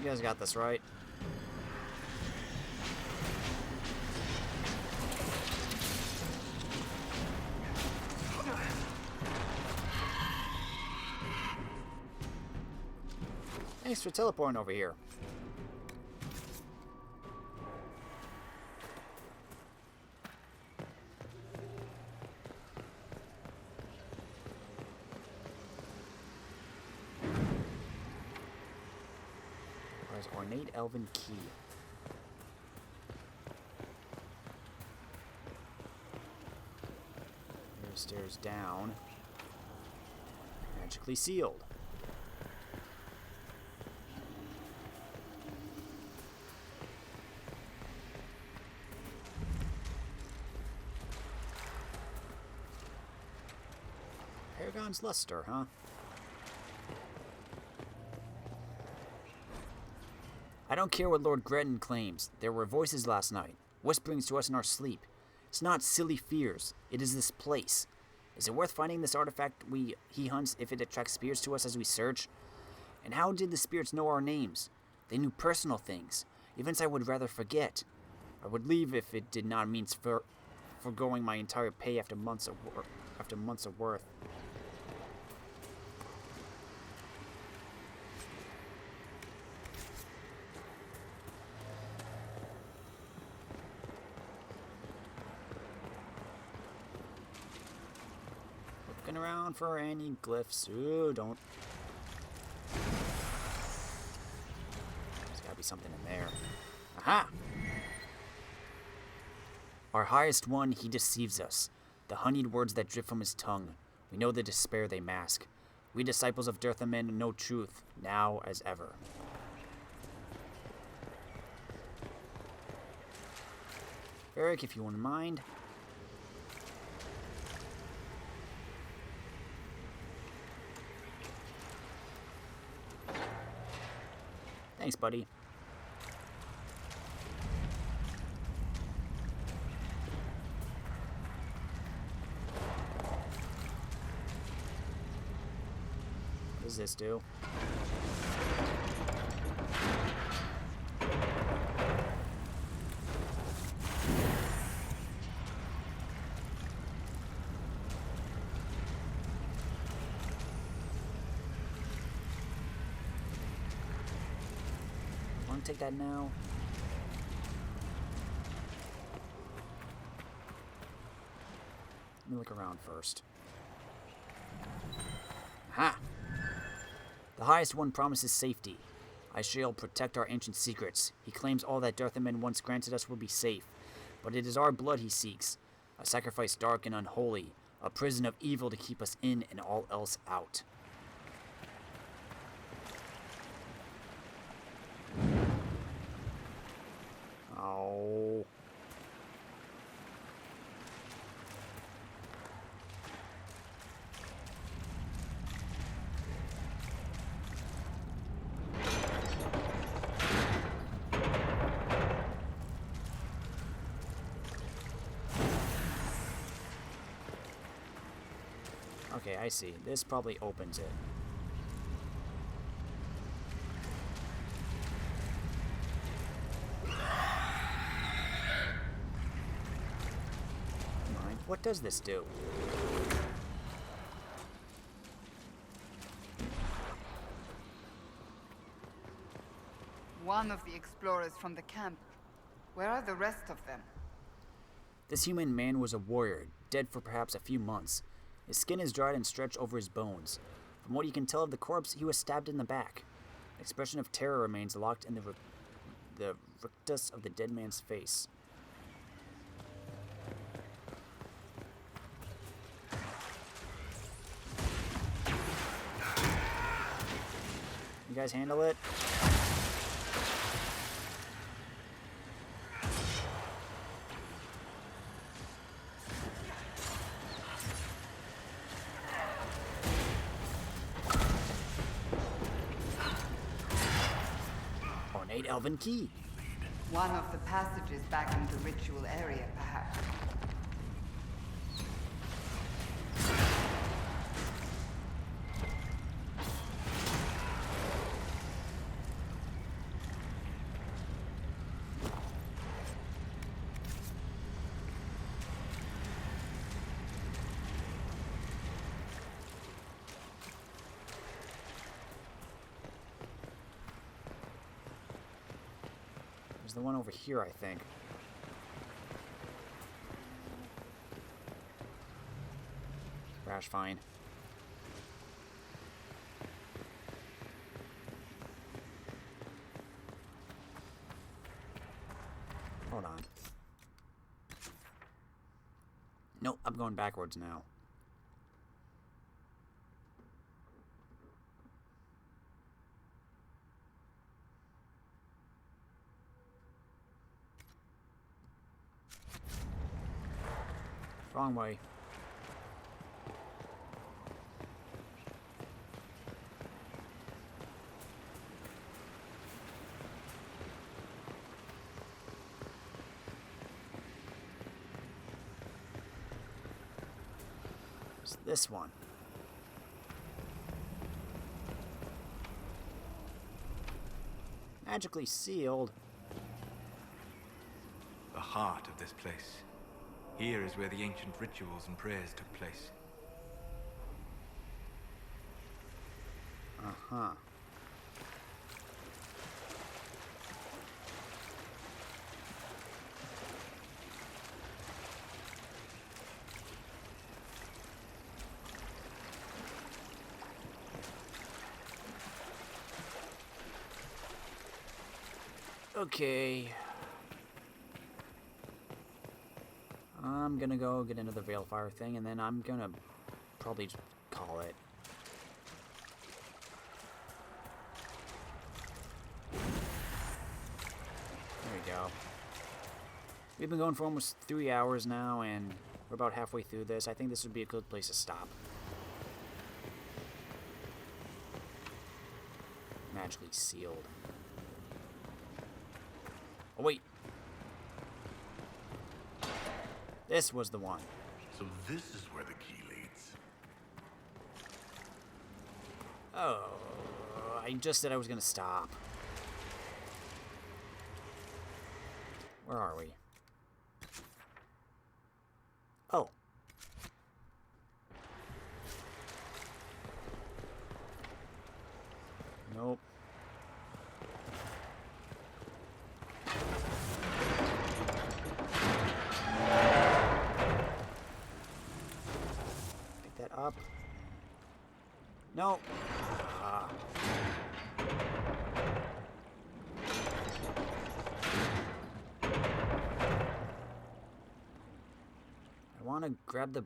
You guys got this, right? Thanks for teleporting over here. Where's ornate elven key? There's stairs down. Magically sealed. Paragon's luster, huh? I don't care what Lord Gretton claims. There were voices last night, whisperings to us in our sleep. It's not silly fears. It is this place. Is it worth finding this artifact he hunts if it attracts spirits to us as we search? And how did the spirits know our names? They knew personal things, events I would rather forget. I would leave if it did not mean foregoing my entire pay after months of work. Looking around for any glyphs. Ooh, don't. There's gotta be something in there. Aha! Our highest one, he deceives us. The honeyed words that drip from his tongue. We know the despair they mask. We disciples of Dirthaman know truth, now as ever. Eric, if you wouldn't mind. Thanks, buddy. What does this do? Take that now. Let me look around first. Ha! The highest one promises safety. I shall protect our ancient secrets. He claims all that Dirthaman once granted us will be safe, but it is our blood he seeks. A sacrifice dark and unholy, a prison of evil to keep us in and all else out. Oh. Okay, I see. This probably opens it. What does this do? One of the explorers from the camp. Where are the rest of them? This human man was a warrior, dead for perhaps a few months. His skin is dried and stretched over his bones. From what you can tell of the corpse, he was stabbed in the back. An expression of terror remains locked in the rictus of the dead man's face. You guys handle it? Ornate elven key. One of the passages back in the ritual area, perhaps. The one over here, I think. Crash, fine. Hold on. Nope, I'm going backwards now. Wrong way. It's this one. Magically sealed. The heart of this place. Here is where the ancient rituals and prayers took place. Uh-huh. Okay. I'm gonna go get into the Veilfire thing, and then I'm gonna probably just call it. There we go. We've been going for almost 3 hours now, and we're about halfway through this. I think this would be a good place to stop. Magically sealed. Oh, wait. This was the one. So this is where the key leads. Oh, I just said I was gonna stop. Where are we? Oh. Nope. Up. No. Ah. I want to grab the...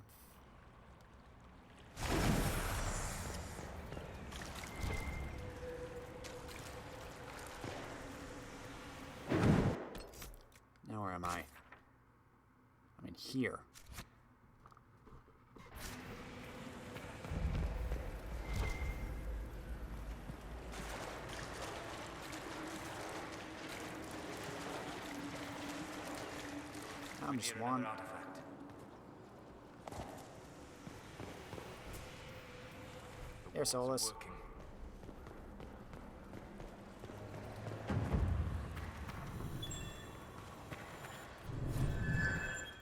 Now where am I? I'm in here. I'm just one. There, Solas.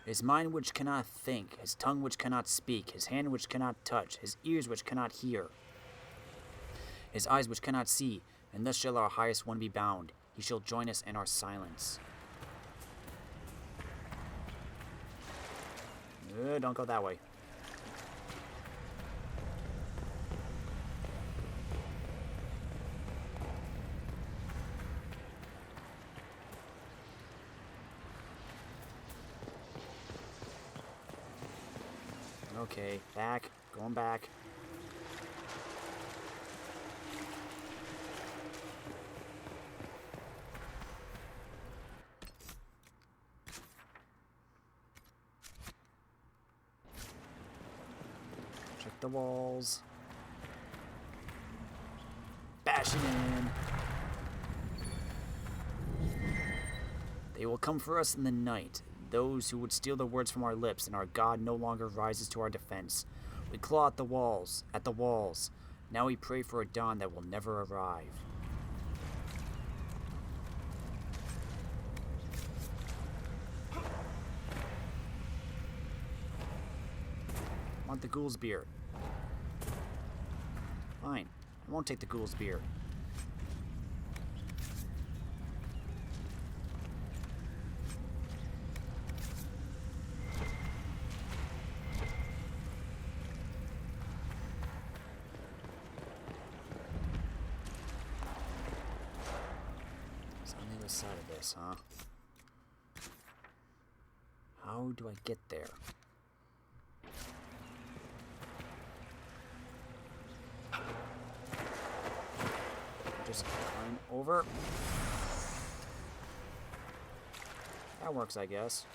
His mind which cannot think, his tongue which cannot speak, his hand which cannot touch, his ears which cannot hear, his eyes which cannot see, and thus shall our highest one be bound. He shall join us in our silence. Don't go that way. Okay, back. Going back. Check the walls. Bashing in. They will come for us in the night, those who would steal the words from our lips, and our God no longer rises to our defense. We claw at the walls. Now we pray for a dawn that will never arrive. Want the ghoul's beer. Fine. I won't take the ghoul's beer. It's on the other side of this, huh? How do I get there? Just climb over. That works, I guess.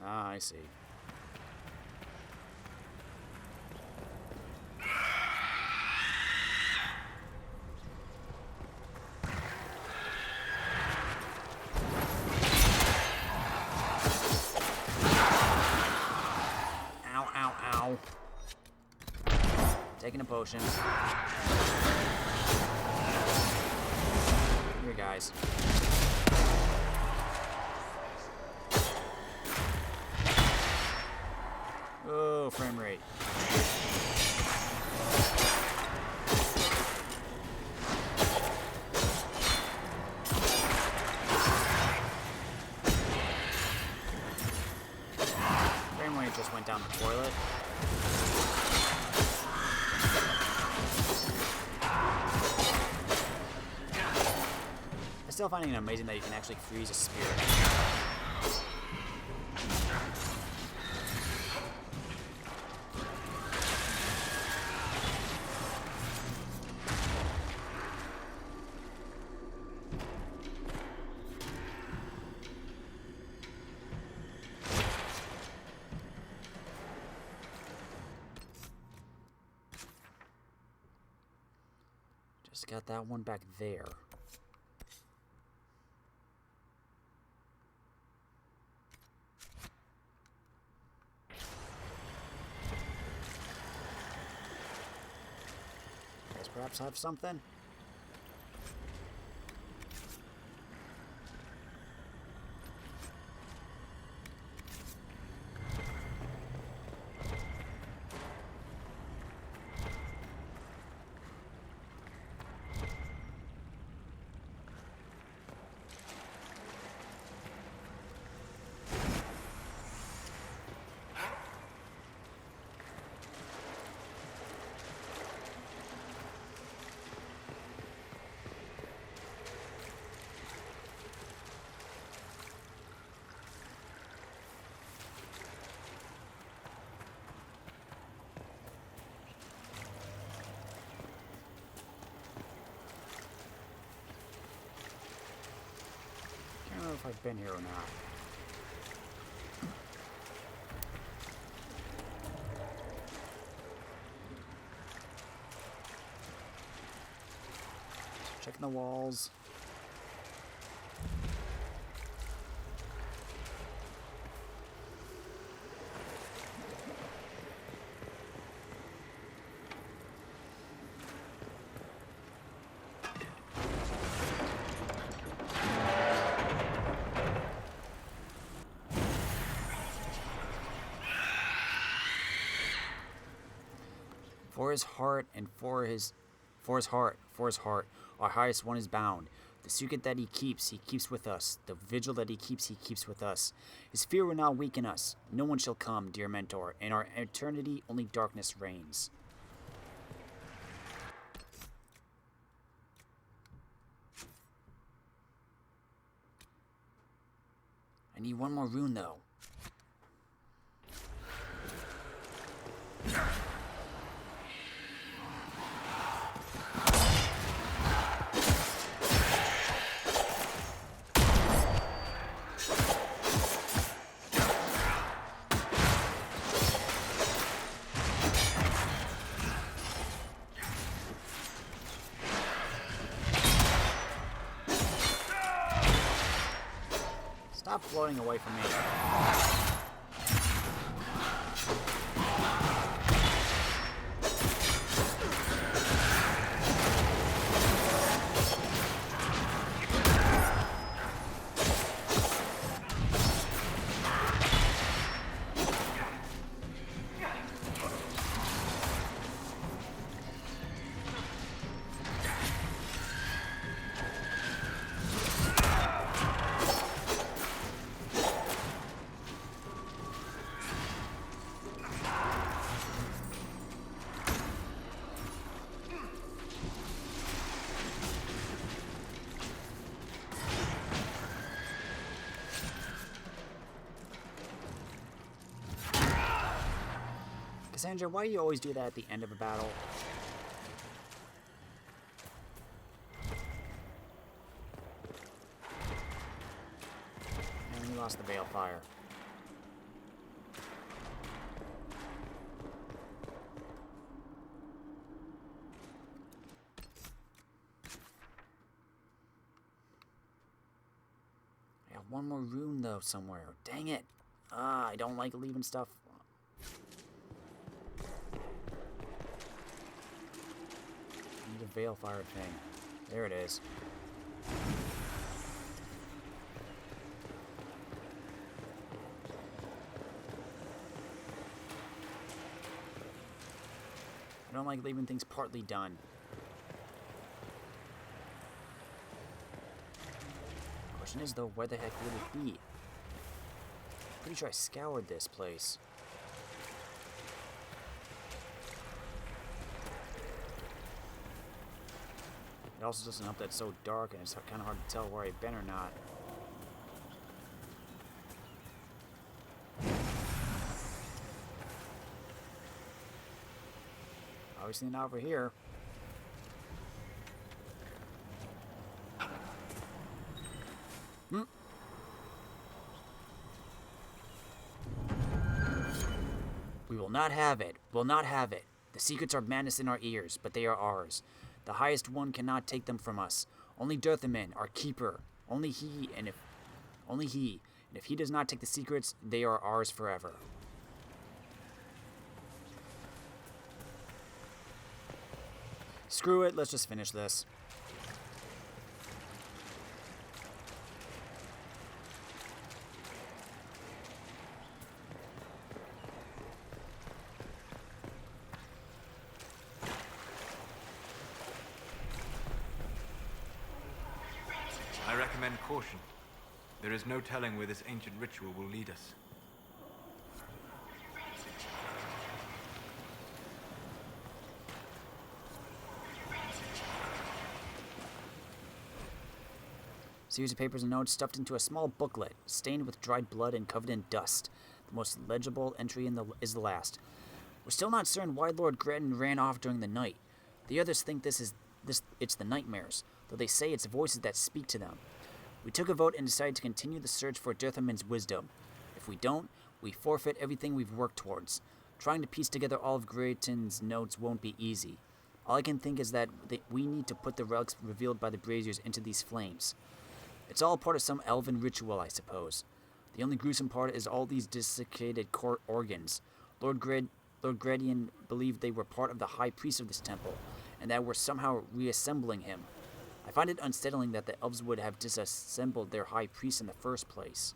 Ah, I see. Taking a potion. Here, guys. Oh, frame rate. Frame rate just went down the toilet. I'm still finding it amazing that you can actually freeze a spirit. Just got that one back there. Perhaps have something? I don't know if I've been here or not. Checking the walls. For his heart, our highest one is bound. The secret that he keeps with us. The vigil that he keeps with us. His fear will not weaken us. No one shall come, dear mentor. In our eternity, only darkness reigns. I need one more rune, though. Stop floating away from me. Cassandra, why do you always do that at the end of a battle? And we lost the Balefire. I have one more rune though somewhere. Dang it. I don't like leaving stuff. The Balefire thing. There it is. I don't like leaving things partly done. Question is though, where the heck would it be? Pretty sure I scoured this place. It also doesn't help that it's so dark and it's kind of hard to tell where I've been or not. Obviously not over here. We will not have it. Will not have it. The secrets are madness in our ears, but they are ours. The highest one cannot take them from us. Only Dirthaman, our keeper. Only he, and if he does not take the secrets, they are ours forever. Screw it, let's just finish this. I recommend caution. There is no telling where this ancient ritual will lead us. Series of papers and notes stuffed into a small booklet, stained with dried blood and covered in dust. The most legible entry is the last. We're still not certain why Lord Gretton ran off during the night. The others think it's the nightmares, though they say it's voices that speak to them. We took a vote and decided to continue the search for Dirthaman's wisdom. If we don't, we forfeit everything we've worked towards. Trying to piece together all of Gretton's notes won't be easy. All I can think is that we need to put the relics revealed by the braziers into these flames. It's all part of some elven ritual, I suppose. The only gruesome part is all these desiccated organs. Lord Gredian believed they were part of the high priest of this temple, and that we're somehow reassembling him. I find it unsettling that the elves would have disassembled their high priest in the first place.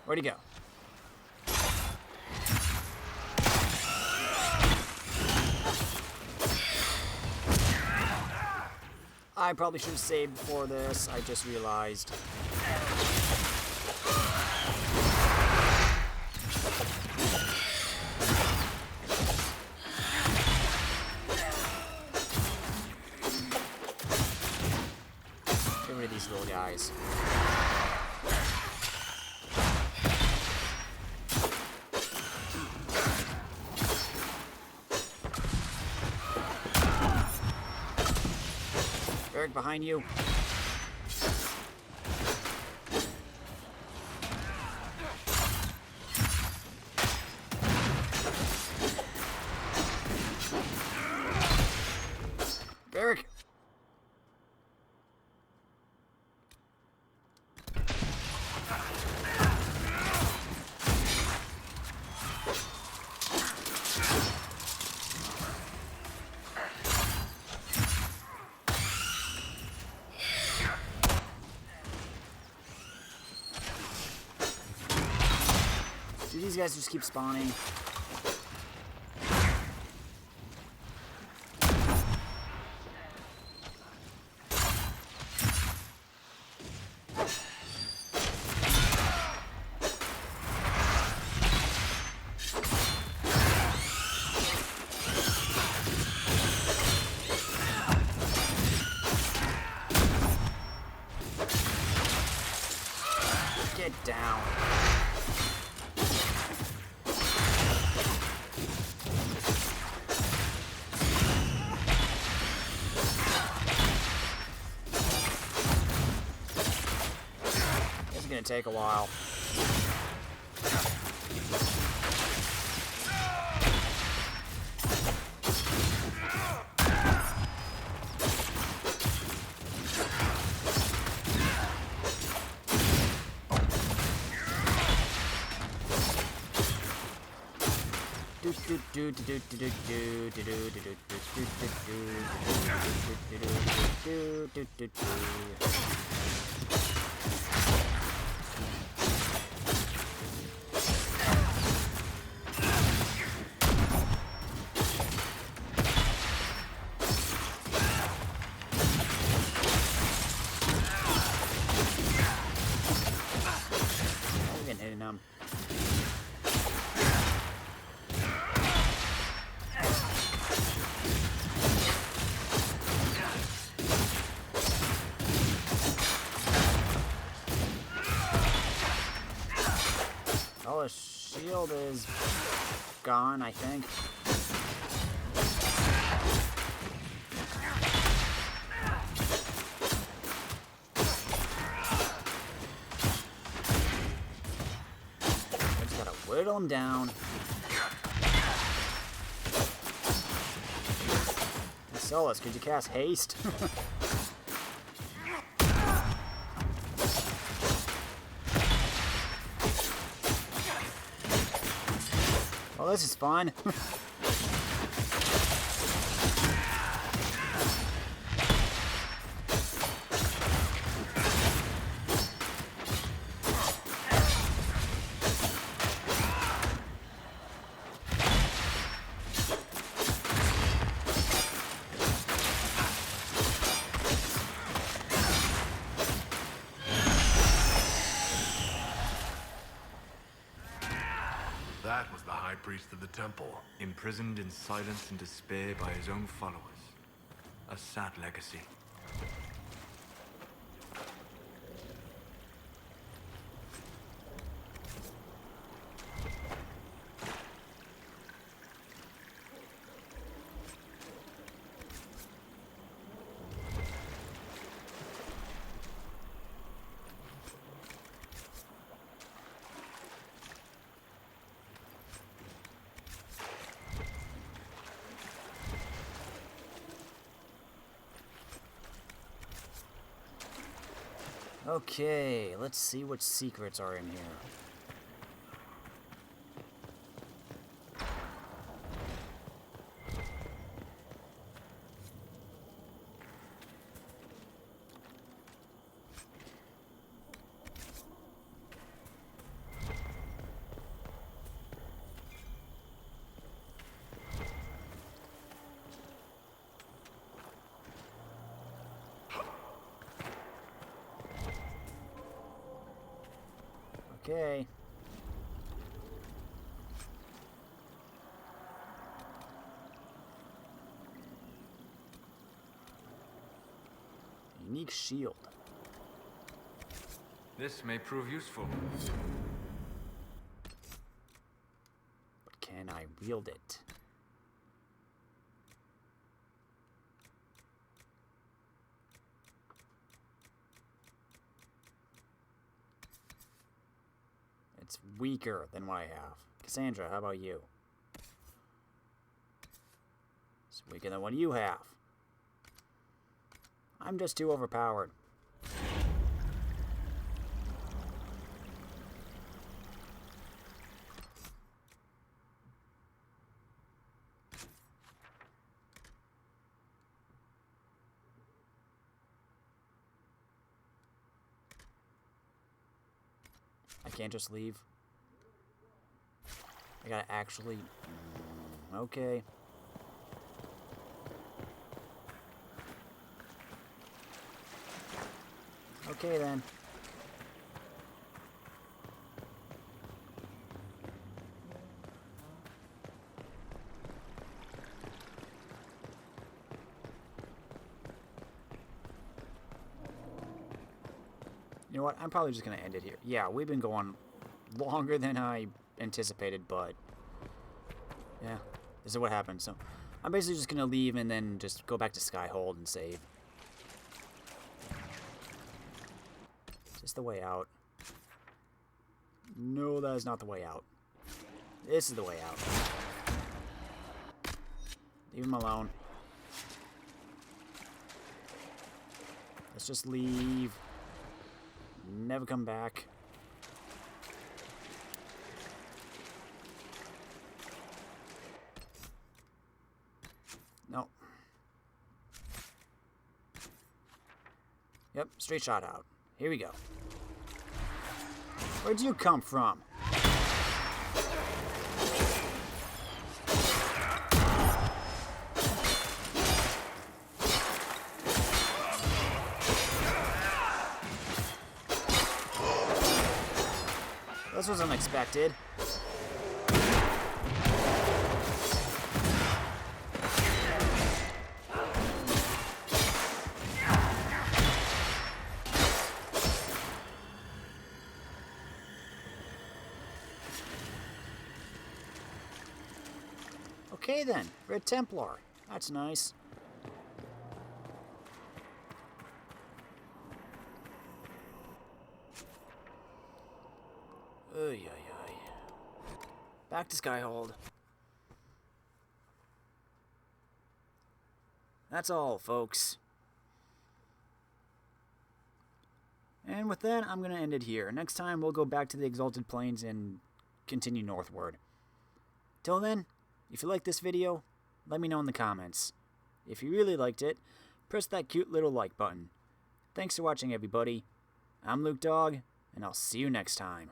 Where'd he go? I probably should have saved before this. I just realized. Get rid of these little guys. Eric, behind you. Eric. Do these guys just keep spawning? Get down. This is gonna take a while. I'm getting hitting them. Oh, his shield is gone, I think. I just gotta whittle him down. Solas, could you cast haste? Oh, this is fun. That was the High Priest of the Temple. Imprisoned in silence and despair by his own followers. A sad legacy. Okay, let's see what secrets are in here. Okay. Unique shield. This may prove useful. But can I wield it? It's weaker than what I have. Cassandra, how about you? It's weaker than what you have. I'm just too overpowered. I can't just leave. I gotta actually... Okay. Okay then. You know what? I'm probably just going to end it here. Yeah, we've been going longer than I anticipated, but yeah, this is what happened. So I'm basically just going to leave and then just go back to Skyhold and save. Is this the way out? No, that is not the way out. This is the way out. Leave him alone. Let's just leave. Never come back. No. Yep, straight shot out. Here we go. Where'd you come from? This was unexpected. Okay then, Red Templar. That's nice. Oy, oy, oy. Back to Skyhold. That's all, folks. And with that, I'm going to end it here. Next time, we'll go back to the Exalted Plains and continue northward. Till then, if you liked this video, let me know in the comments. If you really liked it, press that cute little like button. Thanks for watching, everybody. I'm Luke Dog, and I'll see you next time.